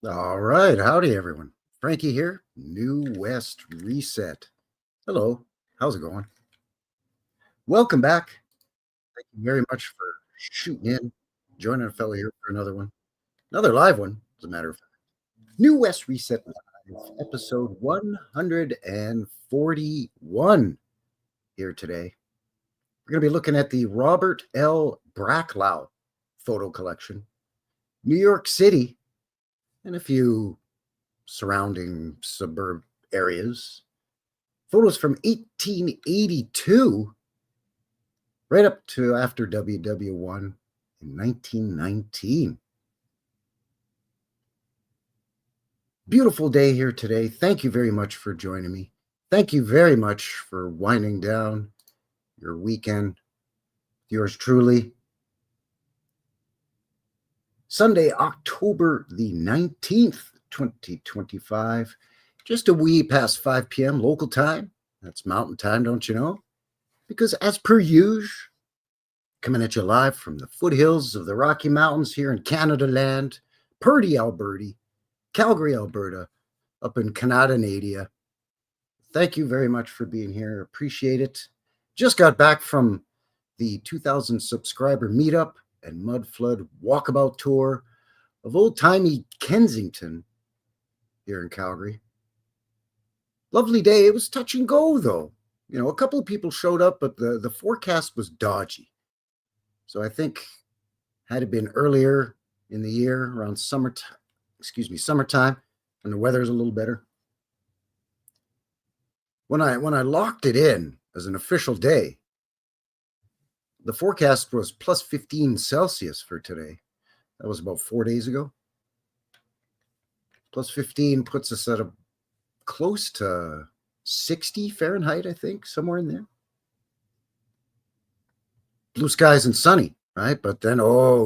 All right. Howdy, everyone. Frankie here, New West Reset. Hello. How's it going? Welcome back. Thank you very much for shooting in, joining a fellow here for another one, another live one, as a matter of fact. New West Reset Live, episode 141 here today. We're going to be looking at the Robert L. Bracklow photo collection, New York City, and a few surrounding suburb areas. Photos from 1882, right up to after WW1 in 1919. Beautiful day here today. Thank you very much for joining me. Thank you very much for winding down your weekend. Yours truly. Sunday, October the 19th, 2025. Just a wee past 5 p.m. local time. That's mountain time, don't you know? Because as per usual, coming at you live from the foothills of the Rocky Mountains here in Canada land, Purdy, Alberta, Calgary, Alberta, up in Canada. Thank you very much for being here. Appreciate it. Just got back from the 2,000 subscriber meetup and mudflood walkabout tour of old-timey Kensington here in Calgary. Lovely day. It was touch and go, though. You know, a couple of people showed up, but the forecast was dodgy. So I think had it been earlier in the year, around summertime, when the weather is a little better. When I locked it in as an official day, the forecast was plus 15 Celsius for today. That was about 4 days ago. Plus 15 puts us at a close to 60 Fahrenheit, I think, somewhere in there. Blue skies and sunny, right? But then,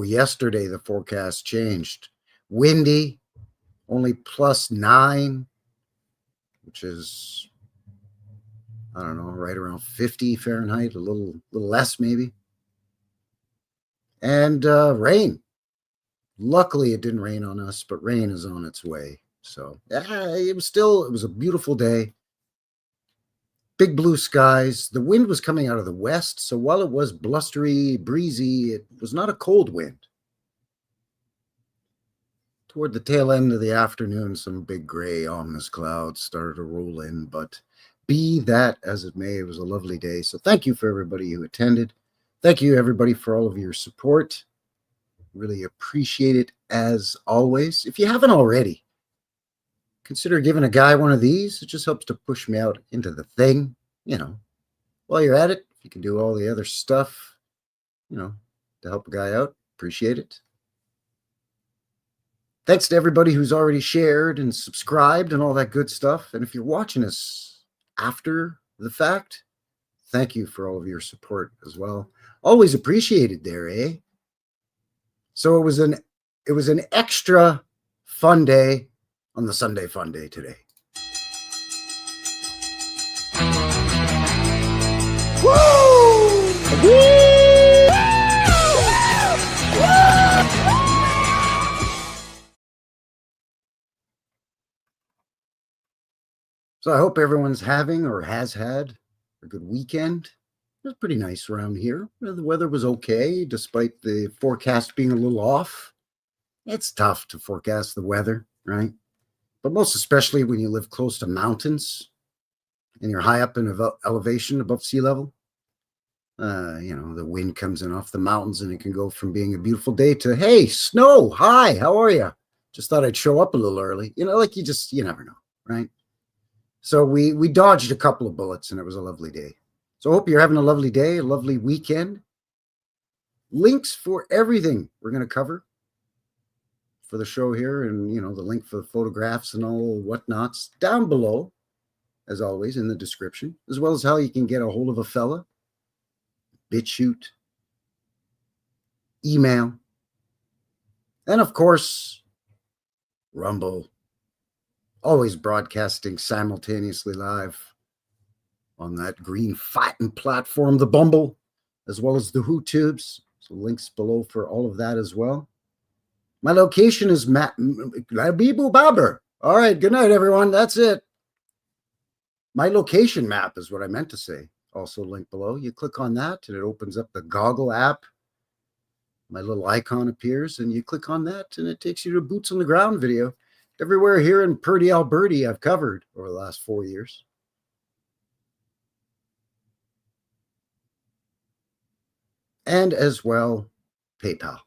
yesterday the forecast changed. Windy, only plus 9, which is, I don't know, right around 50 Fahrenheit, a little less maybe. And rain. Luckily, it didn't rain on us, but rain is on its way. So it was a beautiful day. Big blue skies. The wind was coming out of the west, so while it was blustery, breezy, it was not a cold wind. Toward the tail end of the afternoon, some big gray, ominous clouds started to roll in, but be that as it may, it was a lovely day. So thank you for everybody who attended. Thank you, everybody, for all of your support. Really appreciate it, as always. If you haven't already, consider giving a guy one of these. It just helps to push me out into the thing, you know. While you're at it, if you can do all the other stuff, you know, to help a guy out, appreciate it. Thanks to everybody who's already shared and subscribed and all that good stuff. And if you're watching us after the fact, thank you for all of your support as well. Always appreciated there, eh? So it was an extra fun day on the Sunday Fun Day today. Woo! So I hope everyone's having or has had a good weekend. It was pretty nice around here. The weather was okay, despite the forecast being a little off. It's tough to forecast the weather, right? But most especially when you live close to mountains and you're high up in elevation above sea level. The wind comes in off the mountains and it can go from being a beautiful day to, hey, snow, hi, how are you? Just thought I'd show up a little early. You never know, right? So we dodged a couple of bullets and it was a lovely day. So I hope you're having a lovely day, a lovely weekend. Links for everything we're going to cover for the show here, and, the link for the photographs and all whatnots down below, as always, in the description, as well as how you can get a hold of a fella, BitChute, email, and, of course, Rumble. Always broadcasting simultaneously live on that green fighting platform, the Bumble, as well as the WhoTubes. So links below for all of that as well. My location is Labibu Babber. All right, good night, everyone. That's it. My location map is what I meant to say. Also linked below. You click on that and it opens up the Goggle app. My little icon appears and you click on that and it takes you to boots on the ground video. Everywhere here in Purdy, Alberta, I've covered over the last 4 years. And as well, PayPal.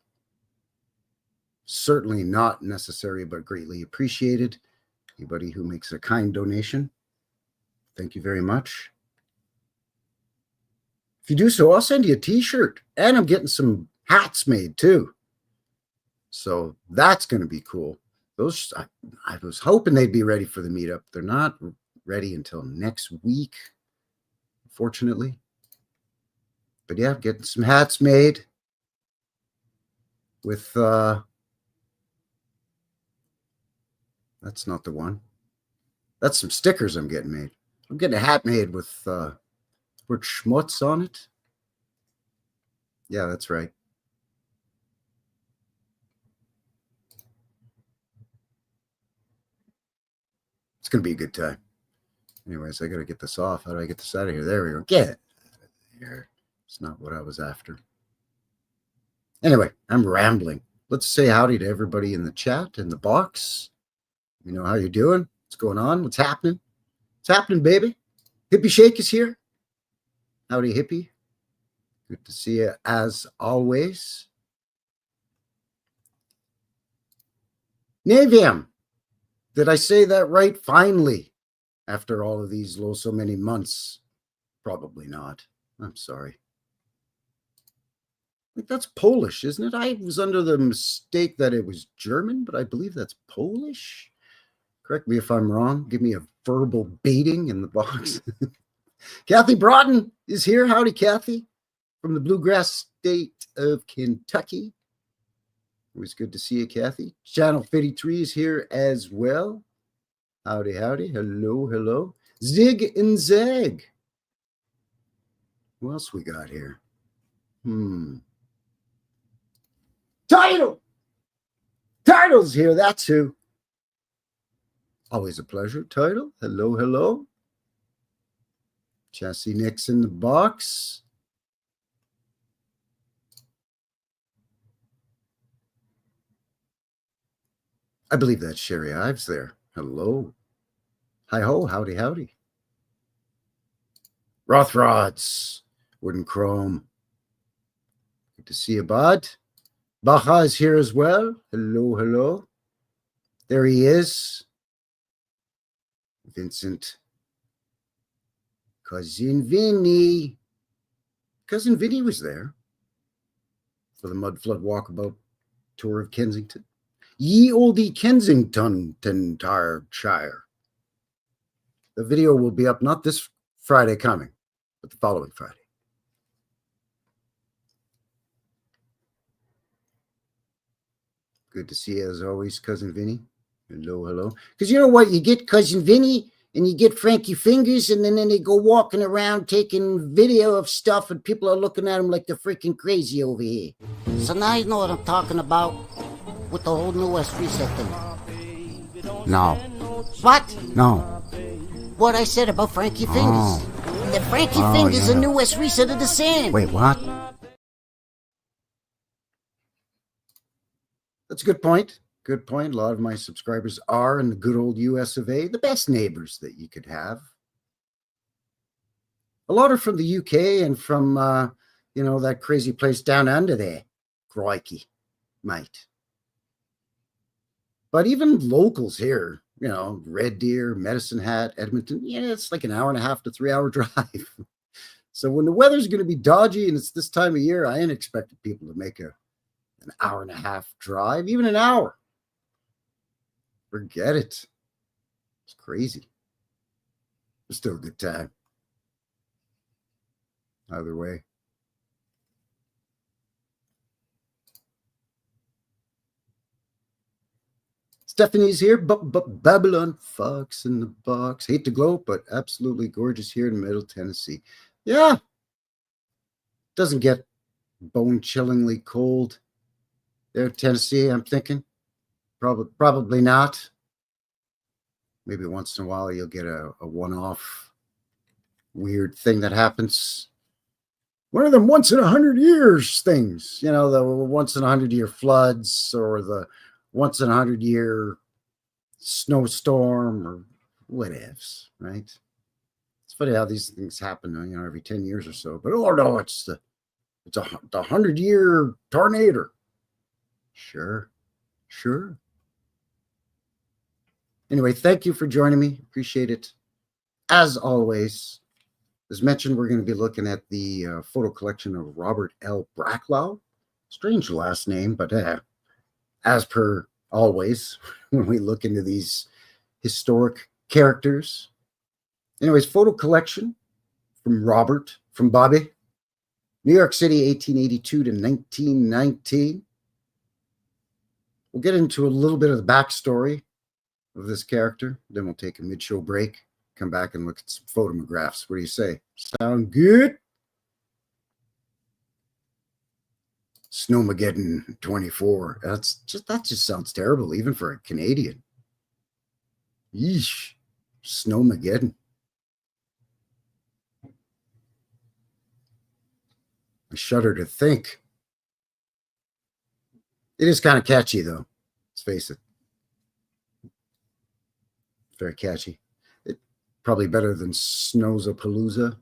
Certainly not necessary, but greatly appreciated. Anybody who makes a kind donation, thank you very much. If you do so, I'll send you a t-shirt. And I'm getting some hats made too. So that's going to be cool. Those I was hoping they'd be ready for the meetup. They're not ready until next week, unfortunately. But yeah, getting some hats made with that's not the one. That's some stickers I'm getting made. I'm getting a hat made with word schmutz on it. Yeah, that's right. It's going to be a good time. Anyways, I got to get this off. How do I get this out of here? There we go. Get it out of here. It's not what I was after. Anyway, I'm rambling. Let's say howdy to everybody in the chat, in the box. You know how you're doing? What's going on? What's happening? What's happening, baby? Hippie Shake is here. Howdy, Hippie. Good to see you as always. Naviam. Did I say that right? Finally, after all of these so many months. Probably not. I'm sorry. I think that's Polish, isn't it? I was under the mistake that it was German, but I believe that's Polish. Correct me if I'm wrong. Give me a verbal baiting in the box. Kathy Broughton is here. Howdy, Kathy, from the bluegrass state of Kentucky. Always good to see you, Kathy. Channel 53 is here as well. Howdy, howdy. Hello, hello. Zig and Zag. Who else we got here? Title! Title's here. That's who. Always a pleasure. Title. Hello, hello. Chassis Nick's in the box. I believe that's Sherry Ives there. Hello. Hi-ho. Howdy, howdy. Rothrods. Wooden Chrome. Good to see you, bud. Baja is here as well. Hello, hello. There he is. Vincent. Cousin Vinny. Cousin Vinny was there for the Mudflood Walkabout tour of Kensington. Ye olde Kensingtonshire. The video will be up not this Friday coming, but the following Friday. Good to see you as always, Cousin Vinny. Hello, hello. Because you know what? You get Cousin Vinny and you get Frankie Fingers, and then they go walking around taking video of stuff, and people are looking at them like they're freaking crazy over here. So now you know what I'm talking about with the whole New West Reset thing. No. What? No. What I said about Frankie Fingers. That Frankie Fingers a New West Reset of the same. Wait, what? That's a good point. Good point. A lot of my subscribers are in the good old US of A, the best neighbors that you could have. A lot are from the UK and from, that crazy place down under there. Crikey, mate. But even locals here, Red Deer, Medicine Hat, Edmonton, it's like an 1.5 to 3 hour drive. So when the weather's going to be dodgy and it's this time of year, I ain't expecting people to make an 1.5 drive, even an hour. Forget it. It's crazy. It's still a good time. Either way. Stephanie's here. Babylon Fox in the box. Hate to glow, but absolutely gorgeous here in Middle Tennessee. Yeah. Doesn't get bone-chillingly cold. there, Tennessee, I'm thinking. Probably not. Maybe once in a while you'll get a one-off weird thing that happens. One of them once in 100 years things, the once in 100 year floods or the once in 100 year snowstorm or whatevs, right? It's funny how these things happen, every 10 years or so. But oh no, it's the 100-year tornado. Sure. Anyway, thank you for joining me. Appreciate it. As always, as mentioned, we're going to be looking at the photo collection of Robert L. Bracklow. Strange last name, but as per always, when we look into these historic characters. Anyways, photo collection from Bobby. New York City, 1882 to 1919. We'll get into a little bit of the backstory of this character. Then we'll take a mid-show break, come back and look at some photographs. What do you say? Sound good? Snowmageddon 24. That just sounds terrible, even for a Canadian. Yeesh. Snowmageddon. I shudder to think. It is kind of catchy, though. Let's face it. Very catchy. Probably better than Snowzapalooza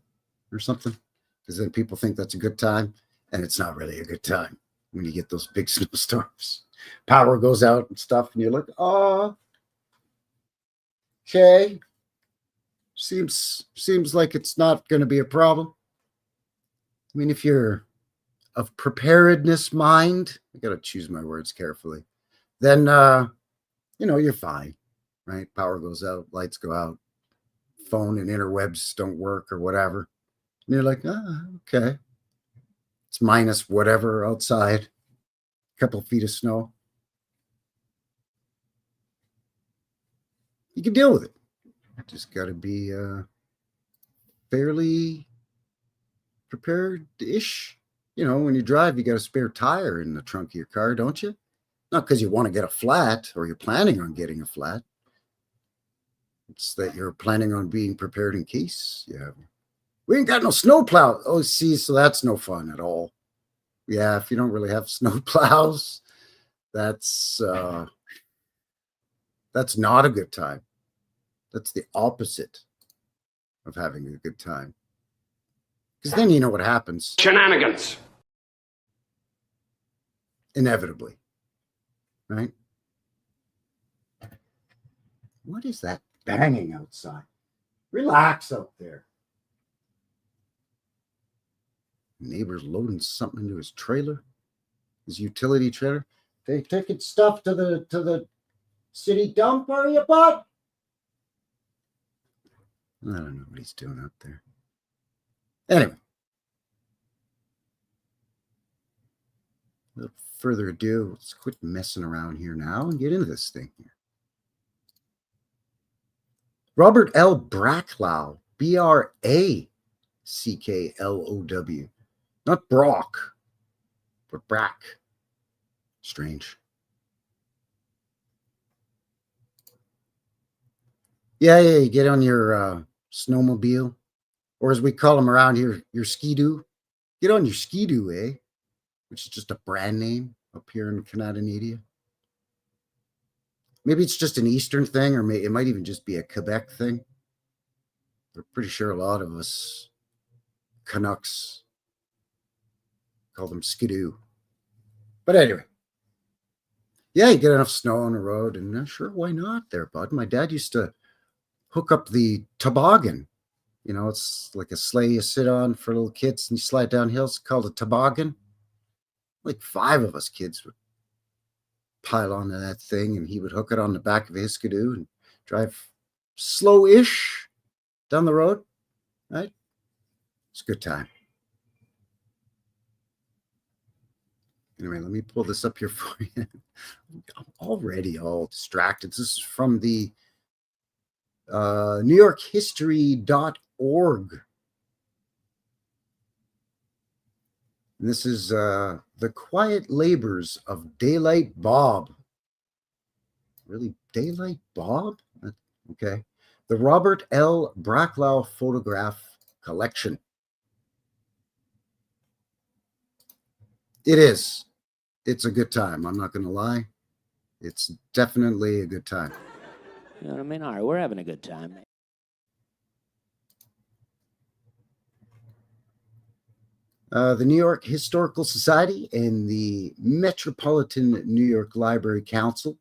or something, because then people think that's a good time, and it's not really a good time when you get those big snowstorms. Power goes out and stuff, and you're like, oh, okay. Seems like it's not going to be a problem. I mean, if you're of preparedness mind, I got to choose my words carefully, then, you're fine, right? Power goes out, lights go out, phone and interwebs don't work or whatever. And you're like, okay. It's minus whatever outside, a couple of feet of snow. You can deal with it. Just got to be fairly prepared-ish. When you drive, you got a spare tire in the trunk of your car, don't you? Not because you want to get a flat or you're planning on getting a flat. It's that you're planning on being prepared in case. Yeah. We ain't got no snow plow. Oh, see, so that's no fun at all. Yeah, if you don't really have snow plows, that's not a good time. That's the opposite of having a good time. Because then you know what happens. Shenanigans. Inevitably. Right? What is that banging outside? Relax out there. Neighbor's loading something into his trailer, his utility trailer. They taking stuff to the city dump, are you, bud? I don't know what he's doing out there. Anyway, without further ado, let's quit messing around here now and get into this thing here. Robert L. Bracklow, Bracklow. Not Brock, but Brack. Strange. Yeah, you get on your snowmobile, or as we call them around here, your skidoo. Get on your skidoo, eh? Which is just a brand name up here in Canada. Maybe it's just an Eastern thing, or it might even just be a Quebec thing. We're pretty sure a lot of us Canucks call them skidoo. But anyway, yeah, you get enough snow on the road, and sure, why not there, bud? My dad used to hook up the toboggan. It's like a sleigh you sit on for little kids, and you slide down hills. It's called a toboggan. Like 5 of us kids would pile onto that thing, and he would hook it on the back of his skidoo and drive slow-ish down the road, right? It's a good time. Anyway, let me pull this up here for you. I'm already all distracted. This is from the newyorkhistory.org And this is The Quiet Labors of Daylight Bob. Really? Daylight Bob? Okay. The Robert L. Bracklow Photograph Collection. It is. It's a good time. I'm not going to lie. It's definitely a good time. You know what I mean? All right, we're having a good time. The New York Historical Society and the Metropolitan New York Library Council,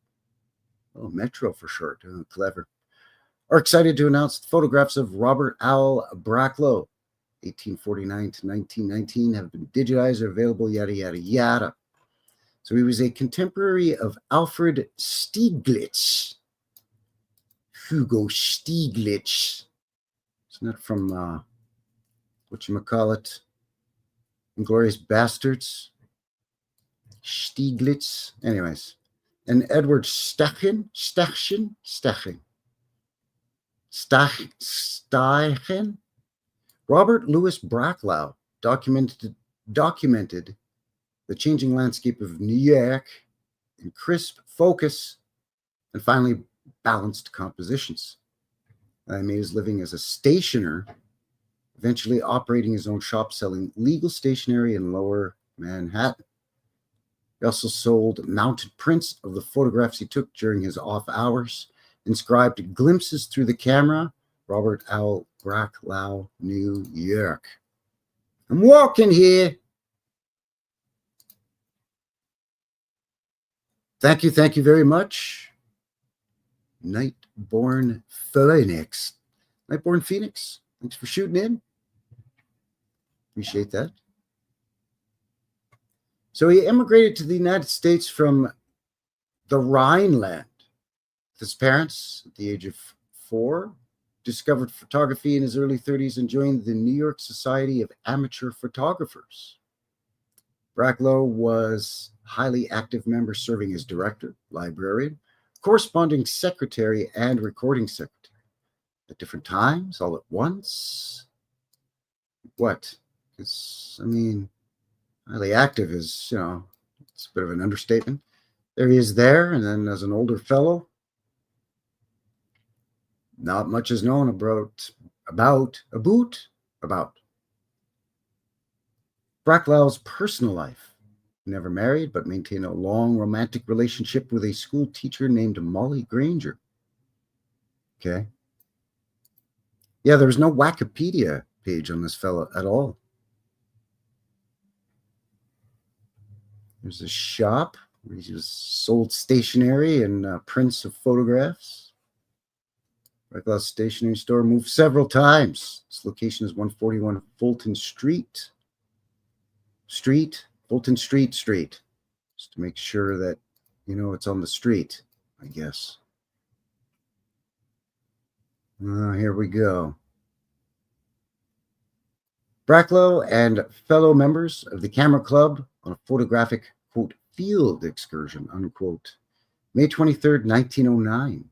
oh, Metro for short, clever, are excited to announce photographs of Robert L. Bracklow, 1849 to 1919, have been digitized, are available, yada, yada, yada. So he was a contemporary of Alfred Stieglitz. Hugo Stieglitz. Isn't that from, whatchamacallit, Inglorious Bastards? Stieglitz. Anyways. And Edward Steichen. Robert Louis Bracklow documented the changing landscape of New York in crisp focus and finally balanced compositions. He made his living as a stationer, eventually operating his own shop selling legal stationery in Lower Manhattan. He also sold mounted prints of the photographs he took during his off hours, inscribed Glimpses Through the Camera, Robert L. Bracklow, New York. I'm walking here. Thank you very much. Nightborn Phoenix. Nightborn Phoenix, thanks for shooting in. Appreciate that. So he immigrated to the United States from the Rhineland with his parents at the age of 4, discovered photography in his early 30s and joined the New York Society of Amateur Photographers. Bracklow was a highly active member, serving as director, librarian, corresponding secretary, and recording secretary. At different times, all at once. What? Because, I mean, highly active is, it's a bit of an understatement. There he is there, and then as an older fellow, not much is known about. Bracklow's personal life. He never married, but maintained a long romantic relationship with a school teacher named Molly Granger. Okay. Yeah, there's no Wikipedia page on this fellow at all. There's a shop where he was sold stationery and prints of photographs. Bracklow's stationery store moved several times. Its location is 141 Fulton Street. Fulton Street. Just to make sure that, it's on the street, I guess. Here we go. Bracklow and fellow members of the Camera Club on a photographic, quote, field excursion, unquote, May 23rd, 1909.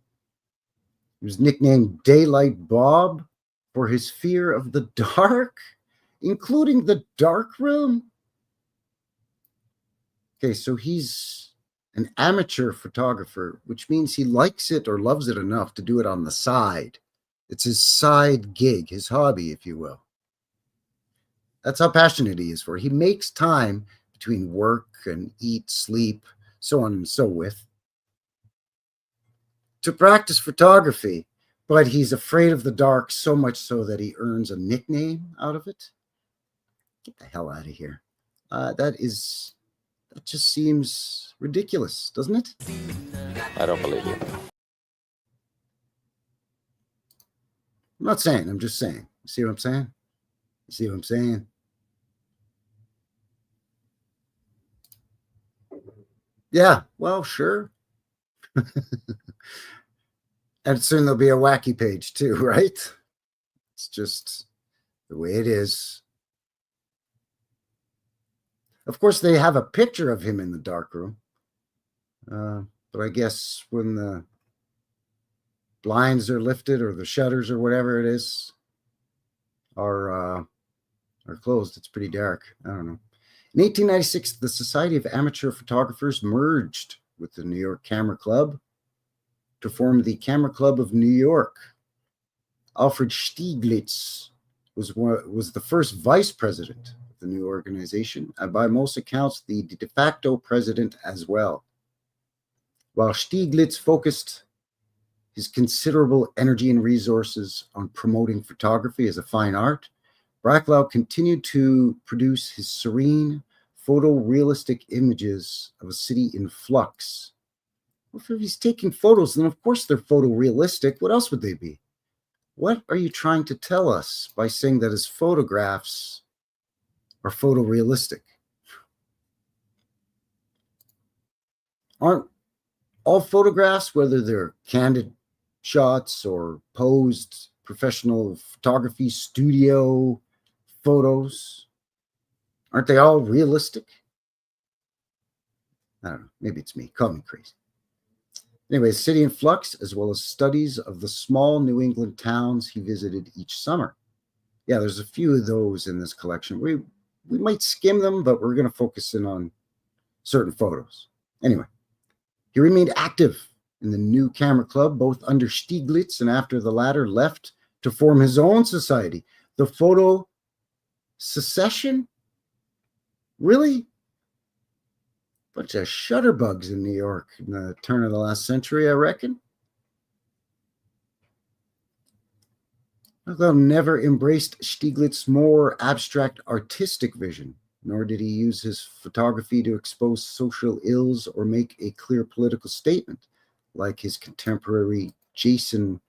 He was nicknamed Daylight Bob for his fear of the dark, including the dark room. Okay, so he's an amateur photographer, which means he likes it or loves it enough to do it on the side. It's his side gig, his hobby, if you will. That's how passionate he is for it. He makes time between work and eat, sleep, so on and so with, to practice photography, but he's afraid of the dark so much so that he earns a nickname out of it. Get the hell out of here. That just seems ridiculous, doesn't it? I don't believe you. I'm not saying, I'm just saying. See what I'm saying? See what I'm saying? Yeah, well, sure. And soon there'll be a wacky page too, right? It's just the way it is. Of course, they have a picture of him in the darkroom. But I guess when the blinds are lifted or the shutters or whatever it is are closed, it's pretty dark. I don't know. In 1896, the Society of Amateur Photographers merged with the New York Camera Club to form the Camera Club of New York. Alfred Stieglitz was the first vice president of the new organization, and by most accounts, the de facto president as well. While Stieglitz focused his considerable energy and resources on promoting photography as a fine art, Bracklow continued to produce his serene, photorealistic images of a city in flux. Well, if he's taking photos, then of course they're photorealistic. What else would they be? What are you trying to tell us by saying that his photographs are photorealistic? Aren't all photographs, whether they're candid shots or posed professional photography studio photos, aren't they all realistic? I don't know. Maybe it's me. Call me crazy. Anyway, City in Flux, as well as studies of the small New England towns he visited each summer. Yeah, there's a few of those in this collection. We might skim them, but we're going to focus in on certain photos. Anyway, he remained active in the new Camera Club, both under Stieglitz and after the latter left to form his own society, the Photo Secession. Really? Bunch of shutterbugs in New York in the turn of the last century, I reckon. Although never embraced Stieglitz's more abstract artistic vision, nor did he use his photography to expose social ills or make a clear political statement, like his contemporary Jason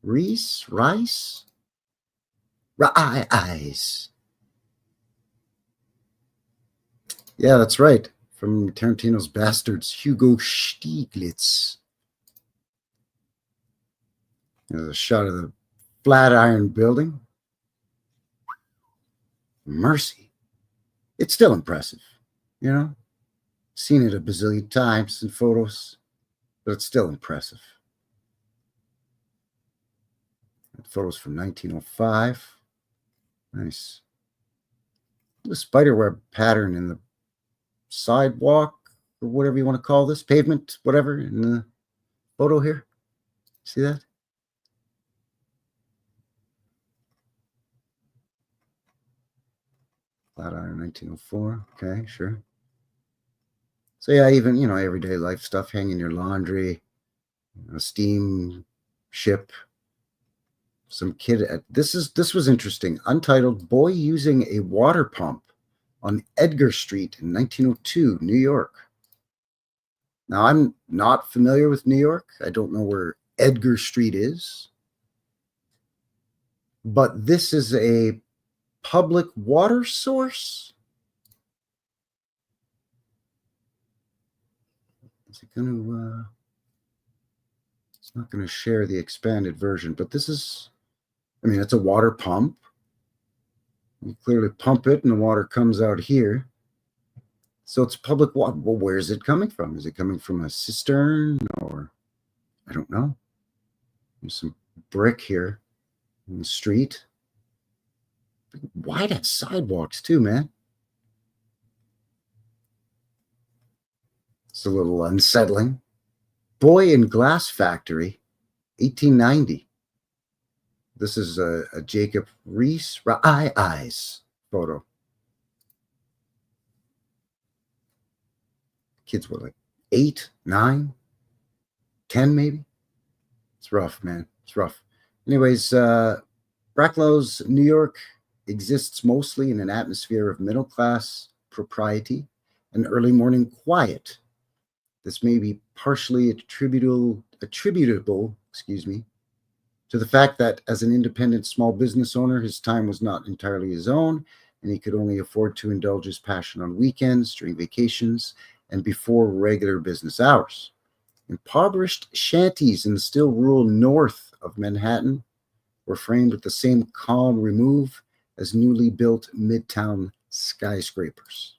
Rice. Yeah, that's right. From Tarantino's Bastards, Hugo Stieglitz. There's a shot of the Flatiron Building. Mercy. It's still impressive, you know? Seen it a bazillion times in photos, but it's still impressive. That photo's from 1905. Nice. The spiderweb pattern in the sidewalk, or whatever you want to call this, pavement, whatever, in the photo here. See that? Flatiron 1904. Okay, sure. So yeah, even, everyday life stuff, hanging your laundry, a steam ship. Some kid at this was interesting. Untitled Boy Using a Water Pump on Edgar Street in 1902, New York. Now, I'm not familiar with New York. I don't know where Edgar Street is. But this is a public water source. Is it going to... it's not going to share the expanded version, but this is... it's a water pump. You clearly pump it and the water comes out here. So it's public water. Well, where is it coming from? Is it coming from a cistern or I don't know. There's some brick here in the street. Wide sidewalks too, man. It's a little unsettling. Boy in Glass Factory, 1890. This is a Jacob Reese eyes photo. Kids were like 8, 9, 10 maybe. It's rough, man. It's rough. Anyways, Bracklow's New York exists mostly in an atmosphere of middle-class propriety and early morning quiet. This may be partially attributable, to the fact that as an independent small business owner, his time was not entirely his own, and he could only afford to indulge his passion on weekends, during vacations, and before regular business hours. Impoverished shanties in the still rural north of Manhattan were framed with the same calm remove as newly built midtown skyscrapers.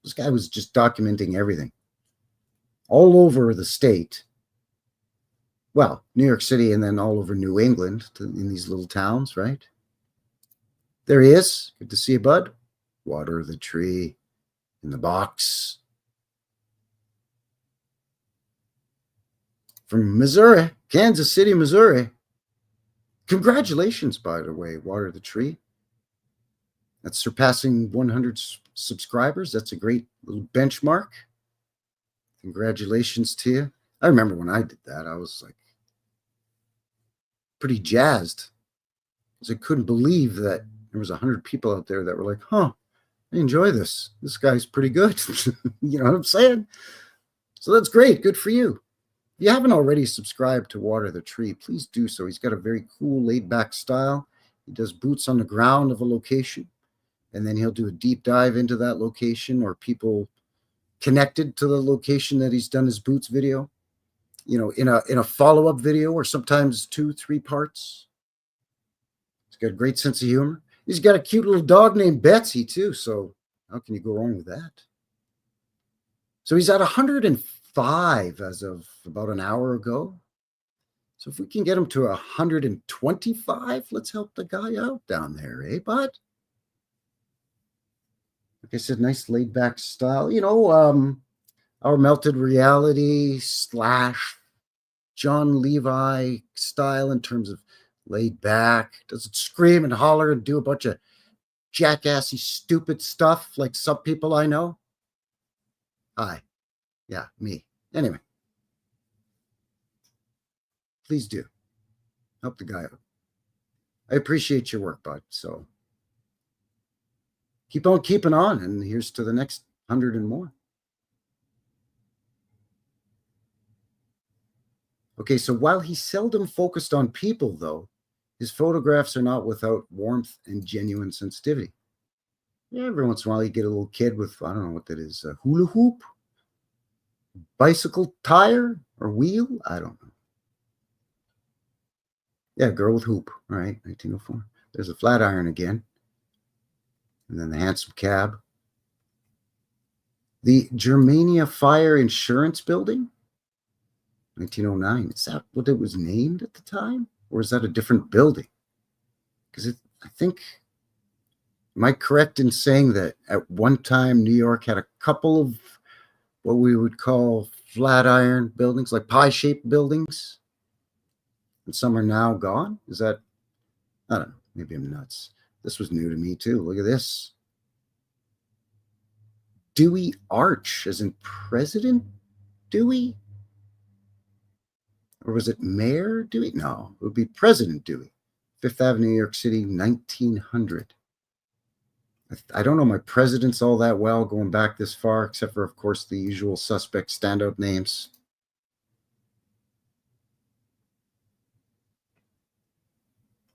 This guy was just documenting everything. All over the state, well, New York City and then all over New England in these little towns, right? There he is. Good to see you, bud. Water the tree in the box. From Missouri, Kansas City, Missouri. Congratulations, by the way, Water the Tree. That's surpassing 100 subscribers. That's a great little benchmark. Congratulations to you. I remember when I did that, I was like pretty jazzed because I couldn't believe that there was 100 people out there that were like, huh, I enjoy this. This guy's pretty good. You know what I'm saying? So that's great. Good for you. If you haven't already subscribed to Water the Tree, please do so. He's got a very cool, laid-back style. He does boots on the ground of a location, and then he'll do a deep dive into that location or people connected to the location that he's done his boots video, you know, in a follow-up video, or sometimes 2-3 parts. He's got a great sense of humor. He's got a cute little dog named Betsy too, so how can you go wrong with that? So he's at 105 as of about an hour ago. So if we can get him to 125, let's help the guy out down there, eh, bud? Like I said, nice laid back style. You know, our melted reality / John Levi style in terms of laid back. Doesn't scream and holler and do a bunch of jackassy, stupid stuff like some people I know. Hi. Yeah, me. Anyway. Please do. Help the guy out. I appreciate your work, bud. So keep on keeping on, and here's to the next 100 and more. Okay, so while he seldom focused on people, though, his photographs are not without warmth and genuine sensitivity. Yeah, every once in a while you get a little kid with, I don't know what that is, a hula hoop, bicycle tire or wheel? I don't know. Yeah, girl with hoop. All right, 1904. There's a flat iron again. And then the handsome cab. The Germania Fire Insurance Building, 1909. Is that what it was named at the time? Or is that a different building? Because I think, am I correct in saying that at one time New York had a couple of what we would call flat iron buildings, like pie-shaped buildings? And some are now gone? Is that, I don't know, maybe I'm nuts. This was new to me too. Look at this. Dewey Arch, as in President Dewey? Or was it Mayor Dewey? No, it would be President Dewey. Fifth Avenue, New York City, 1900. I don't know my presidents all that well going back this far, except for, of course, the usual suspect standout names.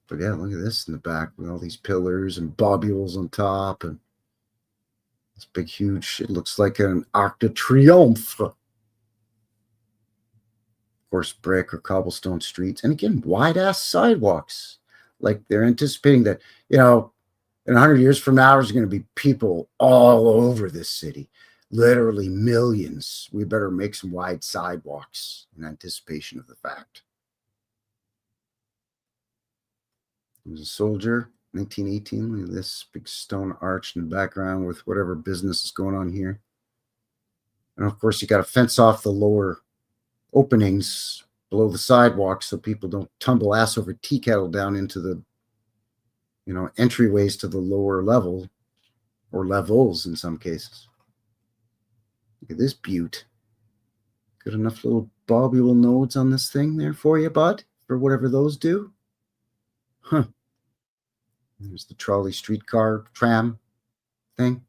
But yeah, look at this in the back with all these pillars and bobules on top and this big, huge, it looks like an Arc de Triomphe. Of course, brick or cobblestone streets. And again, wide-ass sidewalks. Like they're anticipating that, you know, in 100 years from now, there's going to be people all over this city. Literally millions. We better make some wide sidewalks in anticipation of the fact. He was a soldier, 1918. Look at this big stone arch in the background with whatever business is going on here. And of course, you got to fence off the lower openings below the sidewalk so people don't tumble ass over tea kettle down into the, you know, entryways to the lower level or levels in some cases. Look at this beaut. Good enough little bobule nodes on this thing there for you, bud, for whatever those do. Huh. There's the trolley streetcar tram thing.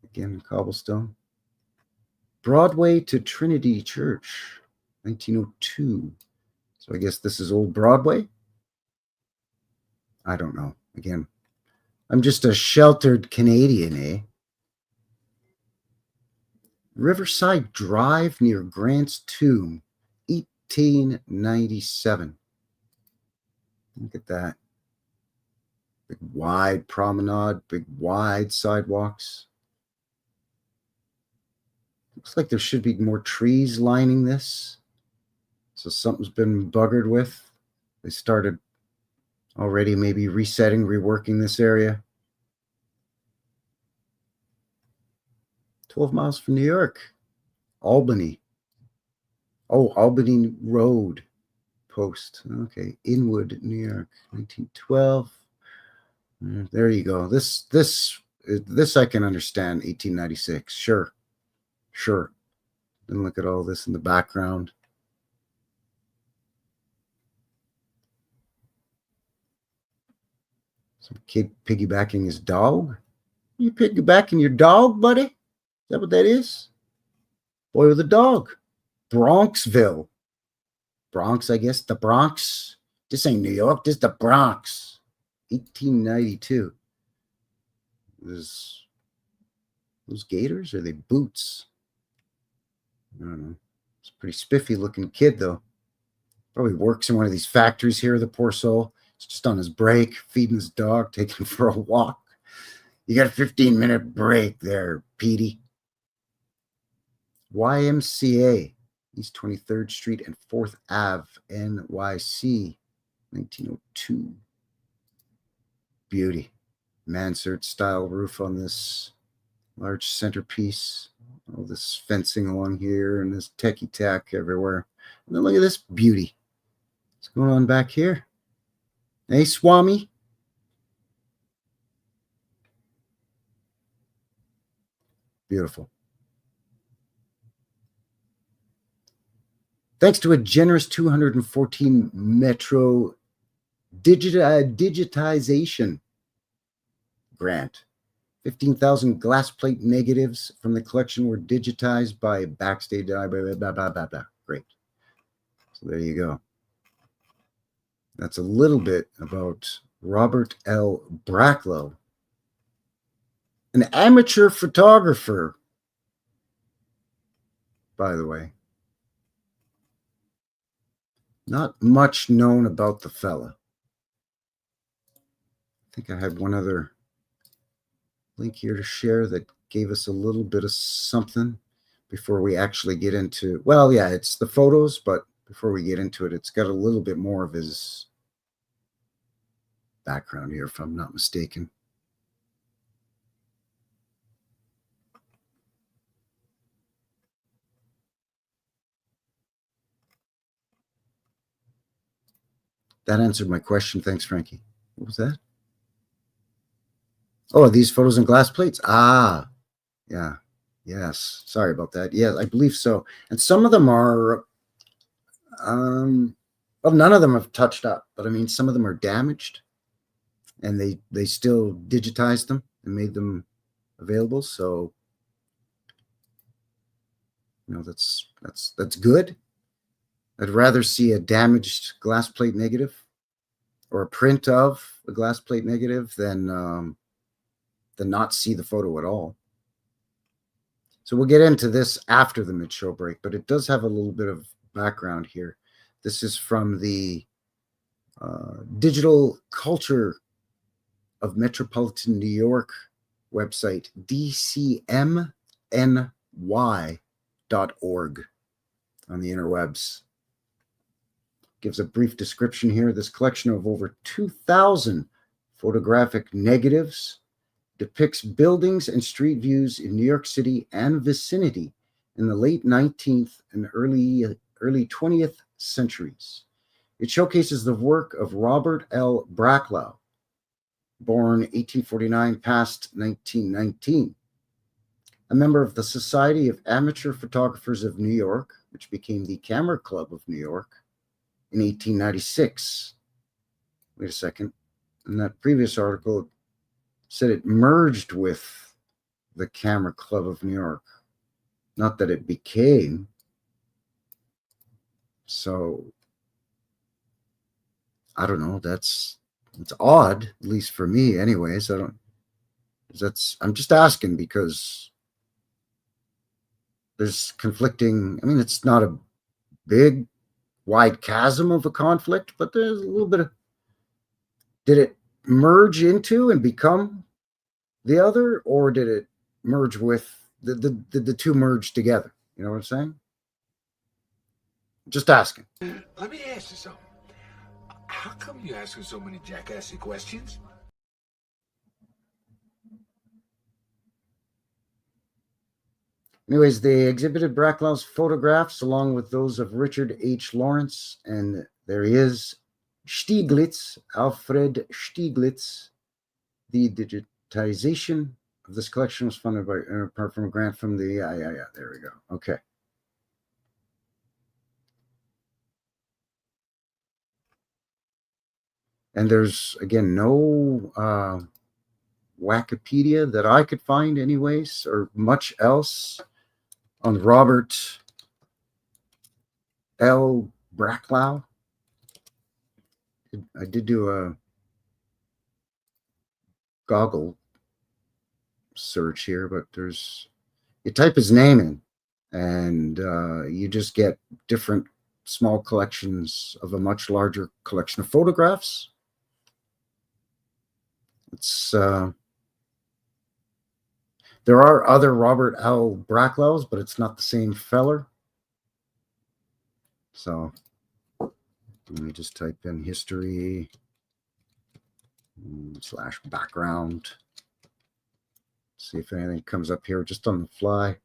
Again, cobblestone. Broadway to Trinity Church, 1902. So I guess this is Old Broadway. I don't know. Again, I'm just a sheltered Canadian, eh? Riverside Drive near Grant's Tomb, 1897. Look at that. Big wide promenade, big wide sidewalks. Looks like there should be more trees lining this. So something's been buggered with. They started already maybe resetting, reworking this area. 12 miles from New York. Albany. Oh, Albany Road Post. Okay. Inwood, New York, 1912. There you go. This I can understand. 1896. Sure. And look at all this in the background. Some kid piggybacking his dog. You piggybacking your dog, buddy? Is that what that is? Boy with a dog. Bronxville. Bronx, I guess. The Bronx. This ain't New York. This is the Bronx. 1892. Those gators? Are they boots? I don't know. It's a pretty spiffy looking kid, though. Probably works in one of these factories here, the poor soul. He's just on his break, feeding his dog, taking him for a walk. You got a 15-minute break there, Petey. YMCA, East 23rd Street and 4th Ave, NYC, 1902. Beauty. Mansard style roof on this large centerpiece. All this fencing along here and this techie tack everywhere. And then look at this beauty. What's going on back here? Hey, Swami. Beautiful. Thanks to a generous 214 Metro digitization grant, 15,000 glass plate negatives from the collection were digitized by Backstage. Blah, blah, blah, blah, blah, blah. Great. So there you go. That's a little bit about Robert L. Bracklow, an amateur photographer, by the way. Not much known about the fella. I think I had one other link here to share that gave us a little bit of something before we actually get into, well, yeah, it's the photos, but before we get into it, it's got a little bit more of his background here, if I'm not mistaken. That answered my question. Thanks, Frankie. What was that? Oh, are these photos and glass plates? Ah, yeah. Yes. Sorry about that. Yeah, I believe so. And some of them are, well, none of them have touched up, but I mean, some of them are damaged and they still digitized them and made them available. So, you know, that's good. I'd rather see a damaged glass plate negative or a print of a glass plate negative than not see the photo at all. So we'll get into this after the mid-show break, but it does have a little bit of background here. This is from the Digital Culture of Metropolitan New York website, dcmny.org on the interwebs. Gives a brief description here. This collection of over 2,000 photographic negatives depicts buildings and street views in New York City and vicinity in the late 19th and early 20th centuries. It showcases the work of Robert L. Bracklow, born 1849, passed 1919, a member of the Society of Amateur Photographers of New York, which became the Camera Club of New York in 1896. Wait a second. In that previous article, it said it merged with the Camera Club of New York. Not that it became. So, I don't know. It's odd, at least for me anyways. I'm just asking because there's conflicting. I mean, it's not a big, wide chasm of a conflict, but there's a little bit of, did it merge into and become the other, or did it merge with the two merge together? You know what I'm saying? Just asking. Let me ask you something. How come you asking so many jackassy questions? Anyways, they exhibited Bracklow's photographs along with those of Richard H. Lawrence, and there he is, Stieglitz, Alfred Stieglitz. The digitization of this collection was funded by, apart from a grant from the, there we go. Okay. And there's, again, no Wikipedia that I could find anyways, or much else on Robert L. Bracklow. I did do a Goggle search here, but you type his name in and you just get different small collections of a much larger collection of photographs. It's there are other Robert L. Bracklows, but it's not the same feller. So let me just type in history / background. See if anything comes up here just on the fly.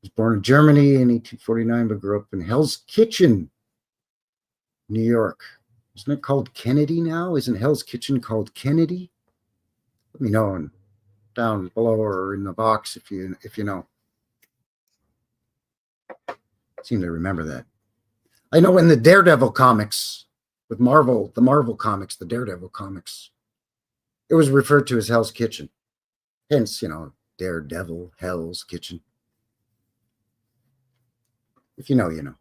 He was born in Germany in 1849, but grew up in Hell's Kitchen, New York. Isn't it called Kennedy now? Isn't Hell's Kitchen called Kennedy? Let me know down below or in the box if you know. I seem to remember that. I know in the Daredevil comics with Marvel, the Marvel comics, the Daredevil comics, it was referred to as Hell's Kitchen. Hence, Daredevil, Hell's Kitchen. If you know, you know.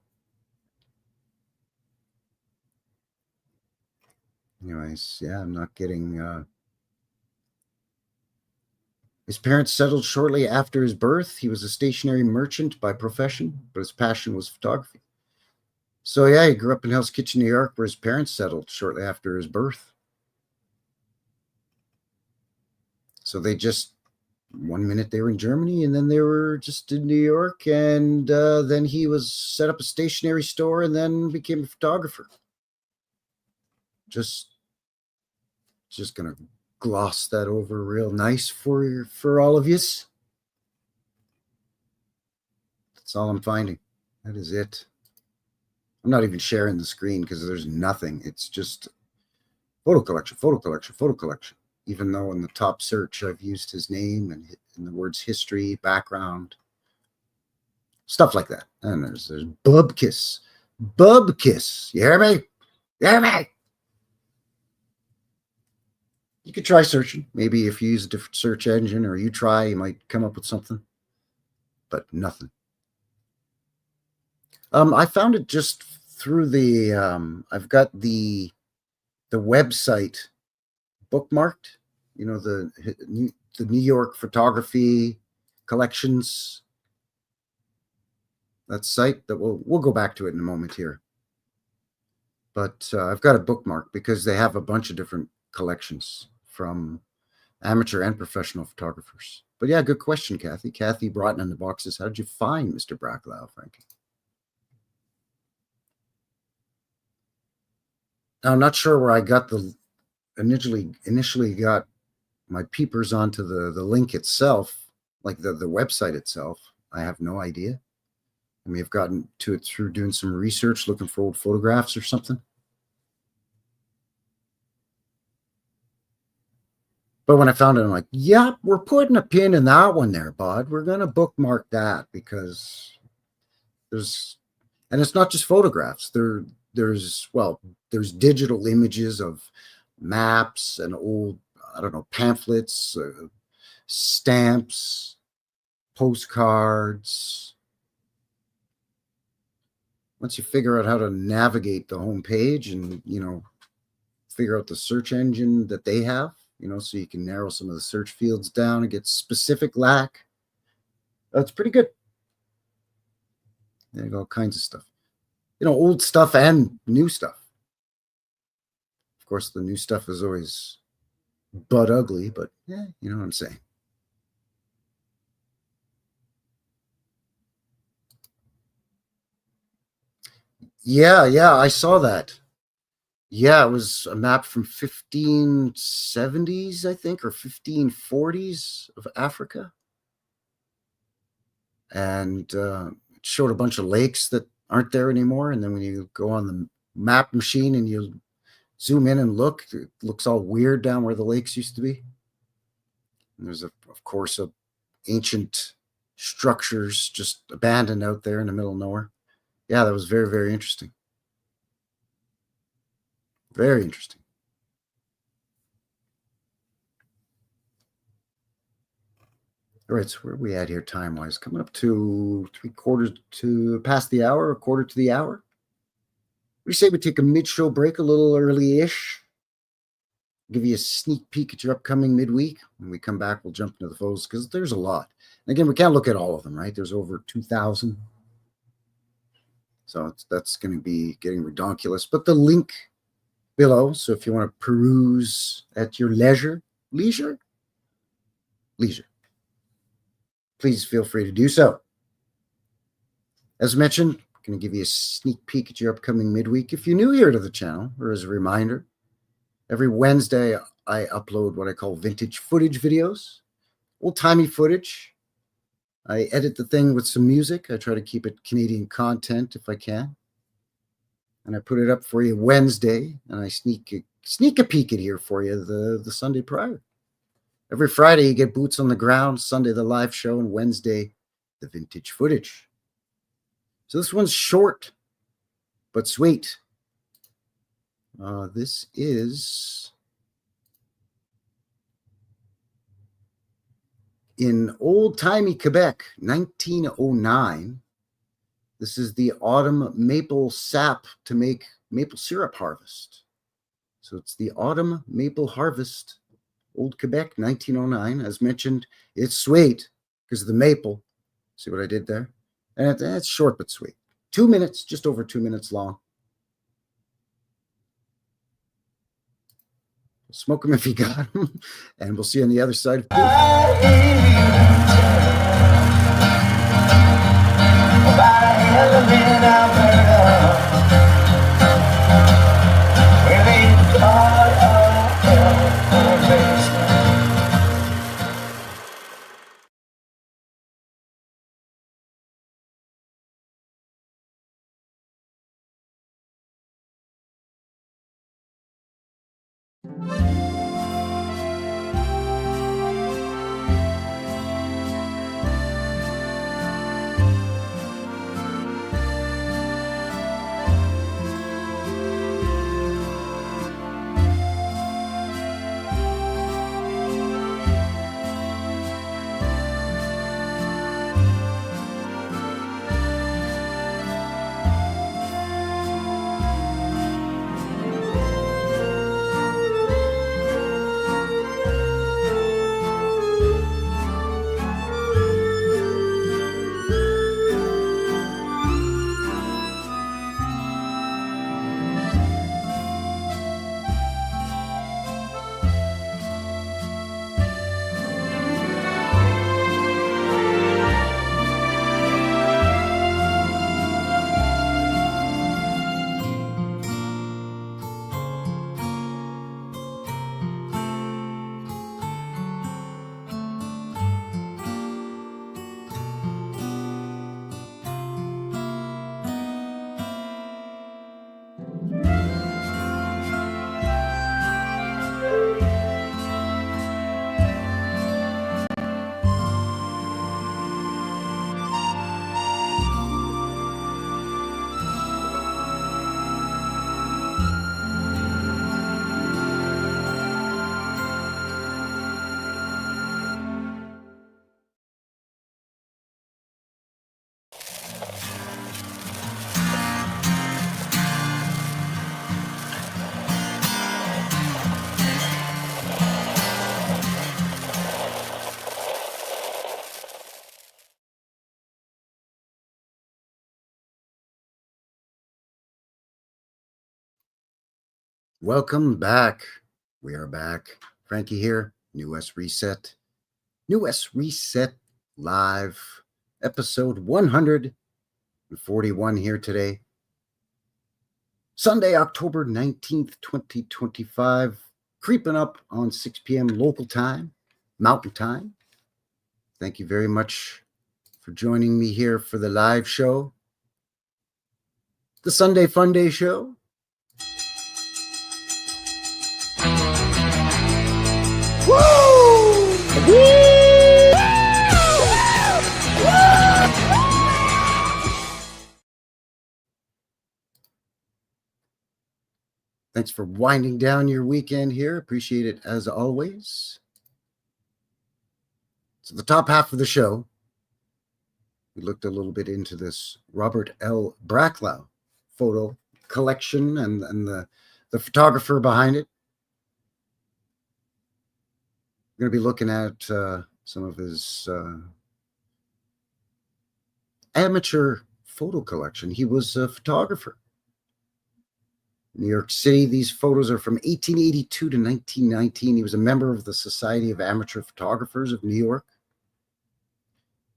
Anyways, yeah, I'm not getting... His parents settled shortly after his birth. He was a stationery merchant by profession, but his passion was photography. So, yeah, he grew up in Hell's Kitchen, New York, where his parents settled shortly after his birth. So they just... One minute they were in Germany, and then they were just in New York, and then he set up a stationery store and then became a photographer. Just gonna gloss that over real nice for all of yous. That's all I'm finding. That is it. I'm not even sharing the screen because there's nothing. It's just photo collection, photo collection, photo collection. Even though in the top search I've used his name and in the words history, background, stuff like that. And there's Bubkiss. Bubkiss. You hear me? You hear me? You could try searching. Maybe if you use a different search engine or you try, you might come up with something. But nothing. I found it just through the I've got the website bookmarked, the New York photography collections, that site that we'll go back to it in a moment here. But I've got a bookmark because they have a bunch of different collections from amateur and professional photographers. But yeah, good question, Kathy. Kathy Broughton in the boxes. How did you find Mr. Bracklow, Frankie? Now, I'm not sure where I got initially got my peepers onto the link itself, like the website itself. I have no idea. I may have gotten to it through doing some research, looking for old photographs or something. But when I found it, I'm like, yep, we're putting a pin in that one there, bud. We're going to bookmark that because and it's not just photographs. There's digital images of maps and old, pamphlets, stamps, postcards. Once you figure out how to navigate the home page and, figure out the search engine that they have, so you can narrow some of the search fields down and get specific lack. That's pretty good. There you go, all kinds of stuff. Old stuff and new stuff. Of course, the new stuff is always butt ugly, but yeah, you know what I'm saying. Yeah, I saw that. Yeah, it was a map from 1570s, I think, or 1540s of Africa. and it showed a bunch of lakes that aren't there anymore. And then when you go on the map machine and you zoom in and look, it looks all weird down where the lakes used to be. And there's, of course, ancient structures just abandoned out there in the middle of nowhere. Yeah, that was very, very interesting. Very interesting. All right, so where are we at here time-wise? Coming up to 3/4 to past the hour, 1/4 to the hour. We say we take a mid-show break a little early-ish. Give you a sneak peek at your upcoming midweek. When we come back, we'll jump into the photos because there's a lot. And again, we can't look at all of them, right? There's over 2,000. So that's going to be getting redonkulous. But the link below, so if you want to peruse at your leisure, please feel free to do so. As mentioned, I'm going to give you a sneak peek at your upcoming midweek. If you're new here to the channel, or as a reminder, every Wednesday I upload what I call vintage footage videos, old-timey footage. I edit the thing with some music. I try to keep it Canadian content if I can. And I put it up for you Wednesday, and I sneak a peek at here for you the Sunday prior. Every Friday you get boots on the ground, Sunday the live show, and Wednesday the vintage footage. So this one's short but sweet. This is in old-timey Quebec, 1909. This is the autumn maple sap to make maple syrup harvest. So it's the autumn maple harvest, Old Quebec, 1909. As mentioned, it's sweet because of the maple. See what I did there? And it's short but sweet. 2 minutes, just over 2 minutes long. Smoke them if you got them. And we'll see you on the other side. Welcome back. We are back. Frankie here, New West Reset. New West Reset Live, episode 141 here today. Sunday, October 19th, 2025. Creeping up on 6 p.m. local time, mountain time. Thank you very much for for joining me here for the live show, the Sunday Fun Day show. Thanks for winding down your weekend here. Appreciate it as always. So the top half of the show, we looked a little bit into this Robert L. Bracklow photo collection and the photographer behind it. We're going to be looking at some of his amateur photo collection. He was a photographer. New York City. These photos are from 1882 to 1919. He was a member of the Society of Amateur Photographers of New York,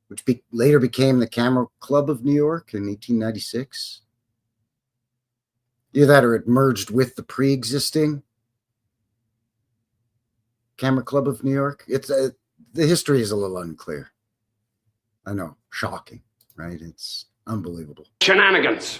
which later became the Camera Club of New York in 1896. Either that or it merged with the pre-existing Camera Club of New York. It's the history is a little unclear. I know, shocking, right? It's unbelievable. Shenanigans.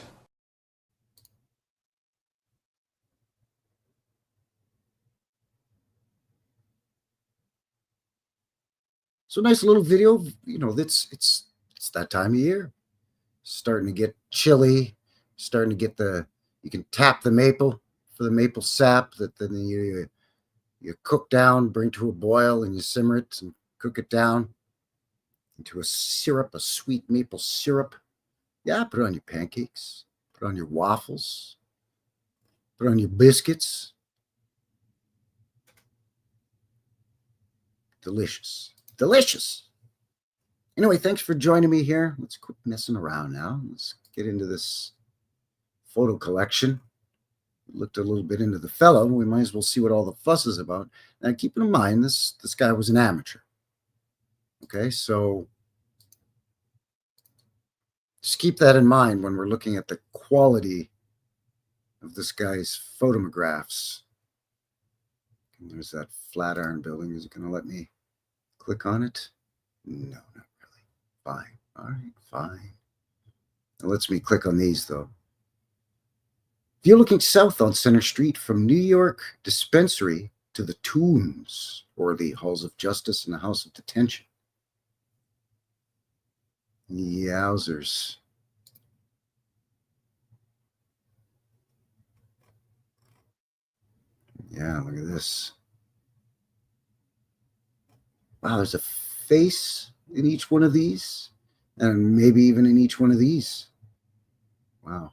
So nice little video. You know, it's that time of year. Starting to get chilly. Starting to get you can tap the maple for the maple sap that then you cook down, bring to a boil, and you simmer it and cook it down into a syrup, a sweet maple syrup. Yeah, put it on your pancakes, put it on your waffles, put it on your biscuits. Delicious. Delicious. Anyway, thanks for joining me here. Let's quit messing around now. Let's get into this photo collection. We looked a little bit into the fellow. We might as well see what all the fuss is about. Now, keep in mind, this guy was an amateur. Okay, so just keep that in mind when we're looking at the quality of this guy's photographs. And there's that Flatiron building. Is it going to let me click on it? No, not really. Fine. All right, fine. It lets me click on these, though. If you're looking south on Center Street from New York Dispensary to the Tombs, or the Halls of Justice and the House of Detention. Yowzers. Yeah, look at this. Wow, there's a face in each one of these, and maybe even in each one of these. Wow.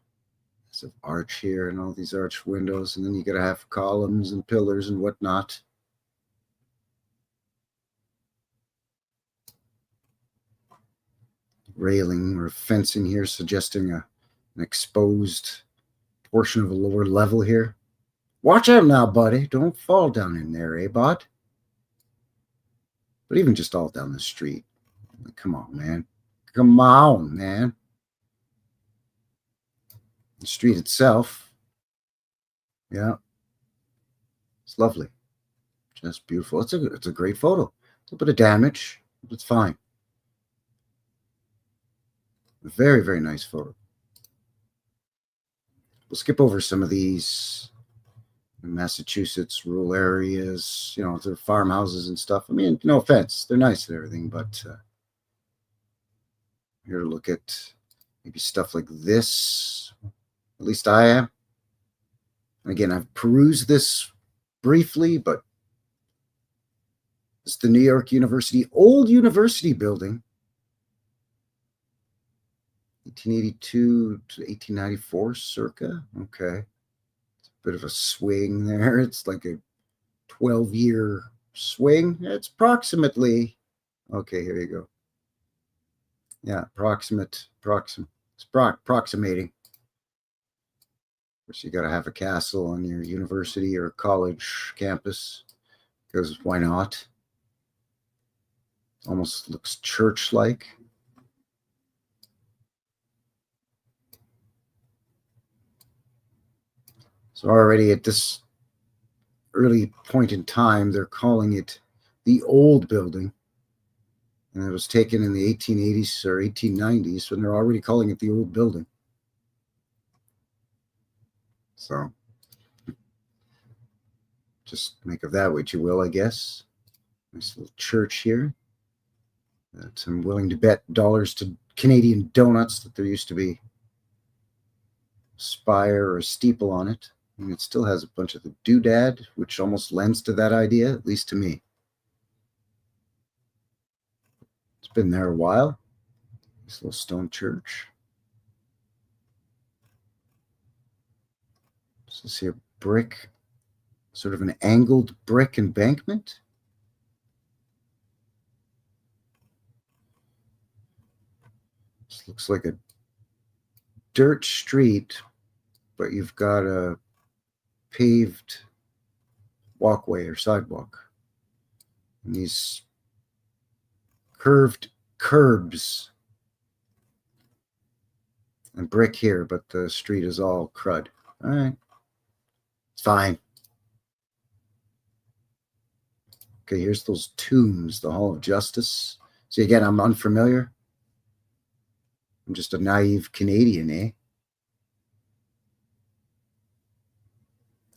There's an arch here and all these arch windows, and then you got to have columns and pillars and whatnot. Railing or fencing here suggesting an exposed portion of a lower level here. Watch out now, buddy. Don't fall down in there, eh, bud? But even just all down the street. Come on, man. Come on, man. The street itself. Yeah. It's lovely. Just beautiful. It's a great photo. A little bit of damage, but it's fine. Very, very nice photo. We'll skip over some of these Massachusetts rural areas, you know, they're farmhouses and stuff. I mean, no offense, they're nice and everything, but here to look at maybe stuff like this. At least I am. Again, I've perused this briefly, but it's the New York University, old university building. 1882 to 1894 circa. Okay. Bit of a swing there. It's like a 12-year swing. It's approximately, okay, here you go. Yeah, approximating. Of course, you got to have a castle on your university or college campus, because why not? Almost looks church-like. So already at this early point in time, they're calling it the old building. And it was taken in the 1880s or 1890s when they're already calling it the old building. So just make of that what you will, I guess. Nice little church here. That I'm willing to bet dollars to Canadian donuts that there used to be a spire or a steeple on it. And it still has a bunch of the doodad, which almost lends to that idea, at least to me. It's been there a while. This little stone church. So see a brick, sort of an angled brick embankment. This looks like a dirt street, but you've got a paved walkway or sidewalk. And these curved curbs and brick here, but the street is all crud. All right. It's fine. Okay, here's those tombs, the Hall of Justice. See, again, I'm unfamiliar. I'm just a naive Canadian, eh?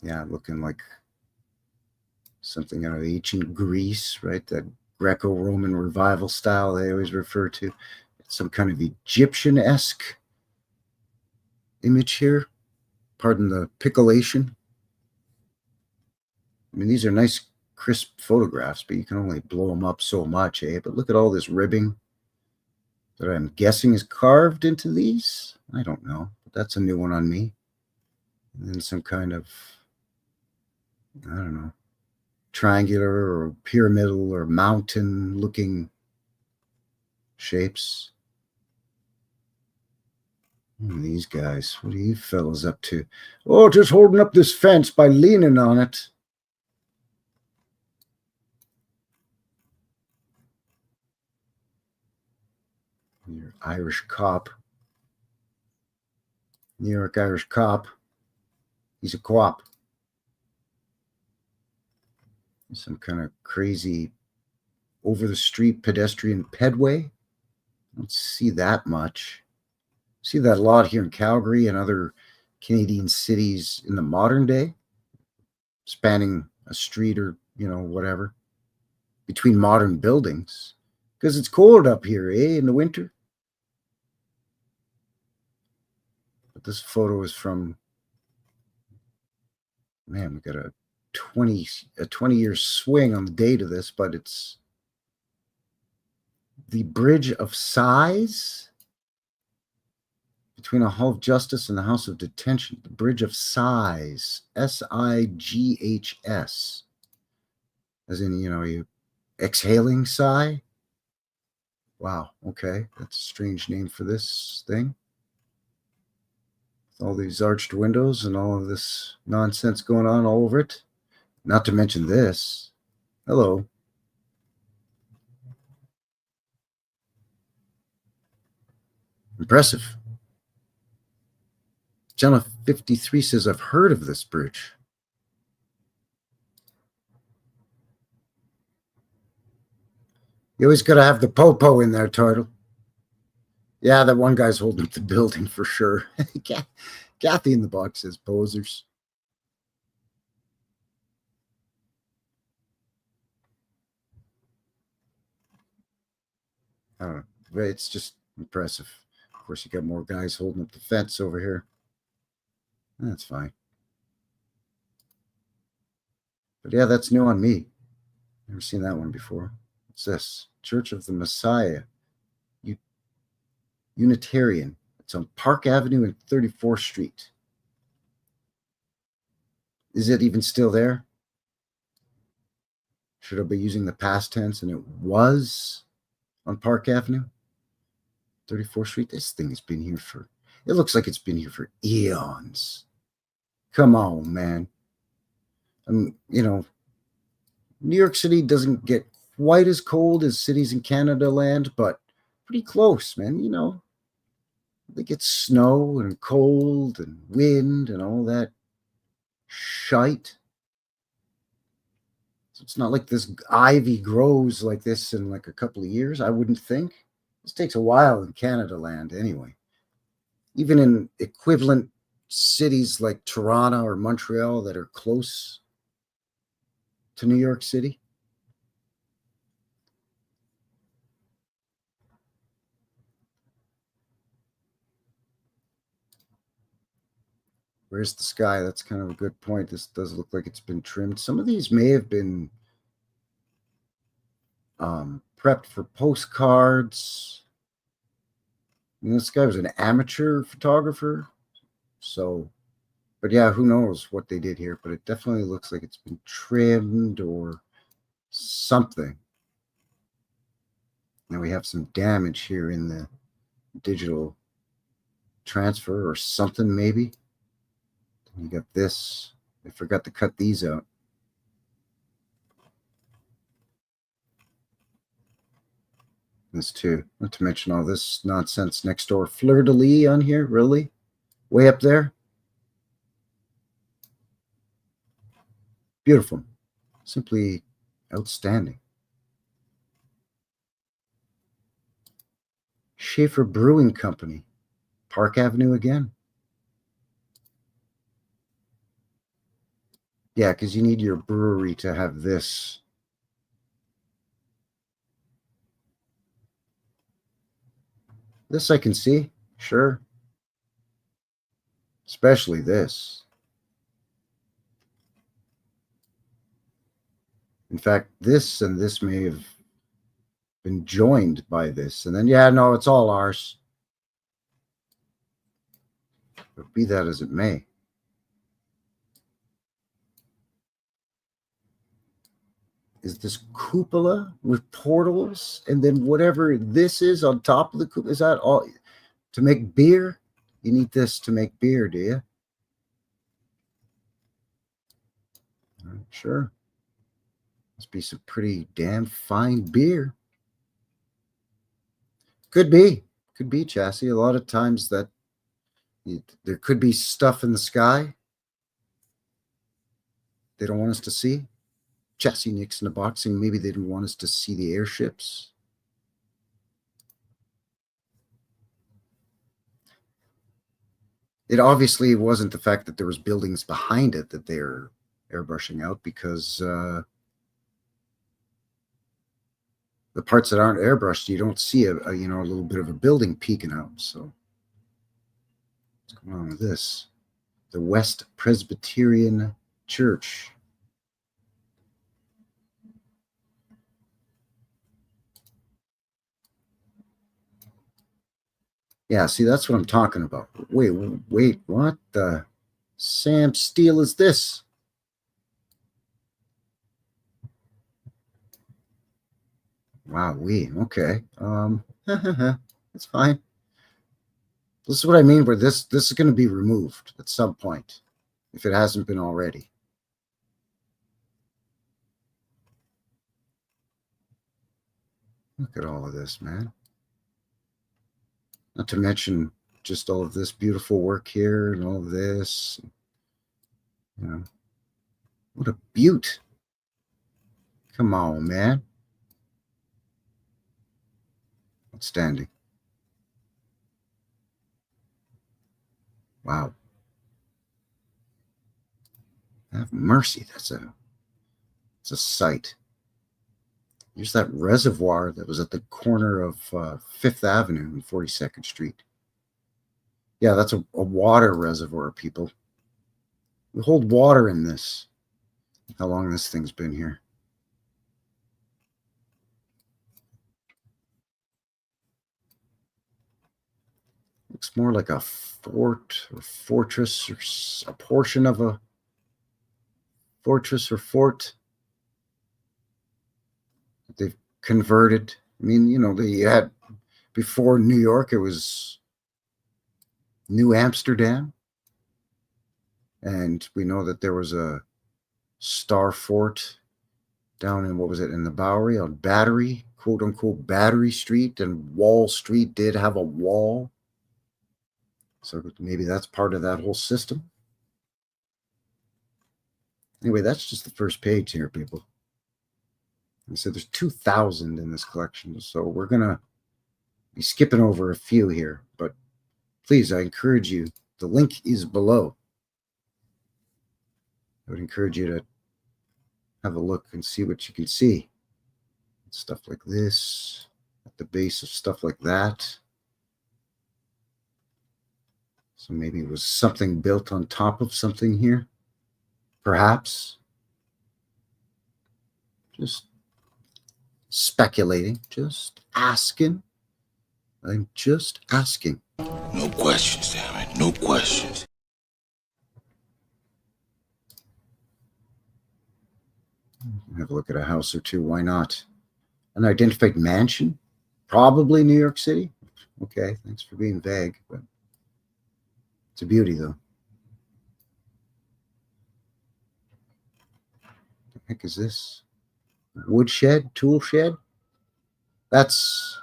Yeah, looking like something out of ancient Greece, right? That Greco-Roman revival style they always refer to. It's some kind of Egyptian-esque image here. Pardon the pixelation. I mean, these are nice, crisp photographs, but you can only blow them up so much, eh? But look at all this ribbing that I'm guessing is carved into these. I don't know, but that's a new one on me. And then some kind of, I don't know, triangular or pyramidal or mountain looking shapes. These guys, what are you fellas up to? Oh, just holding up this fence by leaning on it. Your Irish cop. New York Irish cop. He's a co-op. Some kind of crazy over the street pedestrian pedway. I don't see that much. See that a lot here in Calgary and other Canadian cities in the modern day, spanning a street or, whatever, between modern buildings. Because it's cold up here, eh, in the winter. But this photo is from, man, we got a 20-year swing on the date of this, but it's the Bridge of Sighs between the Hall of Justice and the House of Detention. The Bridge of Sighs, Sighs, as in, you exhaling sigh. Wow, okay, that's a strange name for this thing. All these arched windows and all of this nonsense going on all over it. Not to mention this. Hello. Impressive. Jenna 53 says, I've heard of this bridge. You always got to have the po-po in there, Turtle. Yeah, that one guy's holding up the building for sure. Kathy in the box says posers. I don't know. It's just impressive. Of course, you got more guys holding up the fence over here. That's fine. But yeah, that's new on me. Never seen that one before. What's this? Church of the Messiah. Unitarian. It's on Park Avenue and 34th Street. Is it even still there? Should I be using the past tense? And it was on Park Avenue, 34th Street. This thing has been here it looks like it's been here for eons. Come on, man. New York City doesn't get quite as cold as cities in Canada land, but pretty close, man. They get snow and cold and wind and all that shite. So it's not like this ivy grows like this in like a couple of years, I wouldn't think. This takes a while in Canada land anyway. Even in equivalent cities like Toronto or Montreal that are close to New York City. Where's the sky? That's kind of a good point. This does look like it's been trimmed. Some of these may have been prepped for postcards. This guy was an amateur photographer. So, but yeah, who knows what they did here. But it definitely looks like it's been trimmed or something. Now we have some damage here in the digital transfer or something maybe. You got this. I forgot to cut these out. This too. Not to mention all this nonsense next door. Fleur-de-lis on here, really? Way up there? Beautiful. Simply outstanding. Schaefer Brewing Company. Park Avenue again. Yeah, because you need your brewery to have this. This I can see, sure. Especially this. In fact, this and this may have been joined by this. And then, yeah, no, it's all ours. But be that as it may. Is this cupola with portals? And then whatever this is on top of the cupola, is that all to make beer? You need this to make beer, do you? Sure. Must be some pretty damn fine beer. Could be, Chassis. A lot of times that there could be stuff in the sky they don't want us to see. Chassis nicks in the boxing. Maybe they didn't want us to see the airships. It obviously wasn't the fact that there was buildings behind it that they're airbrushing out, because the parts that aren't airbrushed, you don't see a little bit of a building peeking out. So what's going on with this? The West Presbyterian Church. Yeah, see, that's what I'm talking about. Wait, what the Sam Steele is this? Wow, okay. It's fine. This is what I mean, where this is going to be removed at some point, if it hasn't been already. Look at all of this, man. Not to mention just all of this beautiful work here and all of this. You know, what a beaut. Come on, man. Outstanding. Wow. Have mercy. It's a sight. Here's that reservoir that was at the corner of 5th Avenue and 42nd Street. Yeah, that's a water reservoir, people. We hold water in this. How long this thing's been here. Looks more like a fort or fortress, or a portion of a fortress or fort that they've converted. I mean, they had, before New York, it was New Amsterdam. And we know that there was a Star Fort down in, what was it, in the Bowery on Battery, quote unquote Battery Street, and Wall Street did have a wall. So maybe that's part of that whole system. Anyway, that's just the first page here, people. I said there's 2,000 in this collection, so we're going to be skipping over a few here. But please, I encourage you, the link is below. I would encourage you to have a look and see what you can see. Stuff like this, at the base of stuff like that. So maybe it was something built on top of something here. Perhaps. Just speculating, just asking. I'm just asking. No questions, damn it. No questions. Have a look at a house or two. Why not? An identified mansion? Probably New York City. Okay, thanks for being vague, but it's a beauty, though. What the heck is this? Woodshed? Tool shed? That's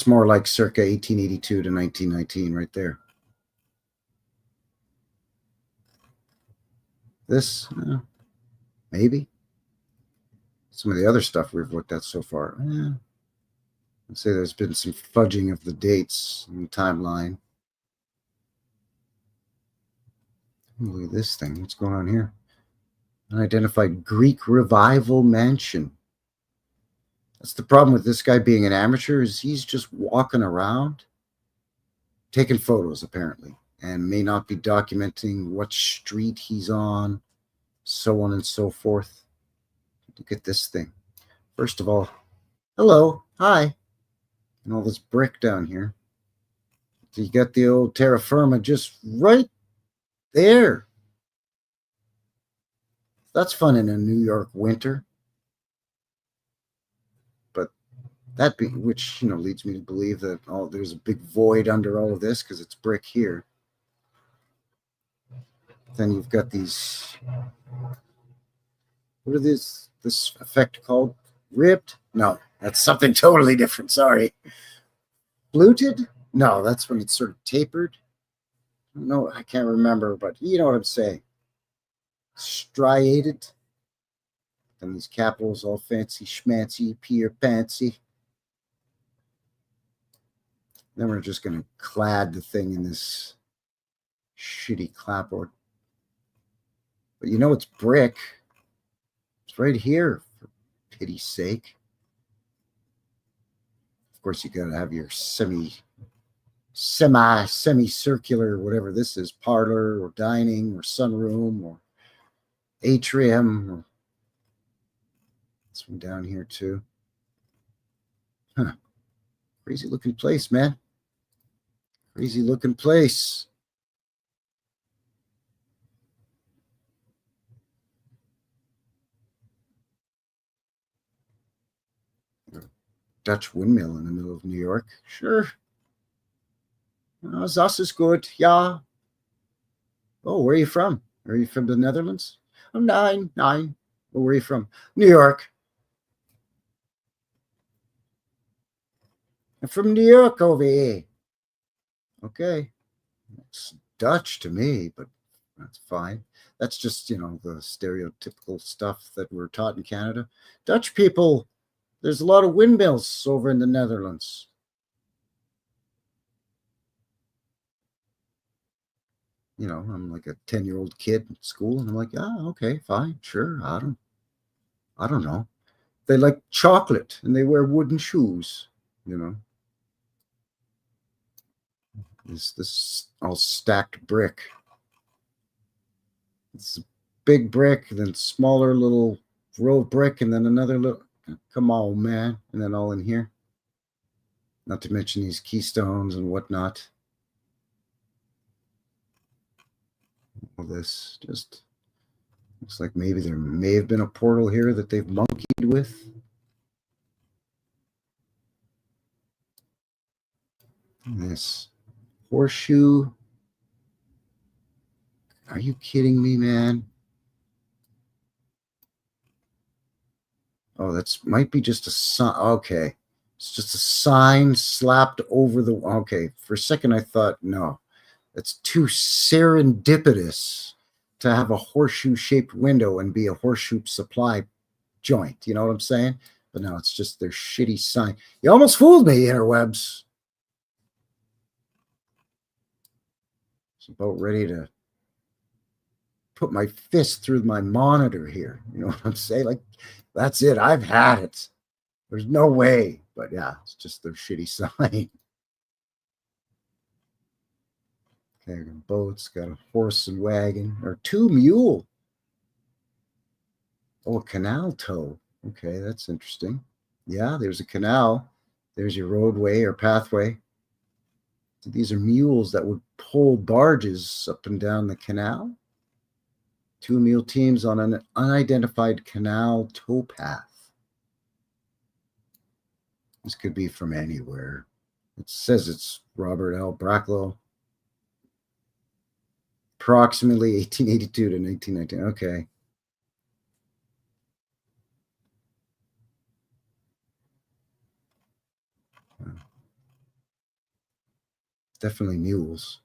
more like circa 1882 to 1919 right there. This, maybe. Some of the other stuff we've looked at so far. I'd say there's been some fudging of the dates in the timeline. Look at this thing. What's going on here? Unidentified Greek Revival Mansion. That's the problem with this guy being an amateur, is he's just walking around taking photos, apparently, and may not be documenting what street he's on, so on and so forth. Look at this thing. First of all, hello, hi. And all this brick down here. So you got the old terra firma just right there. That's fun in a New York winter. But that being, which, leads me to believe that there's a big void under all of this because it's brick here. Then you've got these, what are this effect called? Ribbed? No, that's something totally different. Sorry. Fluted? No, that's when it's sort of tapered. No, I can't remember, but you know what I'm saying. Striated. And these capitals all fancy schmancy, Peter Pantsy. Then we're just going to clad the thing in this shitty clapboard. But it's brick. It's right here, for pity's sake. Of course, you got to have your semicircular, whatever this is, parlor or dining or sunroom or atrium. Or this one down here too. Huh. Crazy looking place, man. Crazy looking place. Dutch windmill in the middle of New York. Sure. Das is good. Yeah. Oh, where are you from? Are you from the Netherlands? Oh, nine. Oh, where are you from? New York. I'm from New York over here. Okay. It's Dutch to me, but that's fine. That's just, the stereotypical stuff that we're taught in Canada. Dutch people, there's a lot of windmills over in the Netherlands. I'm like a 10-year-old kid in school, and I'm like, okay, fine, sure. I don't know. They like chocolate, and they wear wooden shoes, This all stacked brick. It's a big brick, then smaller little row of brick, and then another little. Come on, man. And then all in here. Not to mention these keystones and whatnot. All this just looks like maybe there may have been a portal here that they've monkeyed with. And this horseshoe. Are you kidding me, man? Oh, that's might be just a sign. Okay. It's just a sign slapped over the. Okay. For a second, I thought, no, it's too serendipitous to have a horseshoe shaped window and be a horseshoe supply joint. You know what I'm saying? But no, it's just their shitty sign. You almost fooled me, interwebs. It's about ready to put my fist through my monitor here. You know what I'm saying? Like, that's it. I've had it. There's no way. But yeah, it's just their shitty sign. Okay, boats, got a horse and wagon, or 2 mule. Oh, a canal tow. Okay, that's interesting. Yeah, there's a canal. There's your roadway or pathway. So these are mules that would pull barges up and down the canal. 2 mule teams on an unidentified canal towpath. This could be from anywhere. It says it's Robert L. Bracklow. Approximately 1882 to 1919. Okay. Definitely mules.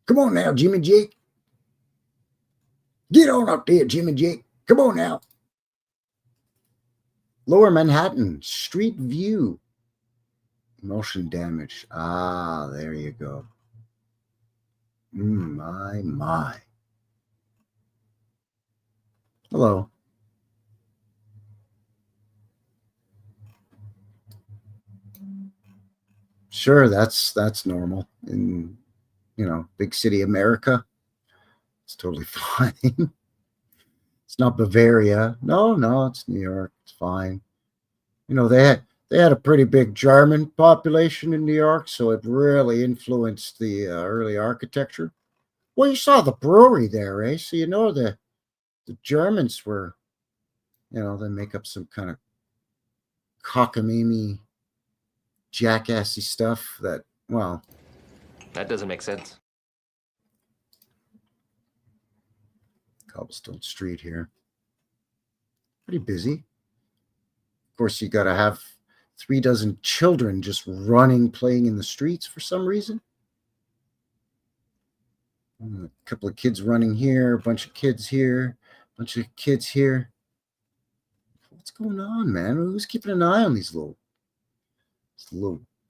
Come on now, Jimmy Jake. Get on up there, Jimmy Jake. Come on now. Lower Manhattan, street view. Motion damage. Ah, there you go. My. Hello. Sure, that's normal in, big city America. It's totally fine. It's not Bavaria. No, it's New York. It's fine. They had a pretty big German population in New York, so it really influenced the early architecture. Well, you saw the brewery there, eh? So the Germans were, they make up some kind of cockamamie, jackassy stuff that, well, that doesn't make sense. Cobblestone Street here. Pretty busy. Of course, you got to have 3 dozen children just running, playing in the streets for some reason. A couple of kids running here, a bunch of kids here, a bunch of kids here. What's going on, man? Who's keeping an eye on these little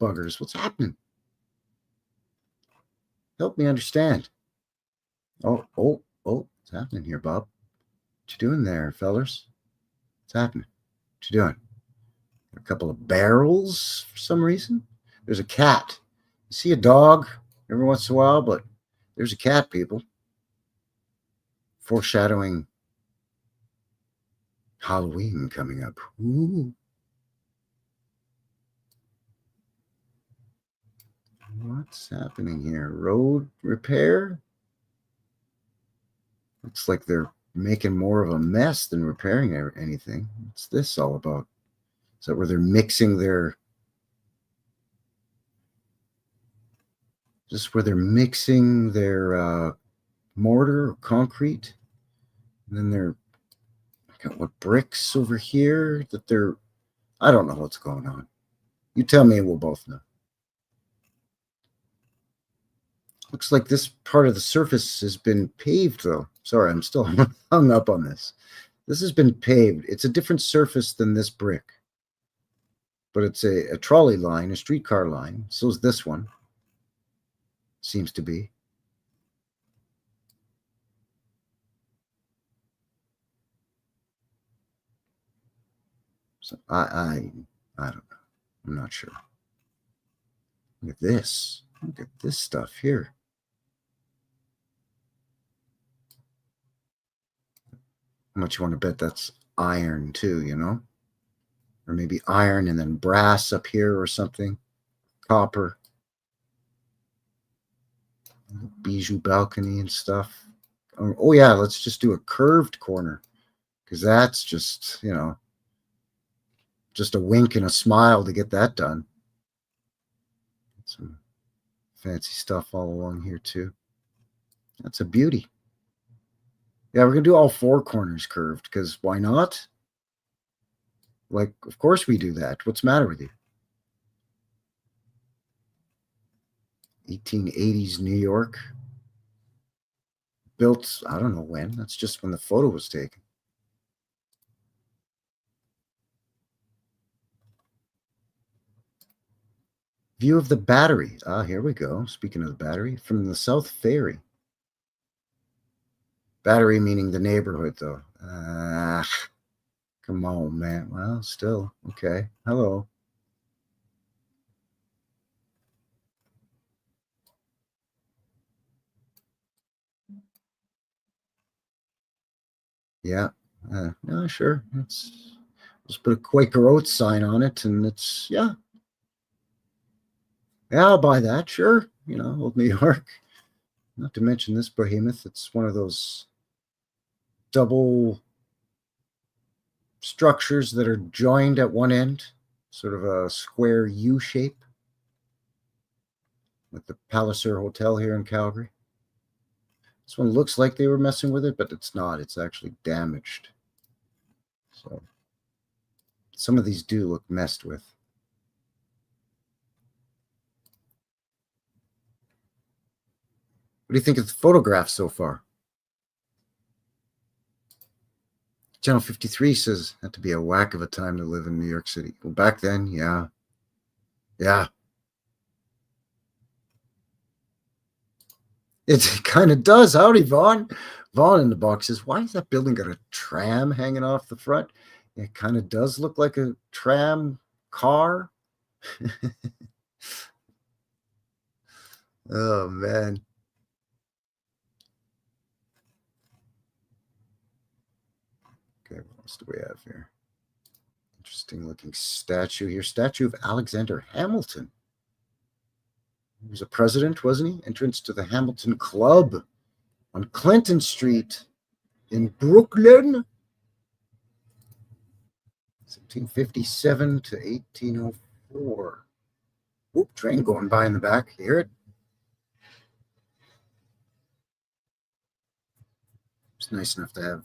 buggers? What's happening? Help me understand. Oh, what's happening here, Bob? What you doing there, fellers? What's happening? What you doing? A couple of barrels for some reason. There's a cat. You see a dog every once in a while, but there's a cat, people. Foreshadowing Halloween coming up. Ooh. What's happening here? Road repair? Looks like they're making more of a mess than repairing anything. What's this all about? Is that where they're mixing their... Is this where they're mixing their mortar or concrete? And then they're... got what, bricks over here that they're... I don't know what's going on. You tell me and we'll both know. Looks like this part of the surface has been paved, though. Sorry, I'm still hung up on this. This has been paved. It's a different surface than this brick. But it's a trolley line, a streetcar line. So is this one. Seems to be. So I don't know. I'm not sure. Look at this. Look at this stuff here. How much you want to bet that's iron too, Or maybe iron and then brass up here or something. Copper. Bijou balcony and stuff. Oh yeah, let's just do a curved corner. Because that's just, just a wink and a smile to get that done. Some fancy stuff all along here too. That's a beauty. Yeah, we're going to do all 4 corners curved because why not? Like, of course we do that. What's the matter with you? 1880s New York. Built, I don't know when. That's just when the photo was taken. View of the battery. Ah, here we go. Speaking of the battery, from the South Ferry. Battery meaning the neighborhood, though. Come on, man. Well, still. Okay. Hello. Yeah. Yeah, sure. Let's put a Quaker Oats sign on it, and it's, yeah. Yeah, I'll buy that, sure. You know, old New York. Not to mention this behemoth. It's one of those double structures that are joined at one end, sort of a square U shape, like the Palliser Hotel here in Calgary. This one looks like they were messing with it, but it's not. It's actually damaged. So some of these do look messed with. What do you think of the photographs so far? Channel 53 says had to be a whack of a time to live in New York City. Well, back then, yeah. Yeah. It kind of does. Howdy, Vaughn. Vaughn in the box says, why is that building got a tram hanging off the front? It kind of does look like a tram car. Oh, man. Okay, what else do we have here? Interesting looking statue here. Statue of Alexander Hamilton. He was a president, wasn't he? Entrance to the Hamilton Club on Clinton Street in Brooklyn. 1757 to 1804. Oop, train going by in the back. You hear it? It's nice enough to have,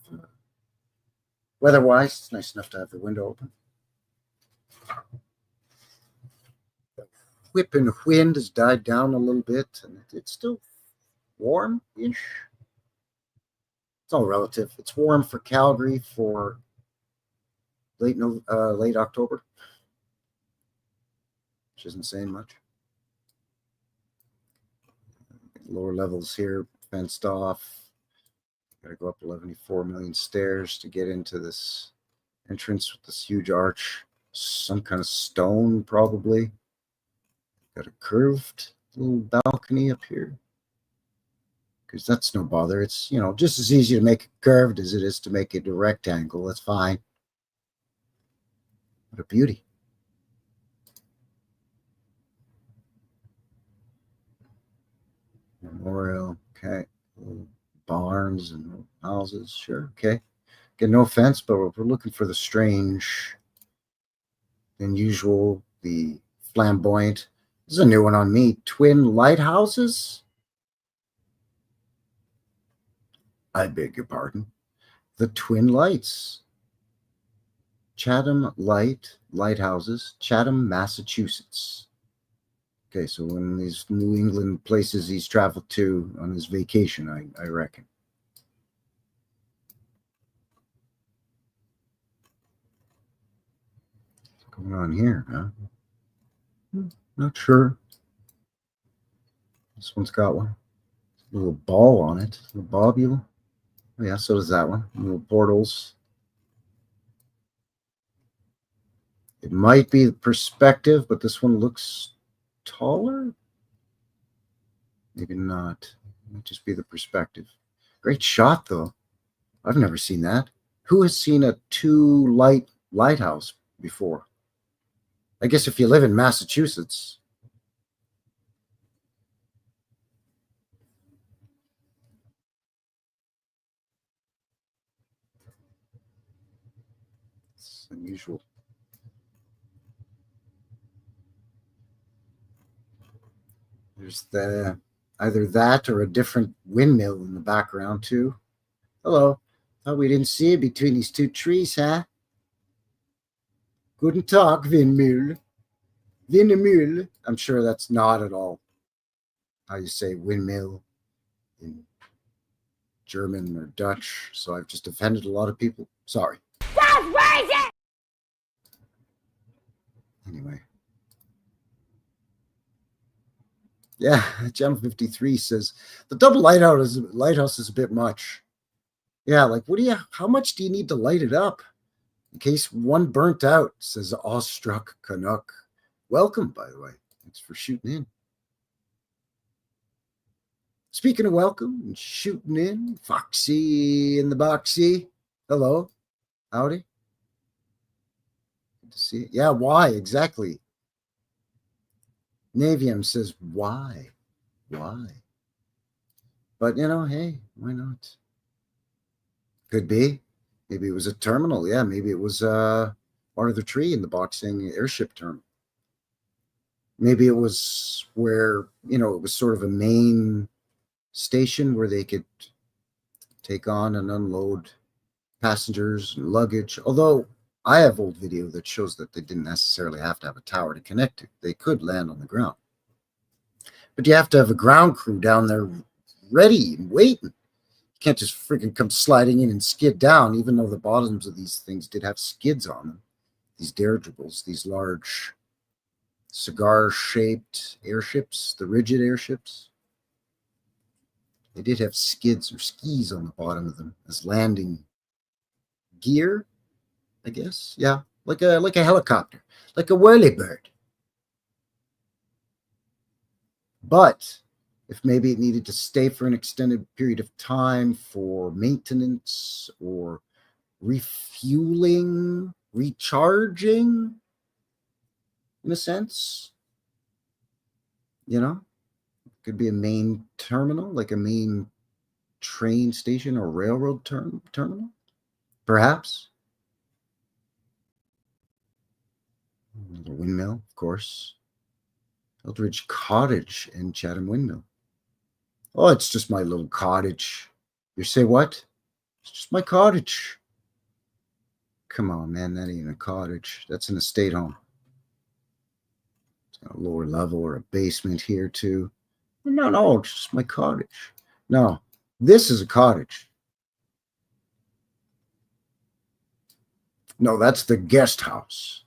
weather-wise, it's nice enough to have the window open. The whipping wind has died down a little bit, and it's still warm-ish. It's all relative. It's warm for Calgary for late October, which isn't saying much. Lower levels here, fenced off. Got to go up 11.4 million stairs to get into this entrance with this huge arch. Some kind of stone, probably. Got a curved little balcony up here. Because that's no bother. It's, you know, just as easy to make it curved as it is to make it a rectangle. That's fine. What a beauty. Memorial, okay. Barns and houses, sure, okay. Get no offense, but we're looking for the strange, unusual, the flamboyant. This is a new one on me. Twin lighthouses? I beg your pardon. The Twin Lights. Chatham Lighthouses, Chatham, Massachusetts. Okay, so one of these New England places he's traveled to on his vacation, I reckon. What's going on here, huh? Not sure. This one's got one. A little ball on it. A little bobule. Oh, yeah, so does that one. Little portals. It might be the perspective, but this one looks taller. Maybe not. It might just be the perspective. Great shot, though. I've never seen that. Who has seen a two-light lighthouse before? I guess if you live in Massachusetts. It's unusual. There's either that or a different windmill in the background, too. Hello. Thought we didn't see it between these two trees, huh? Guten Tag, windmill. Windmill. I'm sure that's not at all how you say windmill in German or Dutch, so I've just offended a lot of people. Sorry. Anyway. Yeah, Gem 53 says the double lighthouse is a bit much. Yeah, like how much do you need to light it up? In case one burnt out, says awestruck Canuck. Welcome, by the way. Thanks for shooting in. Speaking of welcome and shooting in, Foxy in the Boxy. Hello. Howdy. Good to see you. Yeah, why? Exactly. Navium says, why? Why? But, hey, why not? Could be. Maybe it was a terminal. Yeah, maybe it was part of the tree in the boxing airship terminal. Maybe it was where, it was sort of a main station where they could take on and unload passengers and luggage. Although I have old video that shows that they didn't necessarily have to have a tower to connect to. They could land on the ground. But you have to have a ground crew down there ready and waiting. You can't just freaking come sliding in and skid down, even though the bottoms of these things did have skids on them. These dirigibles, these large cigar-shaped airships, the rigid airships. They did have skids or skis on the bottom of them as landing gear, I guess. Yeah, like a helicopter, like a whirlybird. But if maybe it needed to stay for an extended period of time for maintenance or refueling, recharging, in a sense, could be a main terminal, like a main train station or railroad terminal, perhaps. The windmill, of course. Eldridge Cottage and Chatham Windmill. Oh, it's just my little cottage. You say what? It's just my cottage. Come on, man, that ain't a cottage. That's an estate home. It's got a lower level or a basement here too. No, it's just my cottage. No, this is a cottage. No, that's the guest house.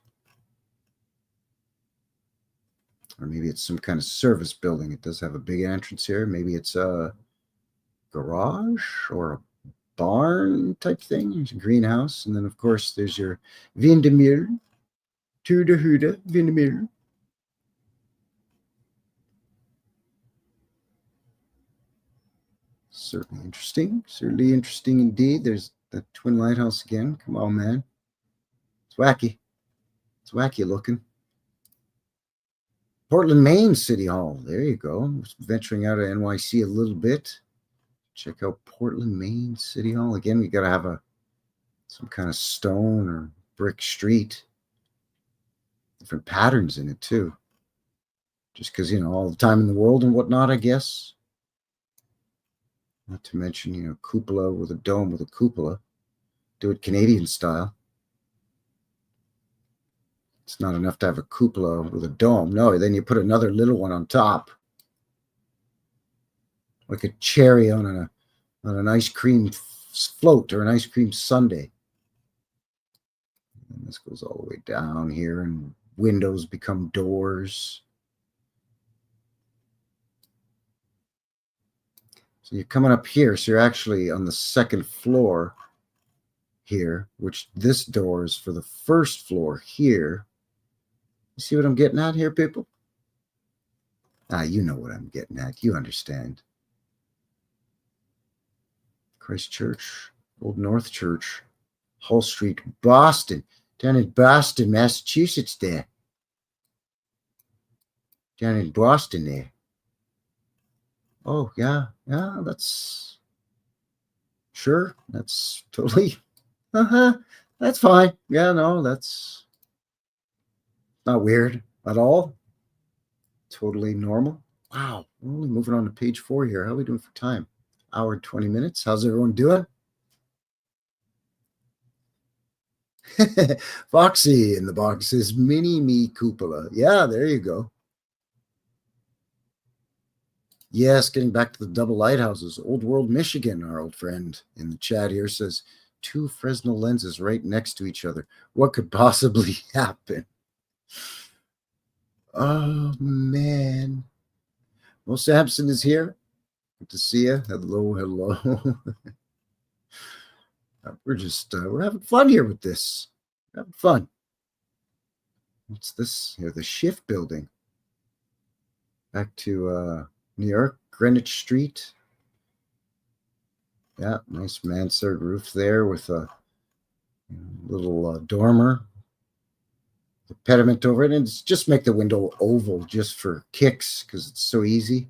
Or maybe it's some kind of service building. It does have a big entrance here. Maybe it's a garage or a barn type thing. There's a greenhouse. And then, of course, there's your Vindemir. Tuda Huda Vindemir. Certainly interesting. Certainly interesting indeed. There's the Twin Lighthouse again. Come on, man. It's wacky. It's wacky looking. Portland, Maine City Hall. There you go. Venturing out of NYC a little bit. Check out Portland, Maine City Hall. Again, we got to have some kind of stone or brick street. Different patterns in it, too. Just because, all the time in the world and whatnot, I guess. Not to mention, cupola with a dome with a cupola. Do it Canadian style. It's not enough to have a cupola with a dome. No, then you put another little one on top. Like a cherry on an ice cream float or an ice cream sundae. And this goes all the way down here, and windows become doors. So you're coming up here, so you're actually on the second floor here, which this door is for the first floor here. You see what I'm getting at here, people? You know what I'm getting at. You understand. Christ Church, Old North Church, Hall Street, Boston. Down in Boston, Massachusetts there. Down in Boston there. Oh, yeah, that's... Sure, that's totally... That's fine. Yeah, no, that's... Not weird at all. Totally normal. Wow, we're only moving on to page 4 here. How are we doing for time? Hour and 20 minutes. How's everyone doing? Foxy in the box says mini me cupola. Yeah, there you go. Yes, getting back to the double lighthouses. Old World, Michigan, our old friend in the chat here says 2 Fresnel lenses right next to each other. What could possibly happen? Oh, man. Well, Samson is here. Good to see you. Hello, hello. We're having fun here with this. We're having fun. What's this here? The Shift building. Back to New York, Greenwich Street. Yeah, nice mansard roof there with a little dormer. The pediment over it, and it's just make the window oval just for kicks because it's so easy.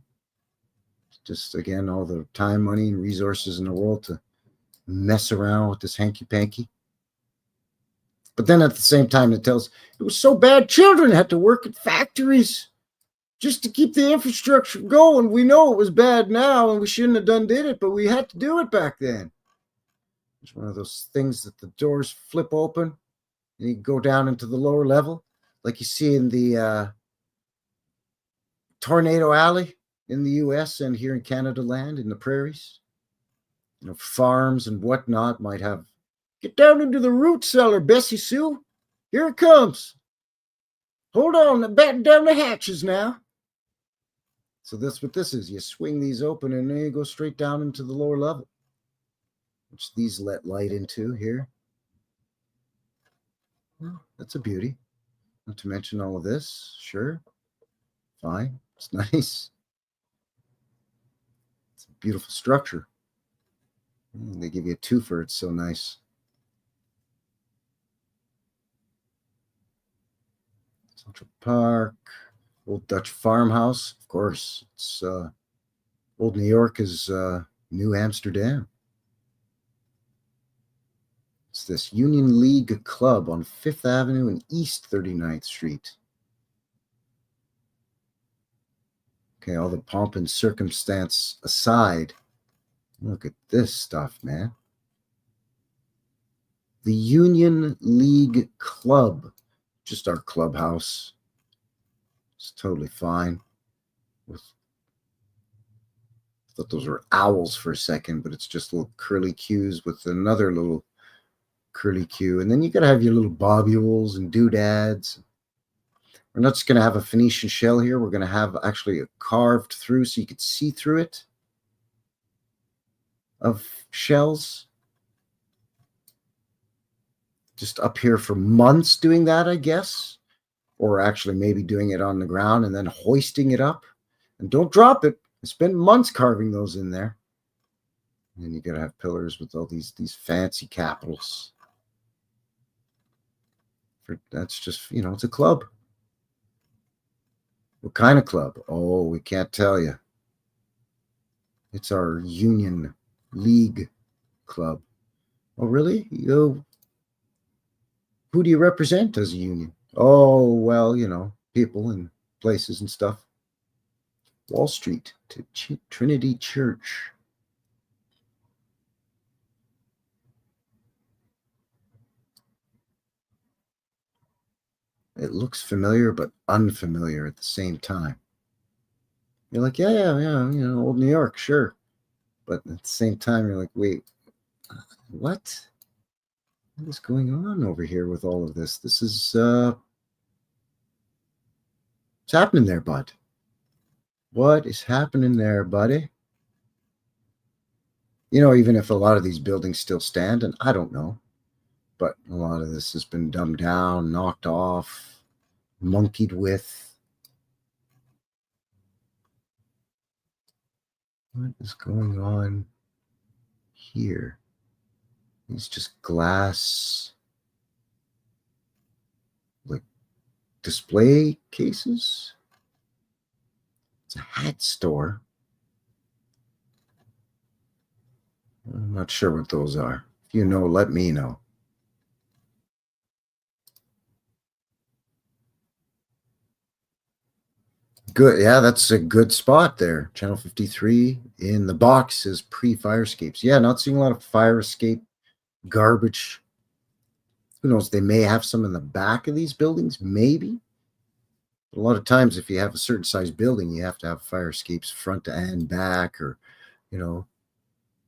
Just again, all the time, money, and resources in the world to mess around with this hanky-panky. But then at the same time, it tells it was so bad children had to work at factories just to keep the infrastructure going. We know it was bad now and we shouldn't have did it, but we had to do it back then. It's one of those things that the doors flip open and you go down into the lower level, like you see in the Tornado Alley in the US and here in Canada land in the prairies. Farms and whatnot might have, get down into the root cellar, Bessie Sue. Here it comes. Hold on, batten down the hatches now. So that's what this is. You swing these open and then you go straight down into the lower level, which these let light into here. Well, that's a beauty. Not to mention all of this. Sure. Fine. It's nice. It's a beautiful structure. And they give you a twofer. It's so nice. Central Park. Old Dutch farmhouse. Of course. It's old New York is New Amsterdam. It's this Union League Club on 5th Avenue and East 39th Street. Okay, all the pomp and circumstance aside, look at this stuff, man. The Union League Club, just our clubhouse. It's totally fine. I thought those were owls for a second, but it's just little curly cues with another little curly cue. And then you got to have your little bobules and doodads. We're not just going to have a Phoenician shell here. We're going to have actually a carved through so you could see through it of shells. Just up here for months doing that, I guess. Or actually maybe doing it on the ground and then hoisting it up. And don't drop it. I spent months carving those in there. And then you got to have pillars with all these fancy capitals. That's just, it's a club. What kind of club? Oh, we can't tell you. It's our Union League Club. Oh, really? Who do you represent as a union? Oh, well, people and places and stuff. Wall Street to Trinity Church. It looks familiar, but unfamiliar at the same time. You're like, yeah, old New York, sure. But at the same time, you're like, wait, what? What is going on over here with all of this? This is, what's happening there, bud? What is happening there, buddy? Even if a lot of these buildings still stand, and I don't know, but a lot of this has been dumbed down, knocked off, monkeyed with. What is going on here? It's just glass, like display cases. It's a hat store. I'm not sure what those are. If you know, let me know. Good. Yeah, that's a good spot there. Channel 53 in the box is pre-fire escapes. Yeah, not seeing a lot of fire escape garbage. Who knows? They may have some in the back of these buildings, maybe. But a lot of times, if you have a certain size building, you have to have fire escapes front and back, or,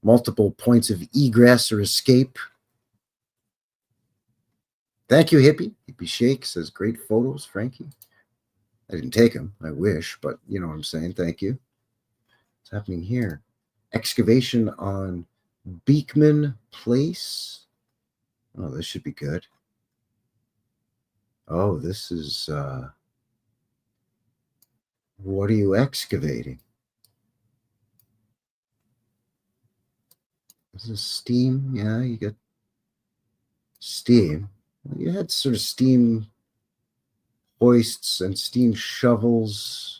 multiple points of egress or escape. Thank you, Hippie. Hippie Shake says, great photos, Frankie. I didn't take them. I wish, but you know what I'm saying. Thank you. What's happening here? Excavation on Beekman Place. Oh, this should be good. Oh, this is, what are you excavating? This is steam. Yeah, you got steam. You had sort of steam hoists and steam shovels.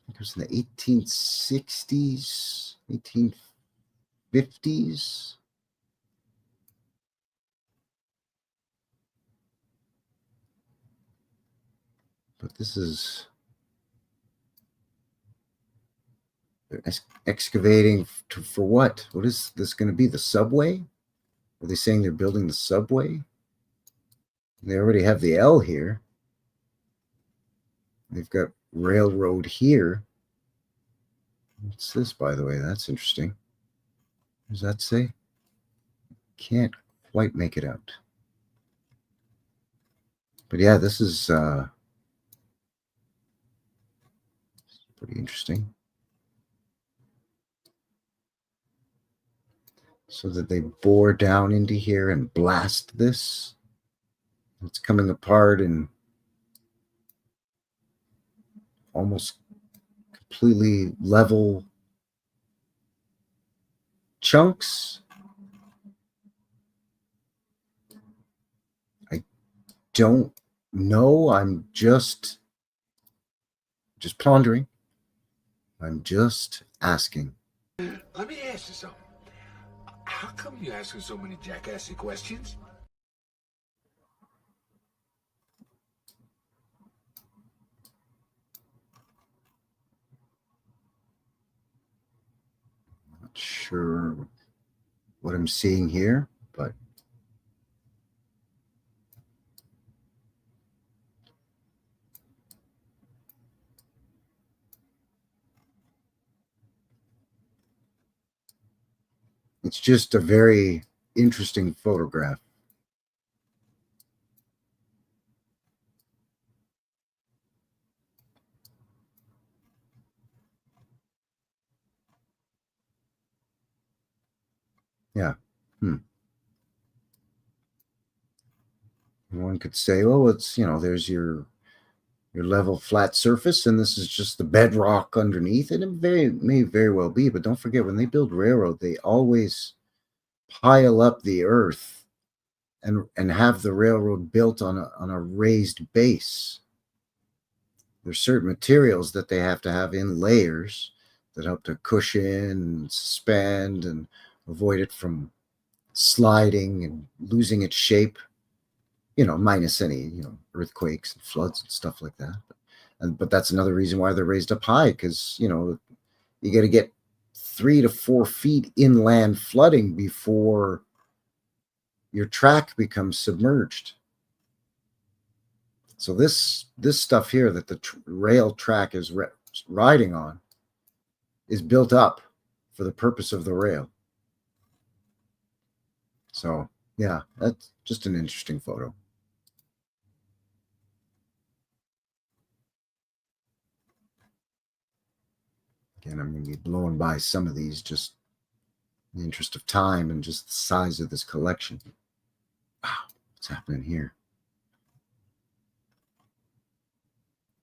It was in the 1860s, 1850s. But this is, they're excavating for what? What is this going to be? The subway? Are they saying they're building the subway? They already have the L here. They've got railroad here. What's this, by the way? That's interesting. What does that say? Can't quite make it out. But yeah, this is pretty interesting. So that they bore down into here and blast this. It's coming apart in almost completely level chunks. I don't know. I'm just pondering. I'm just asking. Let me ask you something. How come you asking so many jackassy questions? Not sure what I'm seeing here, but it's just a very interesting photograph. Yeah. One could say, oh, it's, there's your level flat surface, and this is just the bedrock underneath. And it may very well be, but don't forget, when they build railroad, they always pile up the earth and have the railroad built on a raised base. There's certain materials that they have to have in layers that help to cushion and suspend and avoid it from sliding and losing its shape, minus any, earthquakes and floods and stuff like that. But that's another reason why they're raised up high, because, you got to get 3 to 4 feet inland flooding before your track becomes submerged. So this stuff here that the rail track is riding on is built up for the purpose of the rail. So yeah, that's just an interesting photo. Again, I'm going to be blowing by some of these just in the interest of time and just the size of this collection. Wow, what's happening here?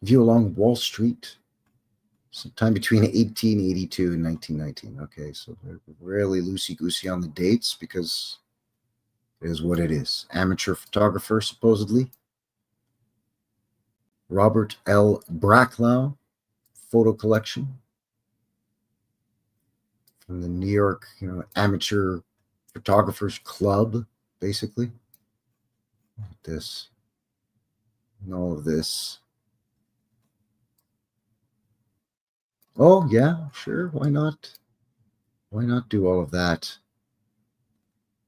View along Wall Street, sometime between 1882 and 1919. Okay, so they're really loosey-goosey on the dates because it is what it is. Amateur photographer, supposedly. Robert L. Bracklow photo collection from the New York, Amateur Photographers Club, basically. Look at this. And all of this. Oh, yeah, sure. Why not? Why not do all of that?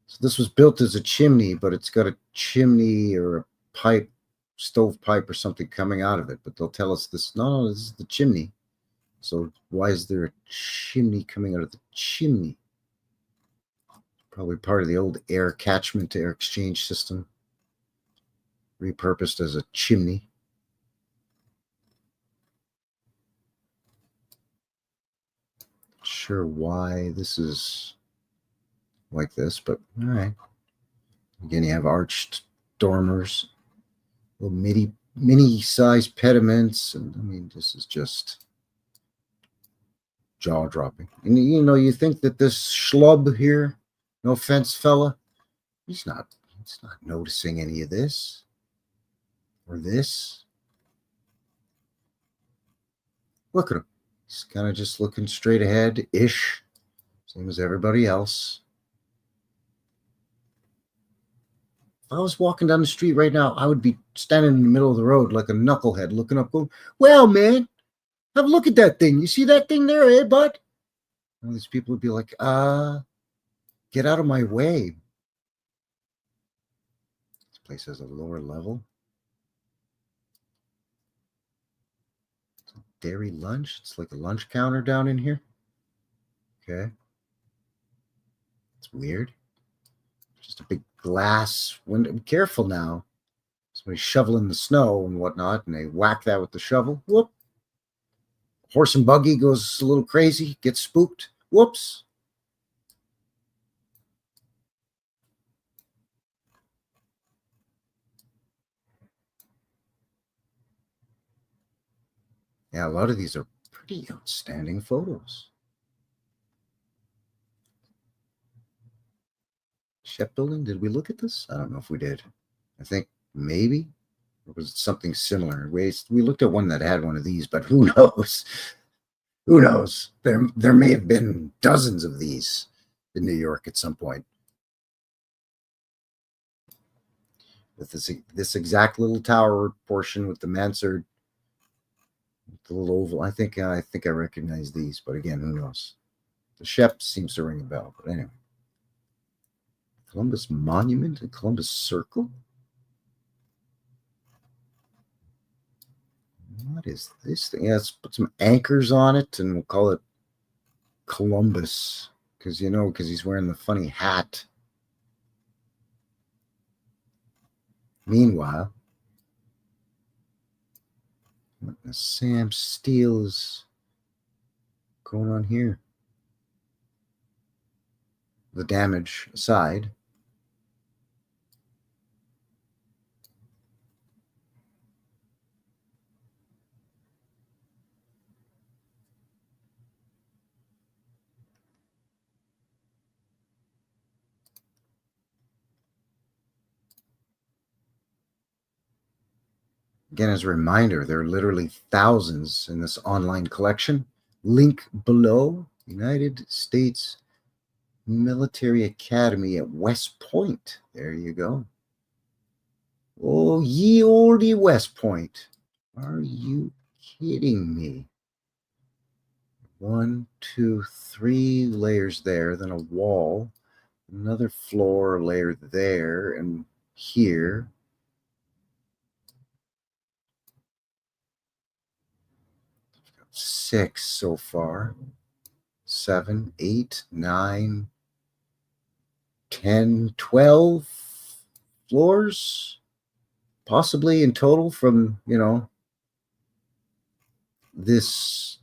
So this was built as a chimney, but it's got a chimney or a pipe, stovepipe or something coming out of it. But they'll tell us this, no, this is the chimney. So why is there a chimney coming out of the chimney? Probably part of the old air catchment air exchange system, repurposed as a chimney. sure why this is like this, but all right. Again, you have arched dormers, little mini-sized pediments, and I mean, this is just jaw-dropping. And you think that this schlub here, no offense, fella, he's not noticing any of this or this. Look at him. He's kind of just looking straight ahead-ish, same as everybody else. If I was walking down the street right now, I would be standing in the middle of the road like a knucklehead looking up, going, well, man, have a look at that thing. You see that thing there, eh, bud? And these people would be like, get out of my way. This place has a lower level. It's a dairy lunch. It's like a lunch counter down in here. Okay. It's weird. Just a big glass window. Be careful now. Somebody's shoveling the snow and whatnot, and they whack that with the shovel. Whoop. Horse and buggy goes a little crazy, gets spooked. Whoops. Yeah, a lot of these are pretty outstanding photos. Shipbuilding, did we look at this? I don't know if we did. I think maybe. Or was it something similar? We looked at one that had one of these, but who knows? Who knows? There may have been dozens of these in New York at some point. With this exact little tower portion with the mansard, the little oval. I think I recognize these, but again, who knows? The Shep seems to ring a bell, but anyway. Columbus Monument and Columbus Circle. What is this thing? Yeah, let's put some anchors on it, and we'll call it Columbus, because he's wearing the funny hat. Meanwhile, what the Sam Steele is going on here? The damage aside. Again, as a reminder, there are literally thousands in this online collection. Link below. United States Military Academy at West Point. There you go. Oh, ye olde West Point. Are you kidding me? 1, 2, 3 layers there, then a wall, another floor layer there, and here. Six so far. 7, 8, 9, 10, 12 floors, possibly in total from, this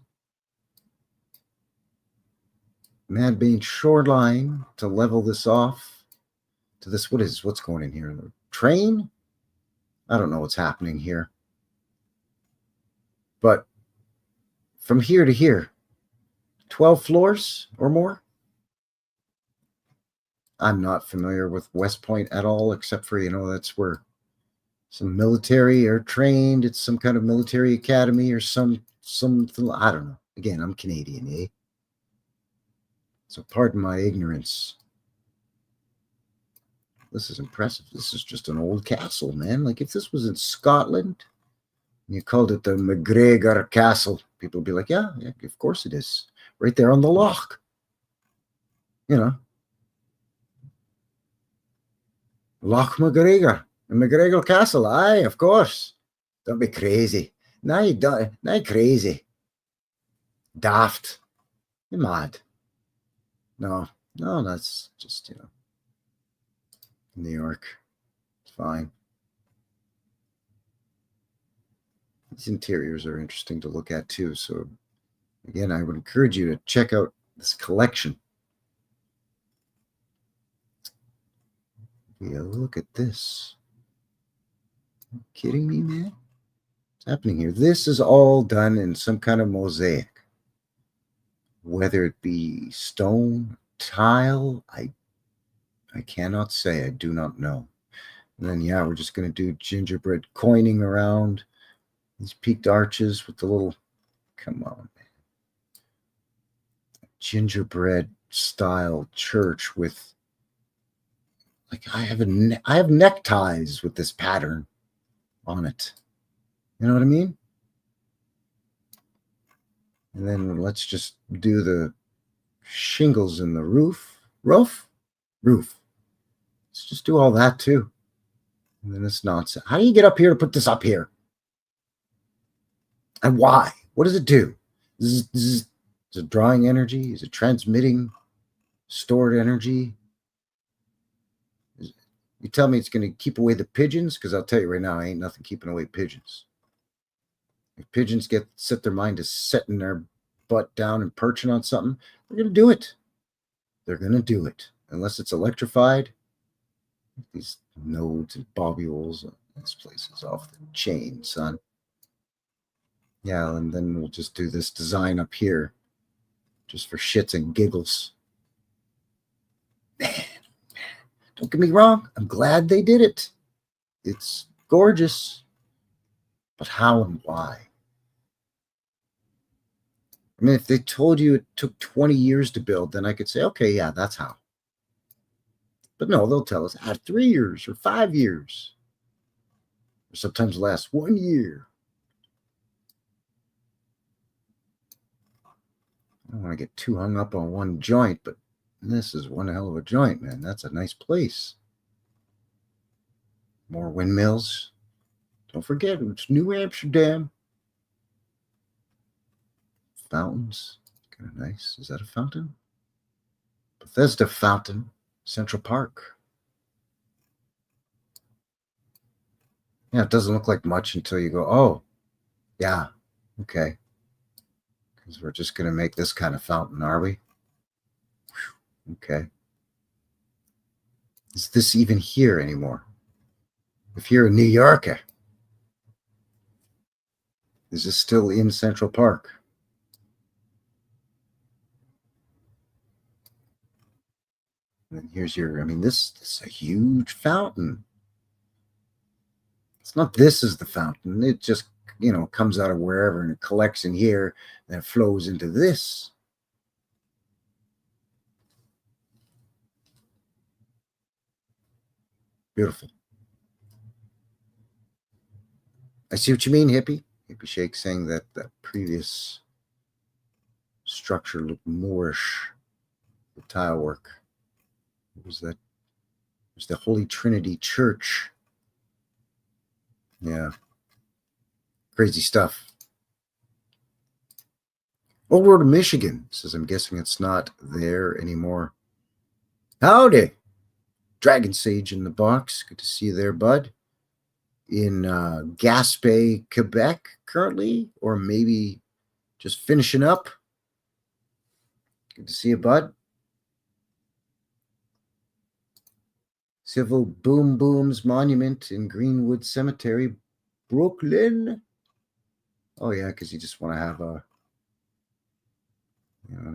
Mad Bane shoreline to level this off to this. What's going in here? The train? I don't know what's happening here. But from here to here, 12 floors or more? I'm not familiar with West Point at all, except for, that's where some military are trained. It's some kind of military academy or something. I don't know. Again, I'm Canadian, eh? So pardon my ignorance. This is impressive. This is just an old castle, man. Like if this was in Scotland and you called it the McGregor Castle, people would be like, yeah, of course it is. Right there on the loch. Loch McGregor. McGregor Castle. Aye, of course. Don't be crazy. Now you don't. Now you're crazy. Daft. You're mad. No, that's just, New York. It's fine. These interiors are interesting to look at too. So again, I would encourage you to check out this collection. Yeah, look at this. Are you kidding me, man? What's happening here? This is all done in some kind of mosaic. Whether it be stone, tile, I cannot say. I do not know. And then, yeah, we're just going to do gingerbread coining around these peaked arches with the little, come on, man. Gingerbread style church with, like, I have neckties with this pattern on it. You know what I mean? And then let's just do the shingles in the roof. Roof. Let's just do all that too. And then it's nonsense. How do you get up here to put this up here? And why? What does it do? Is it drawing energy? Is it transmitting stored energy? You tell me it's going to keep away the pigeons? Because I'll tell you right now, ain't nothing keeping away pigeons. If pigeons set their mind to setting their butt down and perching on something, they're going to do it. They're going to do it. Unless it's electrified. These nodes and bobules. This place is off the chain, son. Yeah, and then we'll just do this design up here. Just for shits and giggles. Man, don't get me wrong. I'm glad they did it. It's gorgeous. But how and why? I mean, if they told you it took 20 years to build, then I could say, okay, yeah, that's how. But no, they'll tell us 3 years or 5 years. Or sometimes last 1 year. I don't want to get too hung up on one joint, but this is one hell of a joint, man. That's a nice place. More windmills. Don't forget, it's New Amsterdam. Fountains. Kind of nice. Is that a fountain? Bethesda Fountain. Central Park. Yeah, it doesn't look like much until you go, oh, yeah, okay. Because we're just going to make this kind of fountain, are we? Whew, okay. Is this even here anymore? If you're a New Yorker, is this still in Central Park? And then here's your, I mean, this is a huge fountain. It's not this is the fountain. It just, comes out of wherever and it collects in here, then it flows into this. Beautiful. I see what you mean, Hippie. Hippie Shake saying that that previous structure looked Moorish. The tile work. What was that? It was the Holy Trinity Church. Yeah. Crazy stuff. Old World of Michigan says, I'm guessing it's not there anymore. Howdy. Dragon Sage in the box. Good to see you there, bud. In Gaspé, Quebec currently, or maybe just finishing up. Good to see you, bud. Civil Boom Boom's Monument in Greenwood Cemetery, Brooklyn. Oh, yeah, because you just want to have an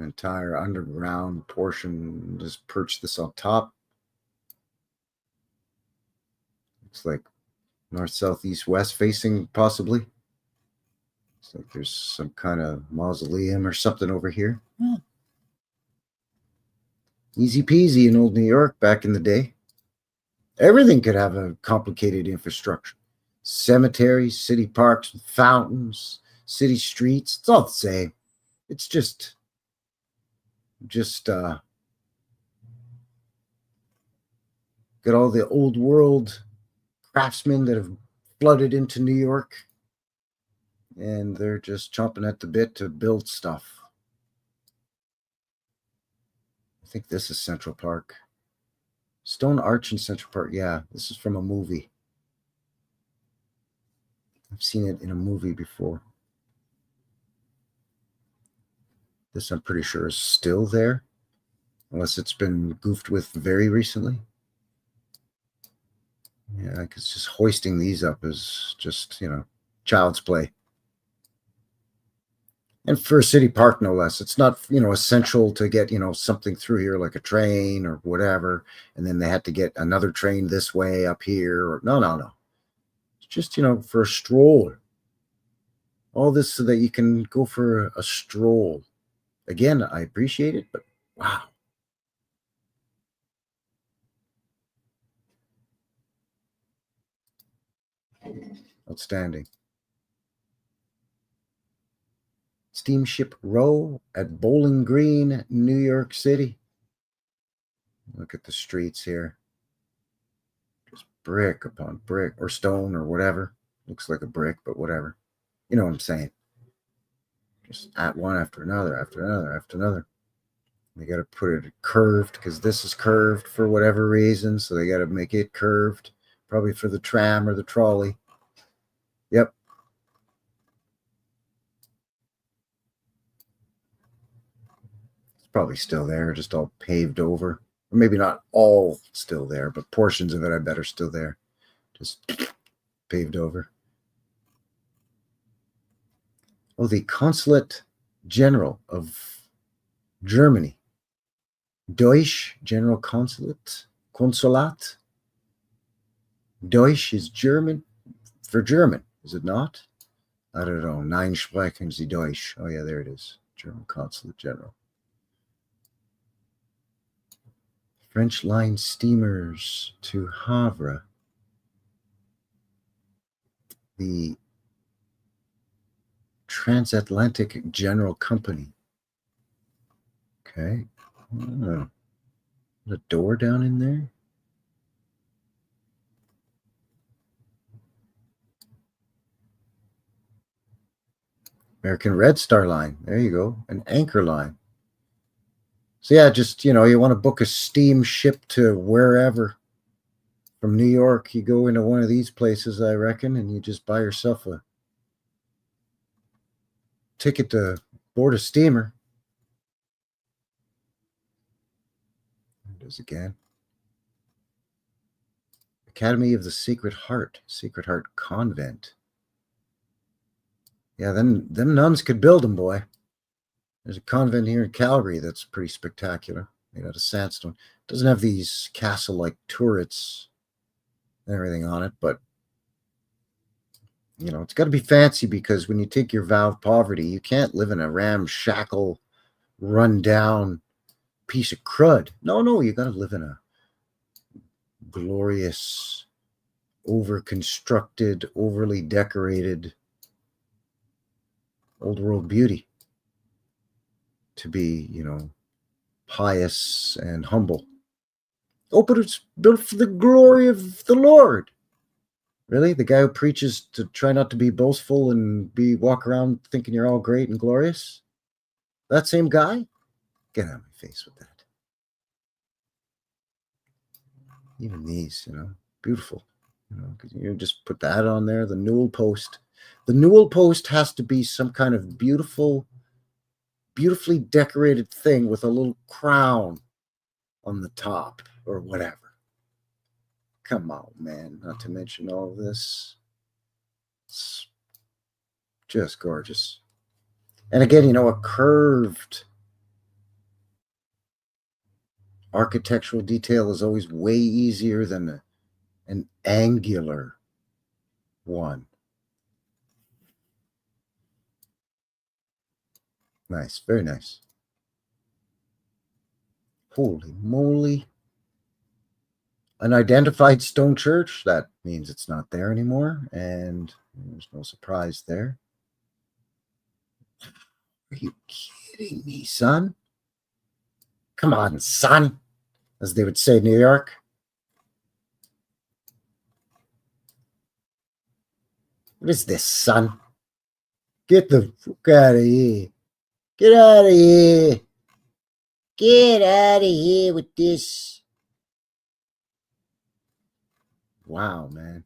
entire underground portion, just perch this on top. Looks like north, south, east, west facing, possibly. Looks like there's some kind of mausoleum or something over here. Yeah. Easy peasy in old New York back in the day. Everything could have a complicated infrastructure. Cemeteries, city parks, fountains, city streets. It's all the same. It's just got all the old world craftsmen that have flooded into New York, and they're just chomping at the bit to build stuff. I think this is Central Park. Stone Arch in Central Park. Yeah, this is from a movie. I've seen it in a movie before. This I'm pretty sure is still there, unless it's been goofed with very recently. Yeah, because just hoisting these up is just, child's play. And for a city park, no less. It's not, essential to get, something through here like a train or whatever. And then they had to get another train this way up here. Or no. It's just, for a stroll. All this so that you can go for a stroll. Again, I appreciate it, but wow. Outstanding. Steamship Row at Bowling Green, New York City. Look at the streets here. Just brick upon brick, or stone, or whatever. Looks like a brick, but whatever. You know what I'm saying. Just at one after another, after another, after another. They got to put it curved because this is curved for whatever reason. So they got to make it curved, probably for the tram or the trolley. Yep. It's probably still there, just all paved over. Or maybe not all still there, but portions of it I bet are still there. Just paved over. Oh, the Consulate General of Germany. Deutsch General Consulate. Consulat. Deutsch is German. For German, is it not? I don't know. Nein sprechen Sie Deutsch. Oh, yeah, there it is. German Consulate General. French line steamers to Havre. The Transatlantic General Company. Okay. Oh. A door down in there? American Red Star Line. There you go. An anchor line. So yeah, just, you want to book a steamship to wherever. From New York, you go into one of these places, I reckon, and you just buy yourself a ticket to board a steamer. There it is again. Academy of the Sacred Heart Convent. Yeah, them nuns could build them, boy. There's a convent here in Calgary that's pretty spectacular, made out of sandstone. Doesn't have these castle-like turrets and everything on it, but it's got to be fancy, because when you take your vow of poverty, you can't live in a ramshackle, run-down piece of crud. No, you got to live in a glorious, over-constructed, overly decorated old world beauty to be, pious and humble. Oh, but it's built for the glory of the Lord. Really? The guy who preaches to try not to be boastful and walk around thinking you're all great and glorious? That same guy? Get out of my face with that. Even these, beautiful. Because you just put that on there, the newel post. The newel post has to be some kind of beautifully decorated thing with a little crown on the top or whatever. Come on, man. Not to mention all of this. It's just gorgeous. And again, a curved architectural detail is always way easier than an angular one. Nice, very nice. Holy moly. Unidentified stone church, that means it's not there anymore, and there's no surprise there. Are you kidding me, son? Come on, son, as they would say in New York. What is this, son? Get the fuck out of here. Get out of here. Get out of here with this. Wow, man.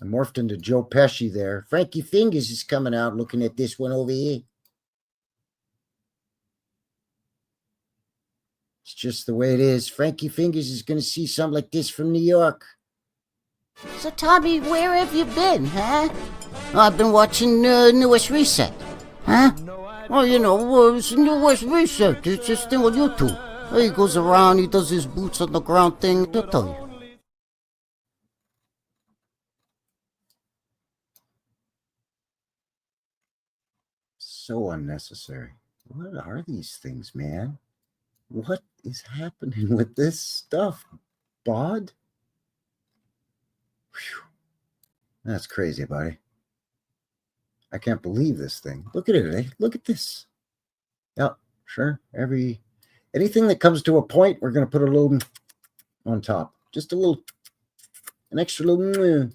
I morphed into Joe Pesci there. Frankie Fingers is coming out looking at this one over here. It's just the way it is. Frankie Fingers is going to see something like this from New York. So, Tommy, where have you been, huh? I've been watching New West Reset. Huh? Oh, it's New West Reset. It's this thing on YouTube. He goes around, he does his boots on the ground thing. They'll tell you. So unnecessary. What are these things, man? What is happening with this stuff, Bod? Whew. That's crazy, buddy. I can't believe this thing. Look at it, eh? Look at this. Yeah, sure. Anything that comes to a point, we're going to put a little on top. Just an extra little.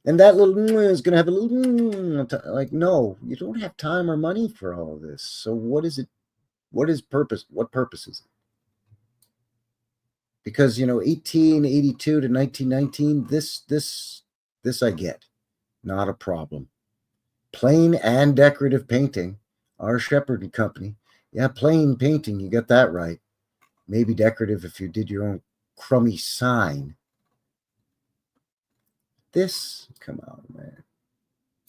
And that little is going to have a little like, no, you don't have time or money for all of this. So what is it? What is purpose? What purpose is it? Because, 1882 to 1919, this I get. Not a problem. Plain and decorative painting. Our Shepherd and Company. Yeah, plain painting. You got that right. Maybe decorative if you did your own crummy sign. This, come on, man.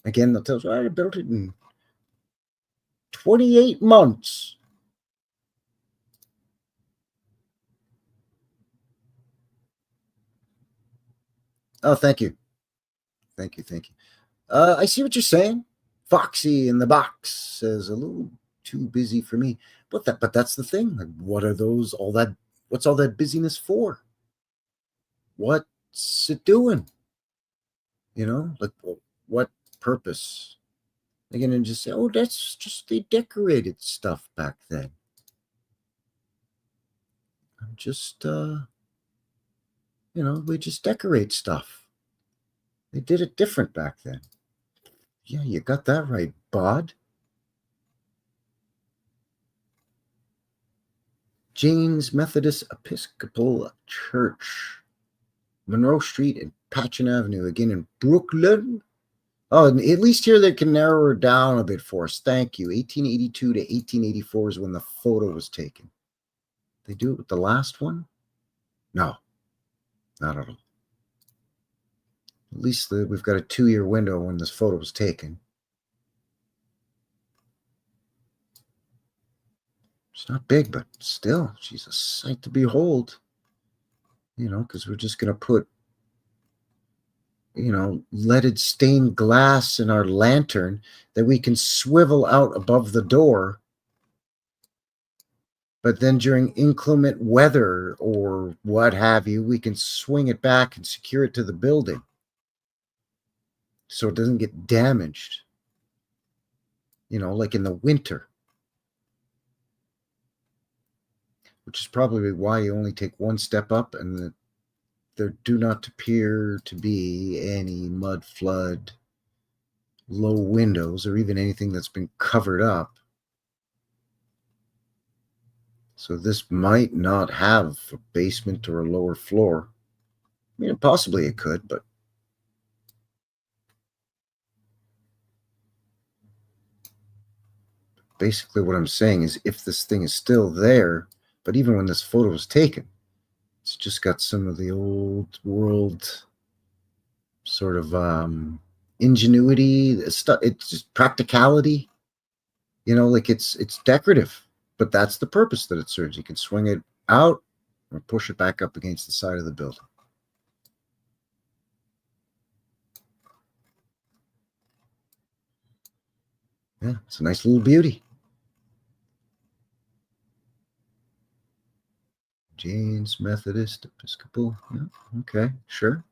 Again, they'll tell us, I built it in 28 months. Oh, thank you. Thank you. I see what you're saying. Foxy in the box says a little too busy for me. But that's the thing. Like, what's all that busyness for? What's it doing? Like, what purpose? They're going to just say, oh, that's just they decorated stuff back then. Just, we just decorate stuff. They did it different back then. Yeah, you got that right, Bod. James Methodist Episcopal Church. Monroe Street and Patchen Avenue, again in Brooklyn. Oh, and at least here they can narrow it down a bit for us. Thank you. 1882 to 1884 is when the photo was taken. They do it with the last one? No, not at all. At least we've got a 2-year window when this photo was taken. It's not big, but still, she's a sight to behold. Because we're just going to put, leaded stained glass in our lantern that we can swivel out above the door. But then during inclement weather or what have you, we can swing it back and secure it to the building so it doesn't get damaged, like in the winter. Which is probably why you only take one step up, and there do not appear to be any mud flood, low windows, or even anything that's been covered up. So this might not have a basement or a lower floor. I mean, possibly it could, but basically what I'm saying is if this thing is still there, but even when this photo was taken, it's just got some of the old world sort of ingenuity, stuff. It's just practicality, like it's decorative, but that's the purpose that it serves. You can swing it out or push it back up against the side of the building. Yeah, it's a nice little beauty. James Methodist Episcopal. Yeah, okay, sure.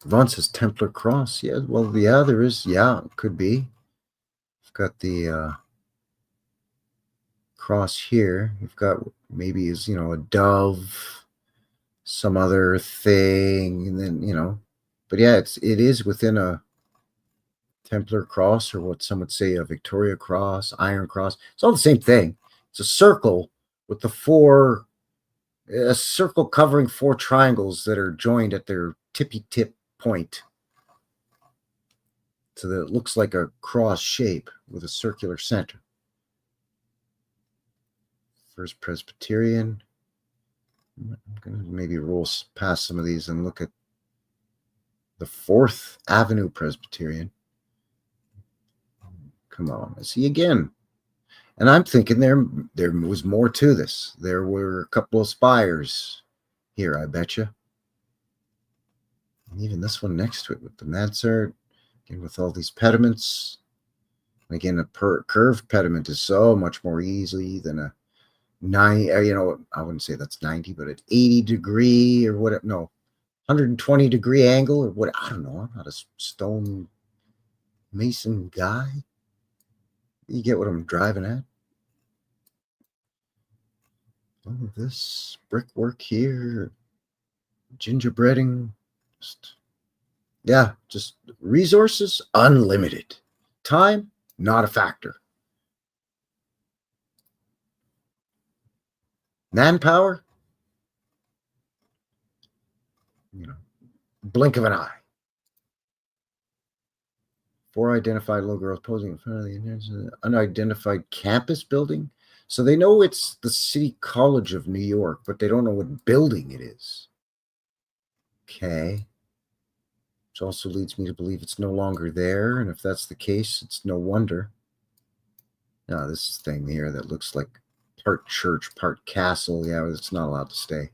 Vaughn says Templar Cross. Yeah, well, yeah, there is. Yeah, it could be. I've got the cross here. We've got maybe is a dove, some other thing, and then but yeah, it is within a Templar cross, or what some would say a Victoria cross, Iron Cross. It's all the same thing. It's a circle with a circle covering 4 triangles that are joined at their tippy tip point. so that it looks like a cross shape with a circular center. First Presbyterian. I'm going to maybe roll past some of these and look at the 4th Avenue Presbyterian. Come on, I see again. And I'm thinking there was more to this. There were a couple of spires here, I bet you. And even this one next to it with the mansard, again with all these pediments. And again, a curved pediment is so much more easy than a 90. I wouldn't say that's 90, but an 80-degree or whatever. No, 120-degree angle or what? I don't know. I'm not a stone mason guy. You get what I'm driving at? All of this brickwork here, gingerbreading, just resources unlimited. Time, not a factor. Manpower, blink of an eye. 4 identified low girls posing in front of the unidentified campus building. So they know it's the City College of New York, but they don't know what building it is. Okay. Which also leads me to believe it's no longer there. And if that's the case, it's no wonder. Now, this thing here that looks like part church, part castle. Yeah, it's not allowed to stay.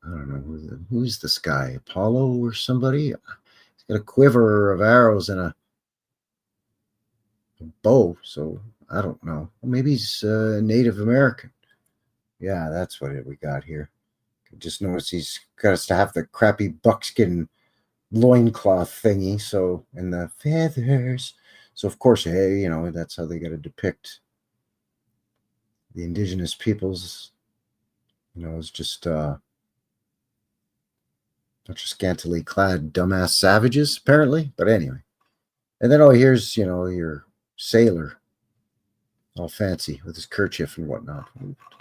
I don't know. Who's this guy? Apollo or somebody? He's got a quiver of arrows and a bow. So I don't know. Maybe he's Native American. Yeah, that's what we got here. Just notice he's got us to have the crappy buckskin loincloth thingy. So, and the feathers. So, of course, hey, that's how they got to depict the indigenous peoples. It's just not just scantily clad dumbass savages, apparently. But anyway. And then, here's, your sailor. All fancy with his kerchief and whatnot.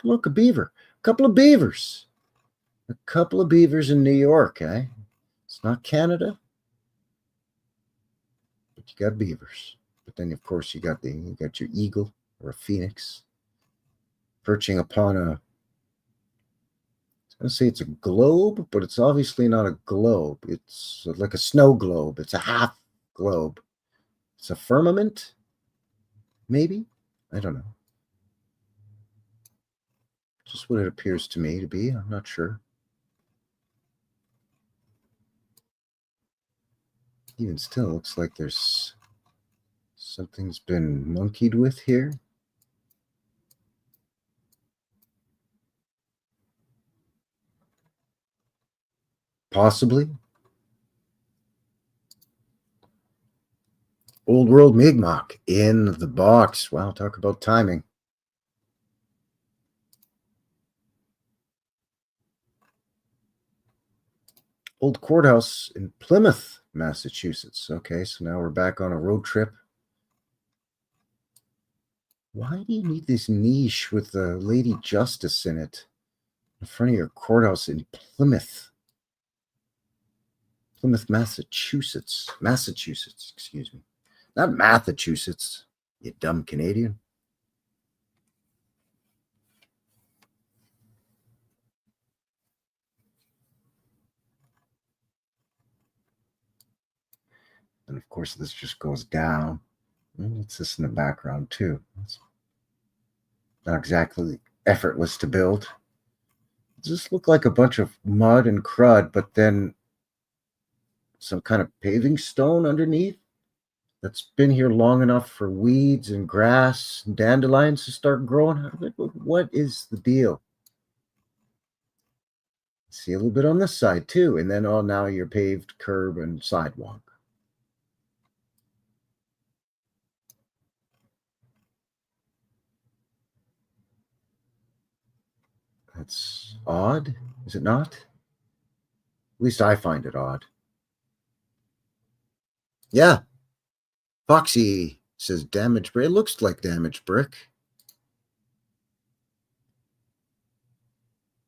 Look, a beaver. A couple of beavers. A couple of beavers in New York, eh? It's not Canada, but you got beavers. But then, of course, you got your eagle or a phoenix perching upon I was going to say it's a globe, but it's obviously not a globe. It's like a snow globe. It's a half globe. It's a firmament, maybe? I don't know. Just what it appears to me to be. I'm not sure. Even still, looks like there's something's been monkeyed with here. Possibly. Old World Mi'kmaq in the box. Wow, talk about timing. Old courthouse in Plymouth, Massachusetts. Okay, so now we're back on a road trip. Why do you need this niche with the Lady Justice in it in front of your courthouse in Plymouth? Plymouth, Massachusetts. Excuse me. Not Massachusetts, you dumb Canadian. And of course, this just goes down. What's this in the background, too? It's not exactly effortless to build. It just look like a bunch of mud and crud, but then some kind of paving stone underneath that's been here long enough for weeds and grass and dandelions to start growing. What is the deal? See a little bit on this side, too. And then, now your paved curb and sidewalk. That's odd, is it not? At least I find it odd. Yeah. Foxy says damaged brick. It looks like damaged brick.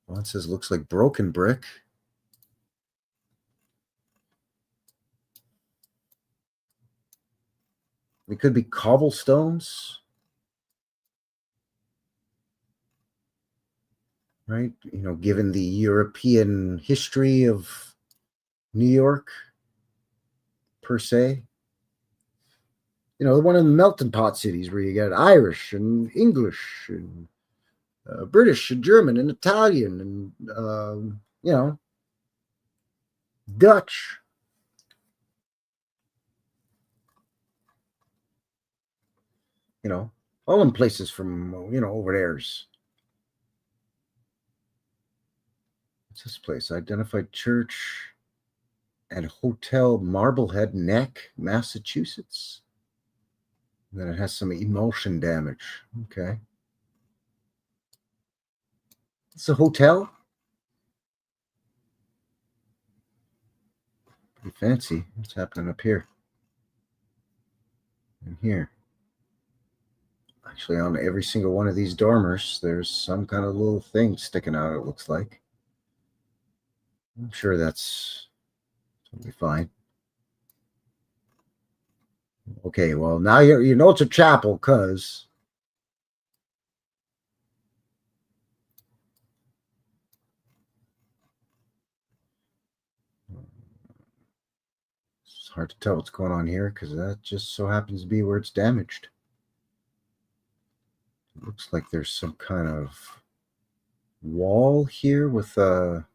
Well, it says looks like broken brick. It could be cobblestones. Right? You know, given the European history of New York, per se. You know, one of the melting pot cities where you got Irish and English and British and German and Italian and, you know, Dutch. You know, all them places from, you know, over there's. What's this place? Identified Church and Hotel Marblehead Neck, Massachusetts. And then it has some emulsion damage. Okay. It's a hotel. Pretty fancy. What's happening up here? And here. Actually, on every single one of these dormers, there's some kind of little thing sticking out, it looks like. I'm sure that's totally fine. Okay, well, now you know it's a chapel, because it's hard to tell what's going on here, because that just so happens to be where it's damaged. It looks like there's some kind of wall here with a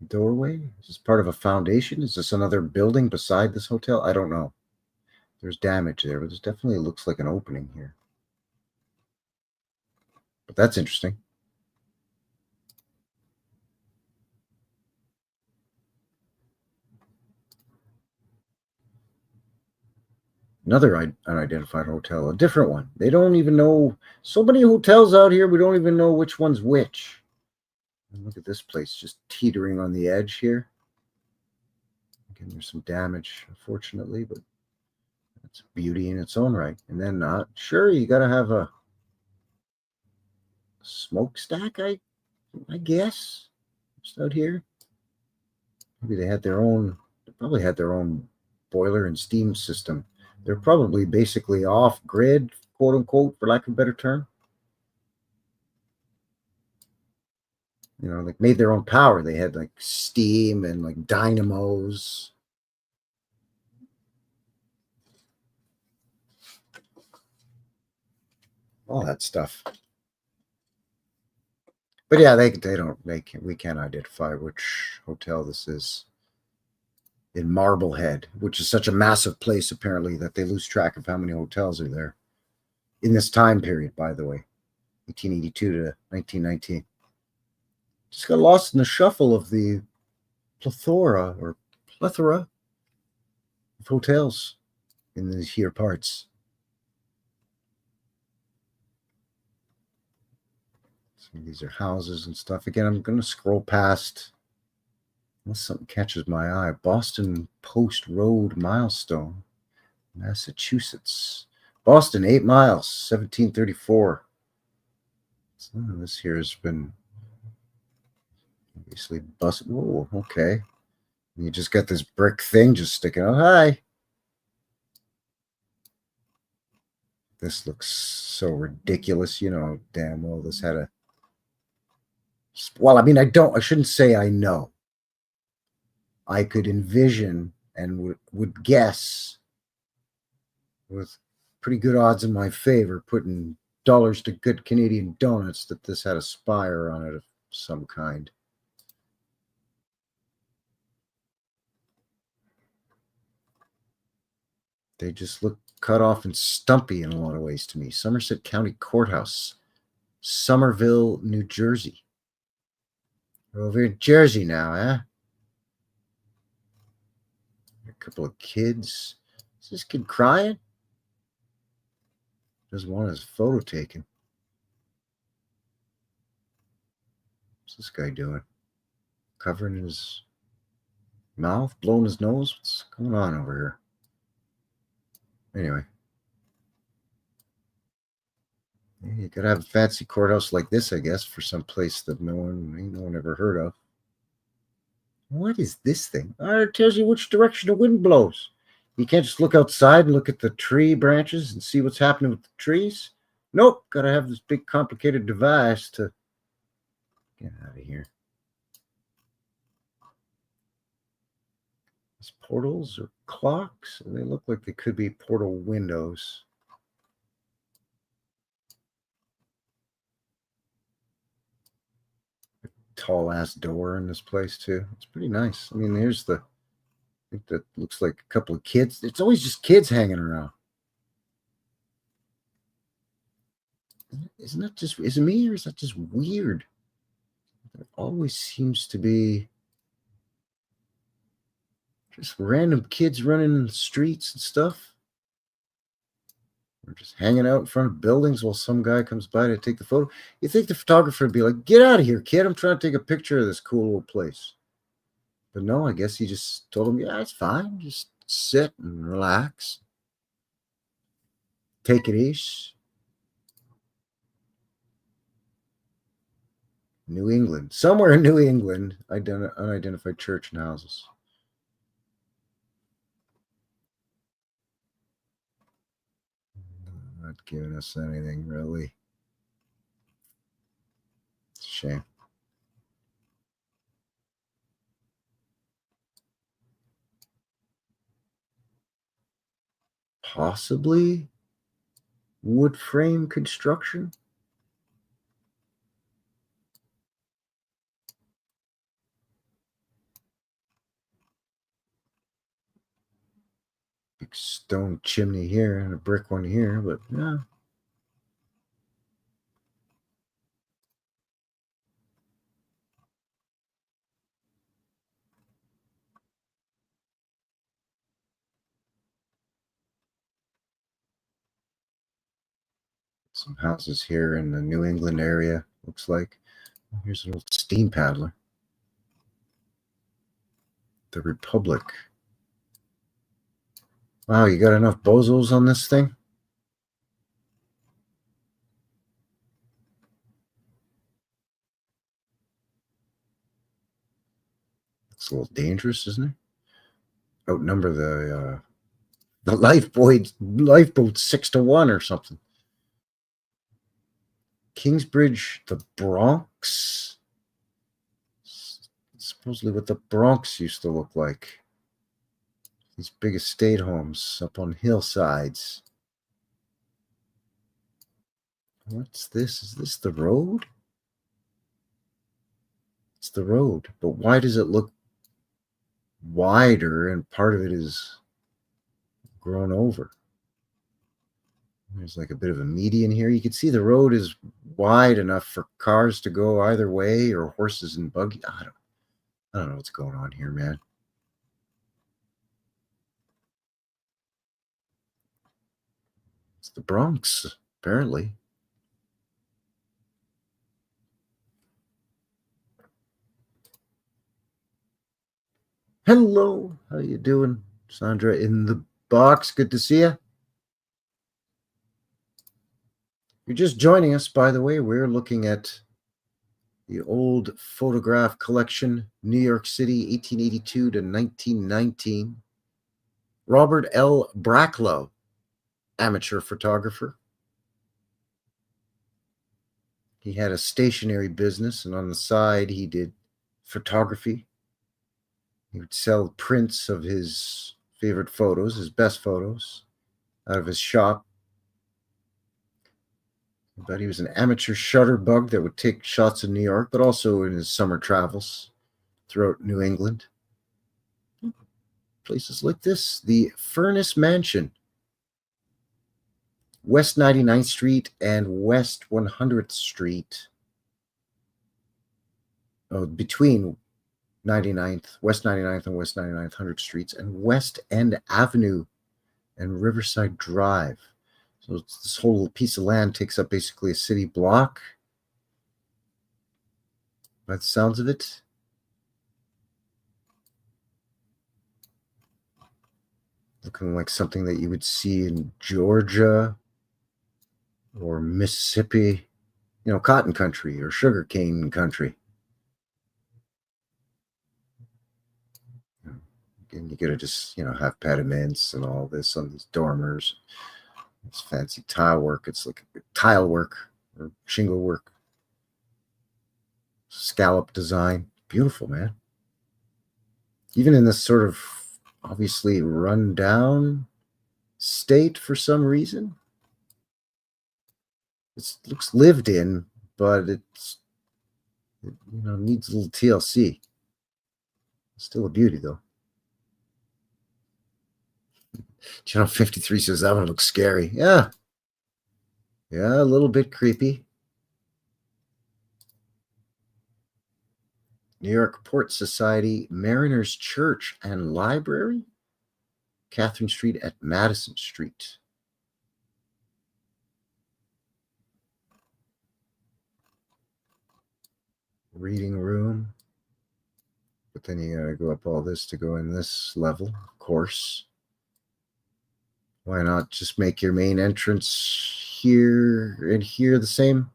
doorway. Is this part of a foundation? Is this another building beside this hotel? I don't know. There's damage there, but this definitely looks like an opening here. But that's interesting. Another unidentified hotel, a different one. They don't even know. So many hotels out here, we don't even know which one's which. And look at this place just teetering on the edge here. Again, there's some damage, unfortunately, but it's beauty in its own right. And then, sure, you got to have a smokestack, I guess, just out here. Maybe they had their own, they probably had their own boiler and steam system. They're probably basically off grid, quote unquote, for lack of a better term. You know, like made their own power. They had like steam and like dynamos. All that stuff. But yeah, we can't identify which hotel this is in Marblehead, which is such a massive place apparently that they lose track of how many hotels are there in this time period, by the way, 1882 to 1919. Just got lost in the shuffle of the plethora of hotels in these here parts. Some of these are houses and stuff. Again, I'm going to scroll past unless something catches my eye. Boston Post Road Milestone, Massachusetts. Boston, 8 miles, 1734. So this here has been obviously busted. Whoa, okay. You just got this brick thing just sticking out. Hi. This looks so ridiculous. You know, damn well this had a... Well, I mean, I shouldn't say I know. I could envision and would guess with pretty good odds in my favor, putting dollars to good Canadian donuts, that this had a spire on it of some kind. They just look cut off and stumpy in a lot of ways to me. Somerset County Courthouse, Somerville, New Jersey. We're over in Jersey now, eh? A couple of kids. Is this kid crying? Doesn't want his photo taken. What's this guy doing? Covering his mouth, blowing his nose? What's going on over here? Anyway. You gotta have a fancy courthouse like this, I guess, for some place that no one ever heard of. What is this thing? It tells you which direction the wind blows. You can't just look outside and look at the tree branches and see what's happening with the trees. Nope, gotta have this big complicated device to get out of here. These portals or clocks, they look like they could be portal windows. Tall ass door in this place too. It's pretty nice. I mean, there's I think that looks like a couple of kids. It's always just kids hanging around. Isn't that just, is it me or is that just weird? There always seems to be just random kids running in the streets and stuff. Or just hanging out in front of buildings while some guy comes by to take the photo. You think the photographer would be like, get out of here, kid. I'm trying to take a picture of this cool little place. But no, I guess he just told him, yeah, it's fine. Just sit and relax. Take it easy. New England. Somewhere in New England, unidentified church and houses. Not giving us anything, really. It's a shame. Possibly wood frame construction. Big stone chimney here and a brick one here, but yeah. Some houses here in the New England area, looks like. Here's an old steam paddler. The Republic. Wow, you got enough bozos on this thing? It's a little dangerous, isn't it? Outnumber the lifeboat 6-1 or something. Kingsbridge, the Bronx. Supposedly what the Bronx used to look like. These big estate homes up on hillsides. What's this? Is this the road? It's the road, but why does it look wider and part of it is grown over? There's like a bit of a median here. You can see the road is wide enough for cars to go either way or horses and buggy. I don't know what's going on here, man. It's the Bronx, apparently. Hello, how you doing? Sandra in the box, good to see you. You're just joining us, by the way. We're looking at the old photograph collection, New York City, 1882 to 1919. Robert L. Bracklow, amateur photographer. He had a stationery business, and on the side, he did photography. He would sell prints of his favorite photos, his best photos, out of his shop. But he was an amateur shutterbug that would take shots in New York, but also in his summer travels throughout New England. Places like this, the Furnace Mansion, West 99th Street and West 100th Street. Oh, between 99th, West 99th and West 99th 100th Streets, and West End Avenue and Riverside Drive. So this whole piece of land takes up basically a city block, by the sounds of it. Looking like something that you would see in Georgia or Mississippi, you know, cotton country or sugarcane country. And you gotta just, have pediments and all this on these dormers. It's fancy tile work. It's like tile work or shingle work. Scallop design. Beautiful, man. Even in this sort of obviously run down state for some reason. It looks lived in, but it needs a little TLC. Still a beauty, though. Channel 53 says that one looks scary. Yeah. Yeah, a little bit creepy. New York Port Society, Mariners Church and Library, Catherine Street at Madison Street. Reading room. But then you gotta go up all this to go in this level, of course. Why not just make your main entrance here and here the same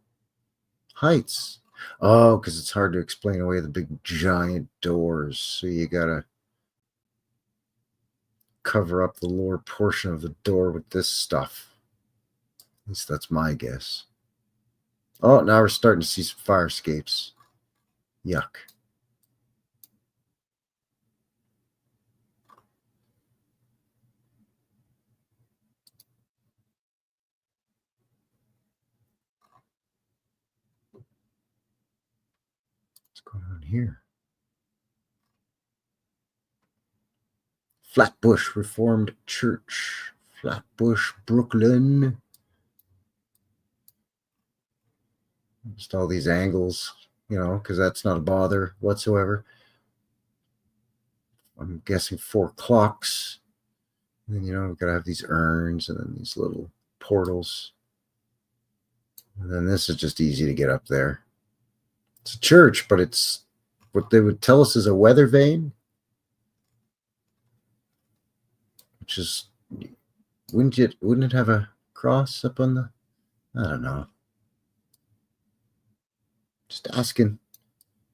heights? Oh, because it's hard to explain away the big giant doors. So you gotta cover up the lower portion of the door with this stuff. At least that's my guess. Oh, now we're starting to see some fire escapes. Yuck. What's going on here? Flatbush Reformed Church. Flatbush, Brooklyn. Just all these angles, because that's not a bother whatsoever. I'm guessing 4 clocks. And then, we've got to have these urns and then these little portals. And then this is just easy to get up there. It's a church, but it's what they would tell us is a weather vane. Which is, wouldn't it have a cross up on the, I don't know. Just asking.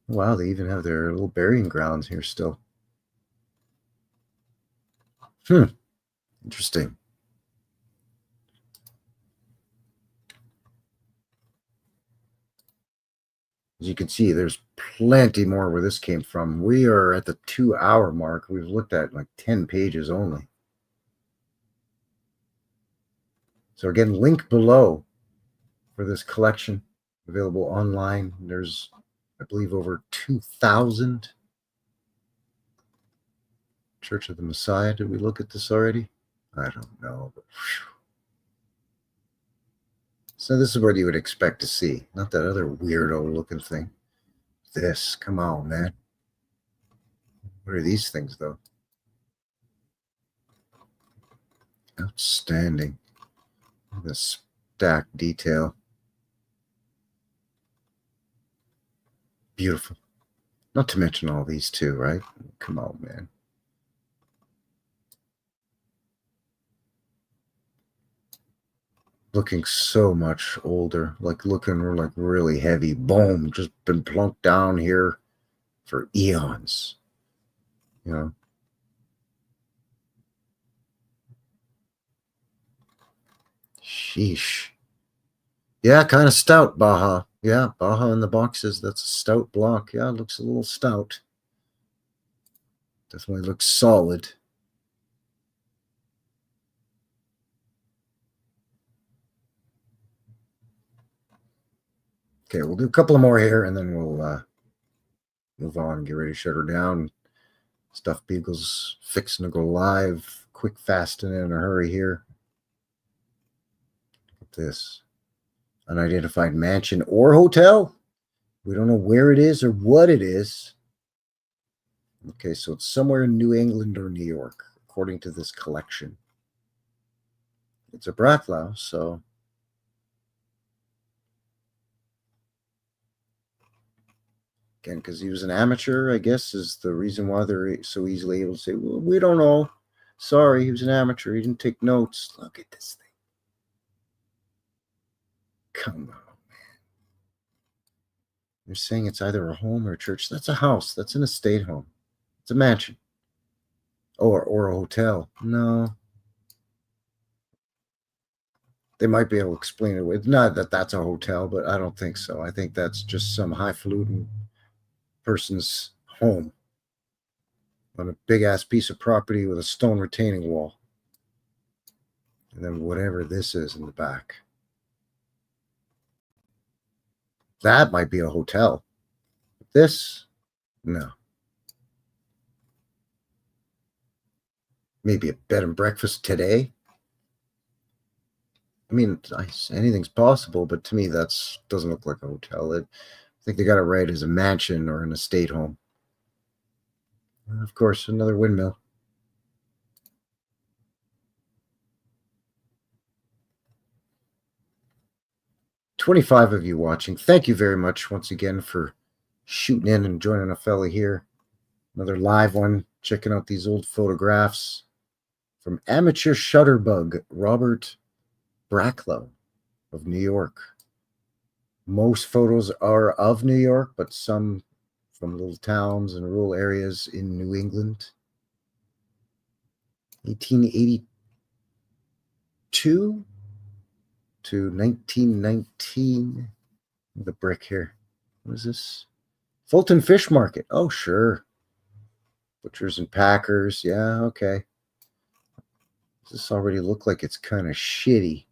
Wow, they even have their little burying grounds here still. Interesting. As you can see, there's plenty more where this came from. We are at the 2-hour mark. We've looked at like 10 pages only. So again, link below for this collection, available online. There's, I believe, over 2,000. Church of the Messiah. Did we look at this already? I don't know. But so this is what you would expect to see. Not that other weirdo looking thing. This, come on, man. What are these things, though? Outstanding. The stack detail. Beautiful. Not to mention all these too, right? Come on, man. Looking so much older, like looking like really heavy. Boom, just been plunked down here for eons. Sheesh. Yeah, kind of stout, Baja. Yeah, Baja in the boxes. That's a stout block. Yeah, it looks a little stout. Definitely looks solid. Okay, we'll do a couple of more here, and then we'll move on and get ready to shut her down. Stuff Beagle's fixing to go live. Quick, fast, and in a hurry here. Look at this. Unidentified mansion or hotel. We don't know where it is or what it is. Okay, so it's somewhere in New England or New York, according to this collection. It's a Bracklow, so again, because he was an amateur, I guess, is the reason why they're so easily able to say, well, we don't know. Sorry, he was an amateur. He didn't take notes. Look at this thing. Come on, man. They're saying it's either a home or a church. That's a house. That's an estate home. It's a mansion. Or a hotel. No. They might be able to explain it with, not that that's a hotel, but I don't think so. I think that's just some highfalutin person's home on a big ass piece of property with a stone retaining wall. And then whatever this is in the back. That might be a hotel. This, no. Maybe a bed and breakfast today. I mean, anything's possible, but to me, that doesn't look like a hotel. I think they got it right as a mansion or an estate home. And of course, another windmill. $25 of you watching. Thank you very much once again for shooting in and joining a fella here. Another live one, checking out these old photographs from amateur shutterbug Robert Bracklow of New York. Most photos are of New York, but some from little towns and rural areas in New England. 1882 to 1919. The brick here. What is this? Fulton Fish Market. Oh, sure. Butchers and Packers. Yeah, okay. Does this already look like it's kind of shitty?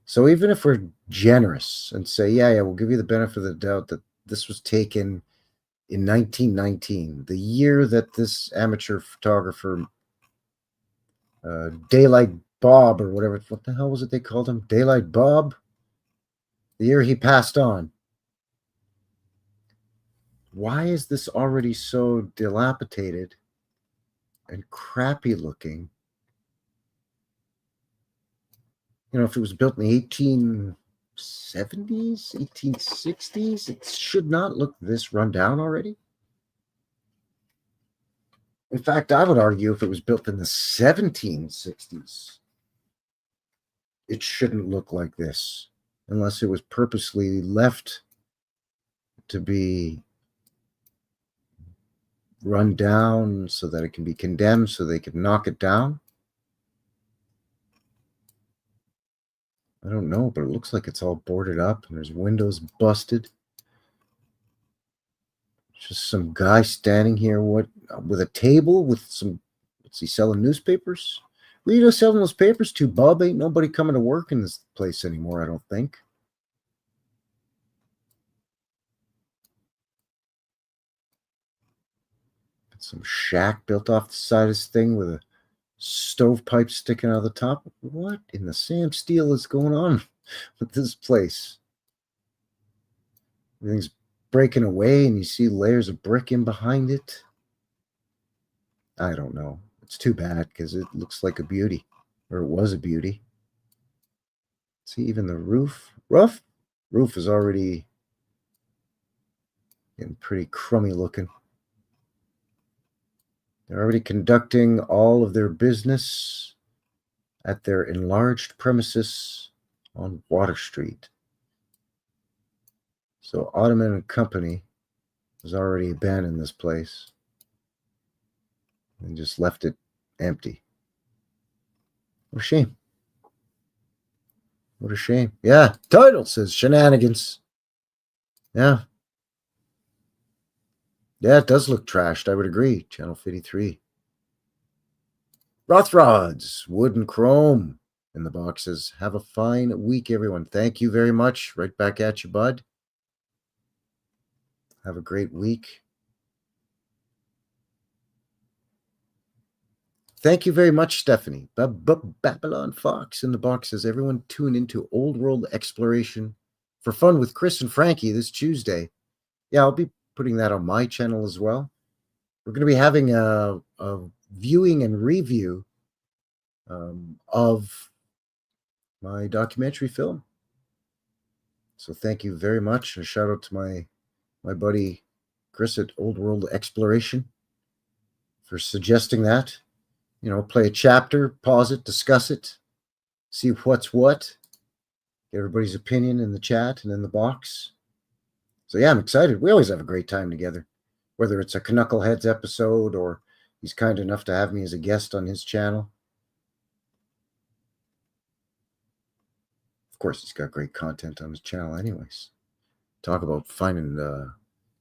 So even if we're generous and say, yeah, we'll give you the benefit of the doubt that this was taken in 1919, the year that this amateur photographer, Daylight Bob or whatever, what the hell was it they called him? Daylight Bob? The year he passed on. Why is this already so dilapidated and crappy looking? You know, if it was built in the 1870s, 1860s, it should not look this run down already. In fact, I would argue if it was built in the 1760s, it shouldn't look like this unless it was purposely left to be run down so that it can be condemned so they can knock it down. I don't know, but it looks like it's all boarded up and there's windows busted. Just some guy standing here with a table with some, what's he selling, newspapers? What are you selling those papers to, Bob? Ain't nobody coming to work in this place anymore, I don't think. Some shack built off the side of this thing with a stovepipe sticking out of the top. What in the Sam Steele is going on with this place? Everything's breaking away and you see layers of brick in behind it. I don't know. It's too bad because it looks like a beauty, or it was a beauty. See, even the roof is already getting pretty crummy looking. They're already conducting all of their business at their enlarged premises on Water Street. So Ottoman and Company has already abandoned this place and just left it empty. What a shame. What a shame. Yeah, title says shenanigans. Yeah. Yeah, it does look trashed. I would agree. Channel 53. Rothrods, wood and chrome in the boxes. Have a fine week, everyone. Thank you very much. Right back at you, bud. Have a great week. Thank you very much, Stephanie. Babylon Fox in the boxes. Everyone tune into Old World Exploration for fun with Chris and Frankie this Tuesday. Yeah, I'll be putting that on my channel as well. We're going to be having a viewing and review of my documentary film. So thank you very much. A shout out to my buddy Chris at Old World Exploration for suggesting that. You know, play a chapter, pause it, discuss it, see what's what, get everybody's opinion in the chat and in the box. So yeah, I'm excited. We always have a great time together. whether it's a Knuckleheads episode or he's kind enough to have me as a guest on his channel. Of course, he's got great content on his channel anyways. Talk about finding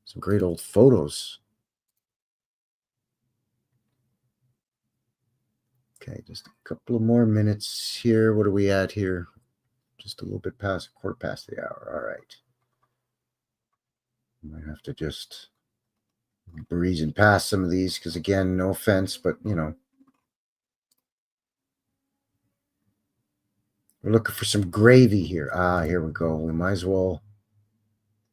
some great old photos. Okay, just a couple of more minutes here. What are we at here? Just a little bit past, a quarter past the hour. All right. Might have to just breezing past some of these because, again, no offense, but, you know, we're looking for some gravy here. Ah, here we go. We might as well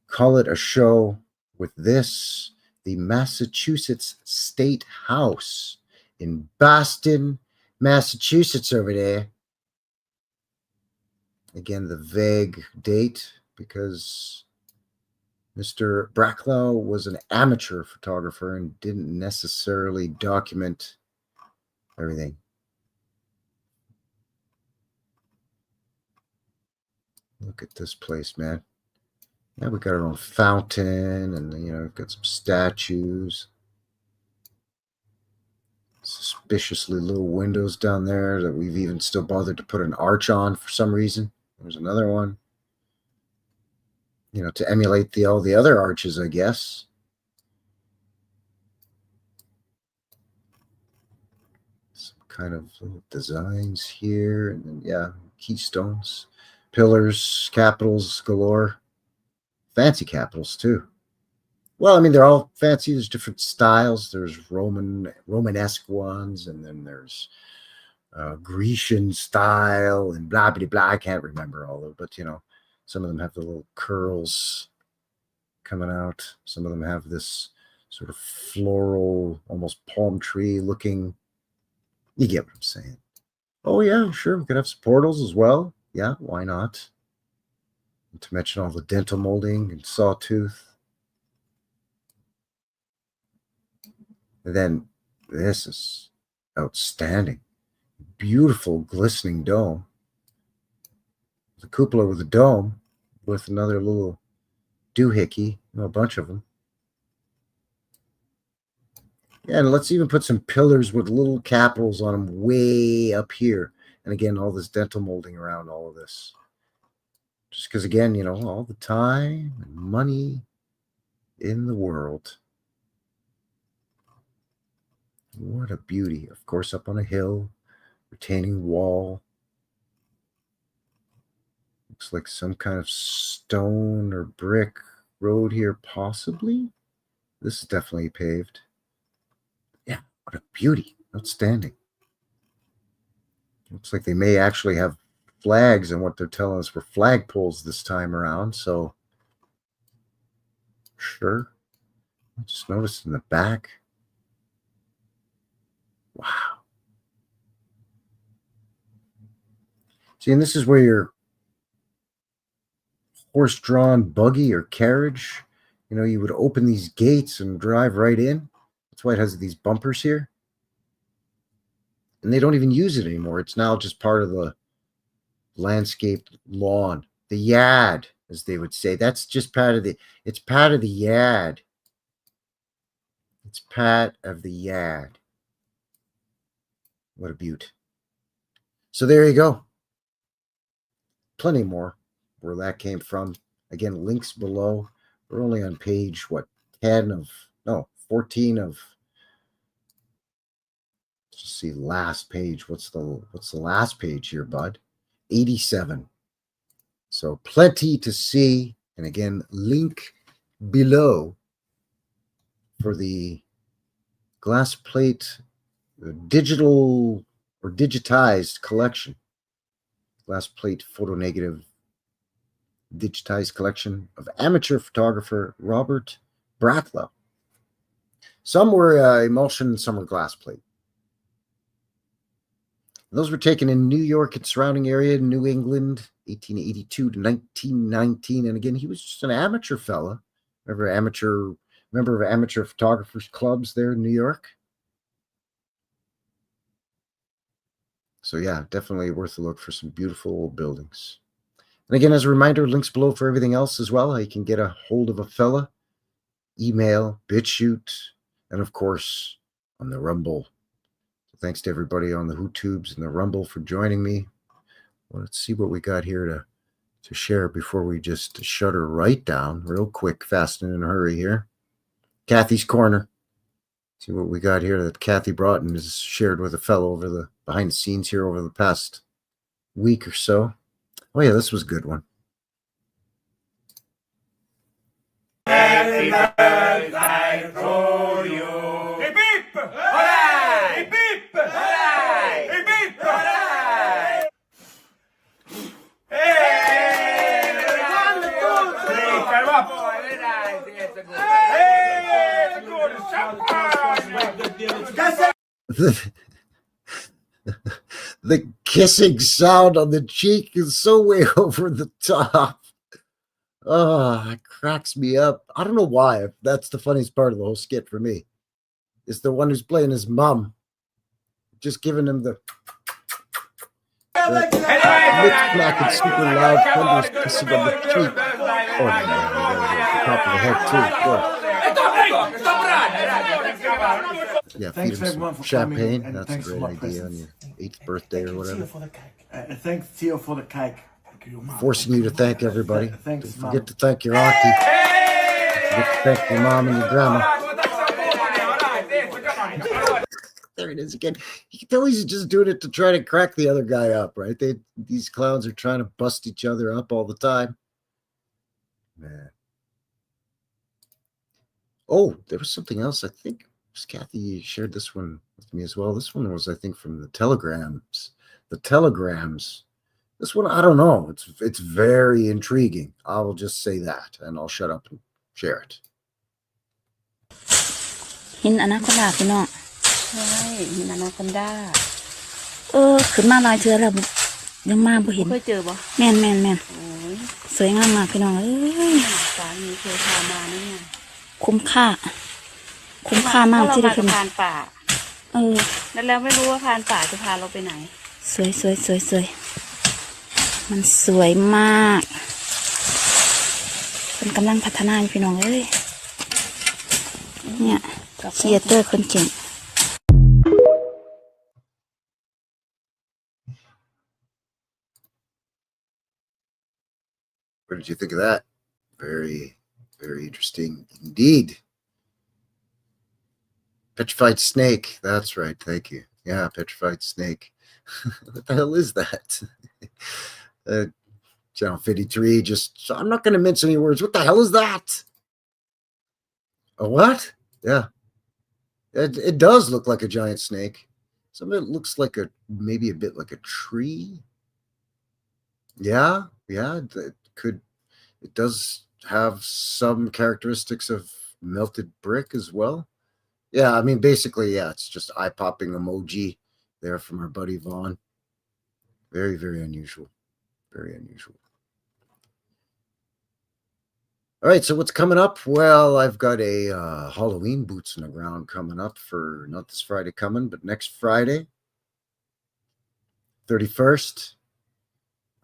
call it a show with this. The Massachusetts State House in Boston, Massachusetts over there. Again, the vague date because Mr. Bracklow was an amateur photographer and didn't necessarily document everything. Look at this place, man. Yeah, we got our own fountain and, you know, we've got some statues. Suspiciously little windows down there that we've even still bothered to put an arch on for some reason. There's another one. You know, to emulate all the other arches, I guess. Some kind of little designs here. And then, yeah, keystones, pillars, capitals galore. Fancy capitals, too. Well, I mean, they're all fancy. There's different styles. There's Romanesque ones, and then there's Grecian style and blah, blah, blah. I can't remember all of it, but, you know, some of them have the little curls coming out. Some of them have this sort of floral, almost palm tree looking. You get what I'm saying. Oh, yeah, sure. We could have some portals as well. Yeah, why not? Not to mention all the dental molding and sawtooth. And then this is outstanding. Beautiful, glistening dome. The cupola with a dome with another little doohickey, you know, a bunch of them. Yeah, and let's even put some pillars with little capitals on them way up here. And again, all this dental molding around all of this. Just because, again, you know, all the time and money in the world. What a beauty. Of course, up on a hill, retaining wall. Looks like some kind of stone or brick road here, possibly. This is definitely paved. Yeah, what a beauty. Outstanding. Looks like they may actually have flags, and what they're telling us were flagpoles this time around. So, sure. I just noticed in the back. Wow. See, and this is where your horse-drawn buggy or carriage, you know, you would open these gates and drive right in. That's why it has these bumpers here. And they don't even use it anymore. It's now just part of the landscape lawn. The yard, as they would say. That's just part of it's part of the yard. It's part of the yard. What a beaut. So there you go. Plenty more where that came from. Again, links below. We're only on page, 14 of, let's just see, last page. What's the last page here, bud? 87. So plenty to see. And again, link below for the glass plate digital or digitized collection. Glass plate photo negative digitized collection of amateur photographer Robert Bracklow. Some were emulsion, some were glass plate. Those were taken in New York and surrounding area, New England, 1882 to 1919. And again, he was just an amateur fella. Member of amateur photographers clubs there in New York. So yeah, definitely worth a look for some beautiful old buildings. And again, as a reminder, links below for everything else as well. How you can get a hold of a fella email, BitChute, and of course on the Rumble. So thanks to everybody on the HooTubes and the Rumble for joining me. Well, let's see what we got here to share before we just shut her right down real quick, fast and in a hurry here. Kathy's Corner. See what we got here that Kathy brought and has shared with a fellow over the behind the scenes here over the past week or so. Oh yeah, this was a good one. Happy birthday to you. Hip hip! Hooray! Hip hip! Hooray! Hip hip! Hooray! Hey! The kissing sound on the cheek is so way over the top. Oh, it cracks me up. I don't know why. That's the funniest part of the whole skit for me. Is the one who's playing his mom, just giving him the lips black and super loud, thunderous kissing on the cheek. Oh my God, the top of the head too. Yeah, feed him some champagne. That's a great idea on your 8th birthday or whatever. Thanks, Theo, for the cake. Forcing you to thank everybody. Don't forget to thank your auntie. Don't forget to thank your mom and your grandma. There it is again. You can tell he's just doing it to try to crack the other guy up, right? These clowns are trying to bust each other up all the time. Man. Oh, there was something else. I think Kathy shared this one with me as well. This one was, I think, from the telegrams. The telegrams. This one, I don't know. It's very intriguing. I will just say that, and I'll shut up and share it. หินอนาคอนดาพี่น้องใช่หินอนาคอนดาขึ้นมาหลายเทื่อแล้วยังมาบ่เห็นเคยเจอบ่แม่นโอ้ยสวยงามมากพี่น้องสามีเคยพามาเนี่ยคุ้มค่ามากที่ได้ขึ้นผ่านป่าแล้วไม่รู้ว่าผ่านป่าจะพาเราไปไหนสวยมันสวยมากเป็นกำลังพัฒนาอยู่พี่น้องเนี่ยครีเอเตอร์คนเก่ง What did you think of that? Very, very interesting indeed. Petrified snake. That's right. Thank you. Yeah, petrified snake. What the hell is that? Channel 53, I'm not going to mince any words. What the hell is that? A what? Yeah. It does look like a giant snake. Some of it looks like maybe a bit like a tree. Yeah, it does have some characteristics of melted brick as well. Yeah, I mean, basically, yeah, it's just eye-popping emoji there from our buddy Vaughn. Very, very unusual. Very unusual. All right, so what's coming up? Well, I've got a Halloween Boots on the Ground coming up for not this Friday coming, but next Friday, 31st.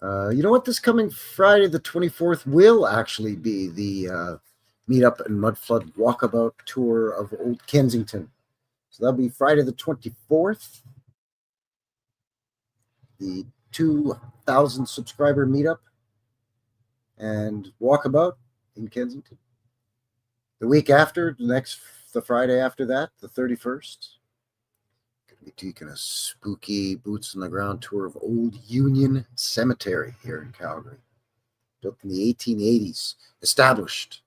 You know what? This coming Friday, the 24th, will actually be the Meetup and Mudflood Walkabout Tour of Old Kensington. So that'll be Friday the 24th. The 2,000 subscriber meetup and walkabout in Kensington. The week after, the Friday after that, the 31st, going to be taking a spooky boots on the ground tour of Old Union Cemetery here in Calgary. Built in the 1880s, established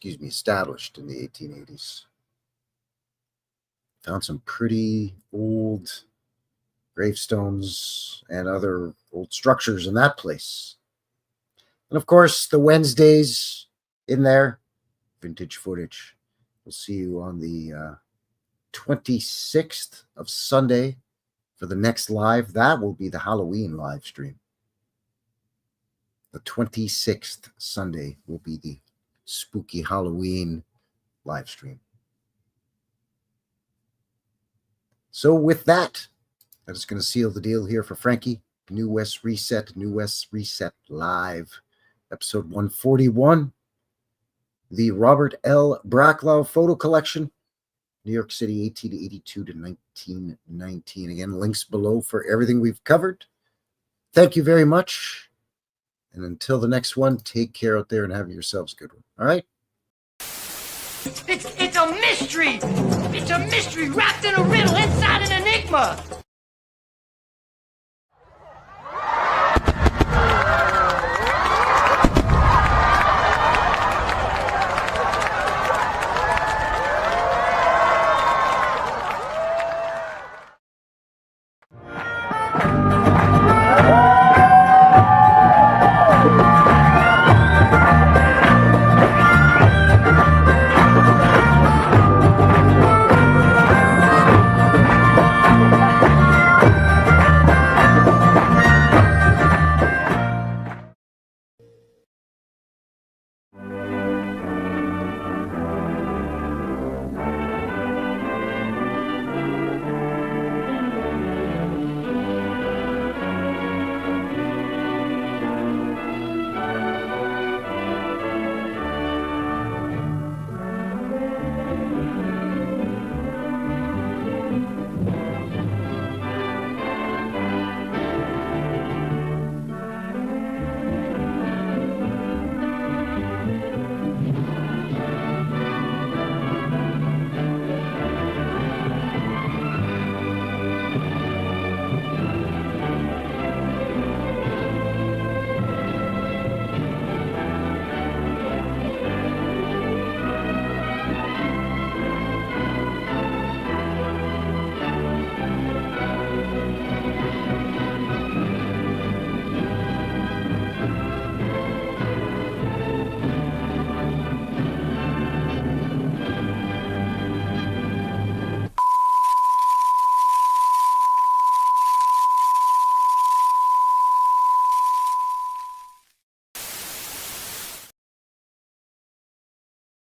in the 1880s. Found some pretty old gravestones and other old structures in that place. And of course, the Wednesdays in there, vintage footage. We'll see you on the 26th of Sunday for the next live. That will be the Halloween live stream. The 26th Sunday will be the spooky Halloween live stream. So with that, I'm just going to seal the deal here for Frankie. New West Reset Live, episode 141. The Robert L. Bracklow photo collection, New York City, 1882 to 1919. Again, links below for everything we've covered. Thank you very much. And until the next one, take care out there and have yourselves a good one. All right? It's a mystery. It's a mystery wrapped in a riddle inside an enigma.